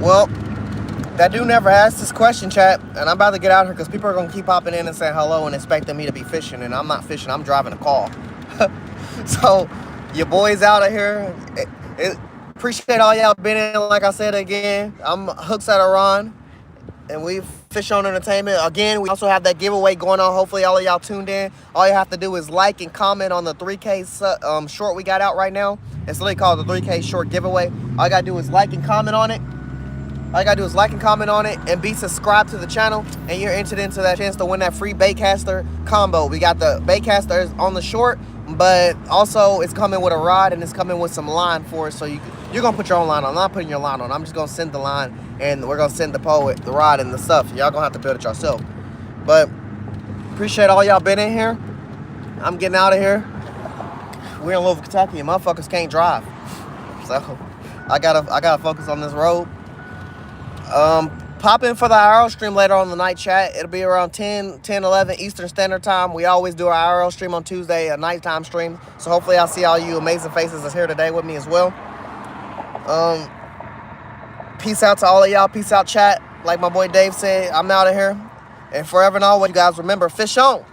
Well, that dude never asked this question, chat, and I'm about to get out here because people are going to keep popping in and saying hello and expecting me to be fishing, and I'm not fishing. I'm driving a call. So, your boys out of here. Appreciate all y'all been in. Like I said again, I'm Hooks at Iran, and we Fish on Entertainment. Again, we also have that giveaway going on. Hopefully, all of y'all tuned in. All you have to do is like and comment on the 3K short we got out right now. It's literally called the 3K short giveaway. All you got to do is like and comment on it. All you gotta do is like and comment on it and be subscribed to the channel, and you're entered into that chance to win that free baitcaster combo. We got the baitcaster on the short, but also it's coming with a rod and it's coming with some line for it. So you're gonna put your own line on. I'm not putting your line on. I'm just gonna send the line and we're gonna send the pole, the rod, and the stuff. Y'all gonna have to build it yourself. But appreciate all y'all been in here. I'm getting out of here. We're in Louisville, Kentucky, and motherfuckers can't drive. So I gotta focus on this road. Pop in for the IRL stream later on the night, chat. It'll be around 11 Eastern Standard Time. We always do our IRL stream on Tuesday, a nighttime stream. So hopefully I'll see all you amazing faces that's here today with me as well. Peace out to all of y'all. Peace out, chat. Like my boy Dave said, I'm out of here. And forever and always, you guys remember, fish on.